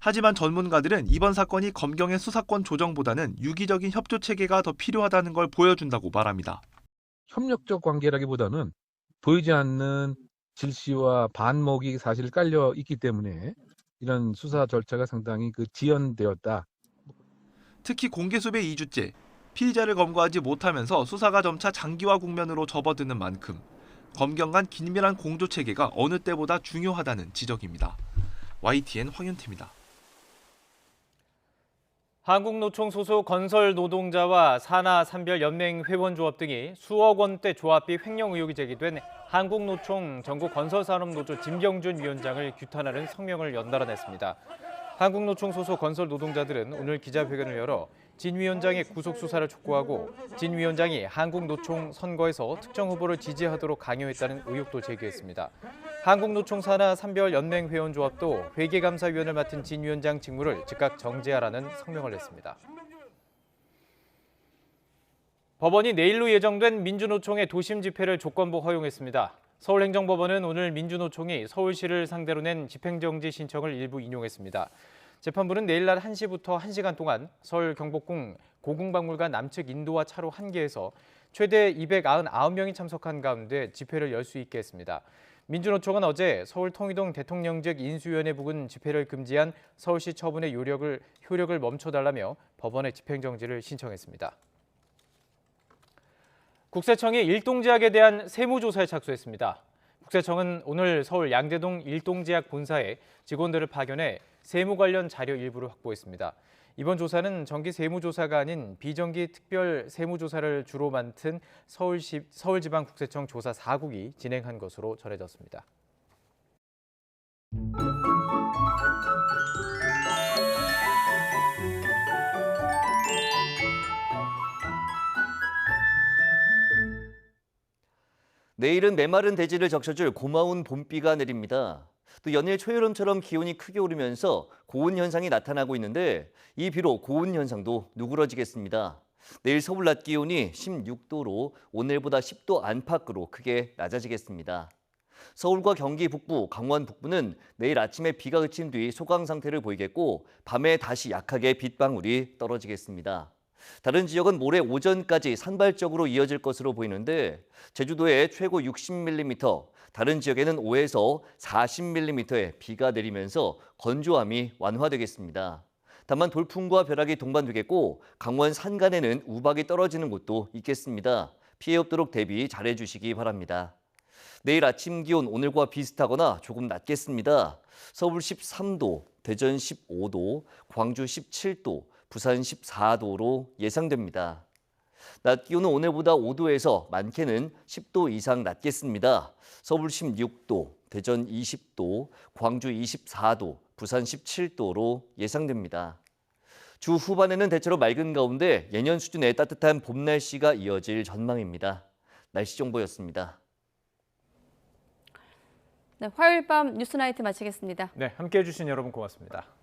하지만 전문가들은 이번 사건이 검경의 수사권 조정보다는 유기적인 협조 체계가 더 필요하다는 걸 보여준다고 말합니다. 협력적 관계라기보다는 보이지 않는 질시와 반목이 사실 깔려 있기 때문에 이런 수사 절차가 상당히 지연되었다. 특히 공개수배 2주째 피의자를 검거하지 못하면서 수사가 점차 장기화 국면으로 접어드는 만큼 검경 간 긴밀한 공조 체계가 어느 때보다 중요하다는 지적입니다. YTN 황윤태입니다. 한국노총 소속 건설 노동자와 산하 산별연맹 회원조합 등이 수억 원대 조합비 횡령 의혹이 제기된 한국노총 전국건설산업노조 진병준 위원장을 규탄하는 성명을 연달아 냈습니다. 한국노총 소속 건설 노동자들은 오늘 기자회견을 열어 진 위원장의 구속 수사를 촉구하고 진 위원장이 한국노총 선거에서 특정 후보를 지지하도록 강요했다는 의혹도 제기했습니다. 한국노총 산하 산별연맹 회원조합도 회계감사위원을 맡은 진 위원장 직무를 즉각 정지하라는 성명을 냈습니다. 법원이 내일로 예정된 민주노총의 도심 집회를 조건부 허용했습니다. 서울행정법원은 오늘 민주노총이 서울시를 상대로 낸 집행정지 신청을 일부 인용했습니다. 재판부는 내일 낮 1시부터 1시간 동안 서울 경복궁 고궁박물관 남측 인도와 차로 1개에서 최대 299명이 참석한 가운데 집회를 열 수 있게 했습니다. 민주노총은 어제 서울 통이동 대통령직 인수위원회 부근 집회를 금지한 서울시 처분의 효력을 멈춰달라며 법원에 집행정지를 신청했습니다. 국세청이 일동제약에 대한 세무조사에 착수했습니다. 국세청은 오늘 서울 양재동 일동제약 본사에 직원들을 파견해 세무 관련 자료 일부를 확보했습니다. 이번 조사는 정기 세무조사가 아닌 비정기 특별 세무조사를 주로 맡은 서울지방국세청 조사 4국이 진행한 것으로 전해졌습니다. 내일은 메마른 대지를 적셔줄 고마운 봄비가 내립니다. 또 연일 초여름처럼 기온이 크게 오르면서 고온 현상이 나타나고 있는데 이 비로 고온 현상도 누그러지겠습니다. 내일 서울 낮 기온이 16도로 오늘보다 10도 안팎으로 크게 낮아지겠습니다. 서울과 경기 북부, 강원 북부는 내일 아침에 비가 그친 뒤 소강 상태를 보이겠고 밤에 다시 약하게 빗방울이 떨어지겠습니다. 다른 지역은 모레 오전까지 산발적으로 이어질 것으로 보이는데 제주도에 최고 60mm, 다른 지역에는 5에서 40mm의 비가 내리면서 건조함이 완화되겠습니다. 다만 돌풍과 벼락이 동반되겠고 강원 산간에는 우박이 떨어지는 곳도 있겠습니다. 피해 없도록 대비 잘해 주시기 바랍니다. 내일 아침 기온 오늘과 비슷하거나 조금 낮겠습니다. 서울 13도, 대전 15도, 광주 17도, 부산 14도로 예상됩니다. 낮 기온은 오늘보다 5도에서 많게는 10도 이상 낮겠습니다. 서울 16도, 대전 20도, 광주 24도, 부산 17도로 예상됩니다. 주 후반에는 대체로 맑은 가운데 예년 수준의 따뜻한 봄 날씨가 이어질 전망입니다. 날씨 정보였습니다. 네, 화요일 밤 뉴스나이트 마치겠습니다. 네, 함께해 주신 여러분 고맙습니다.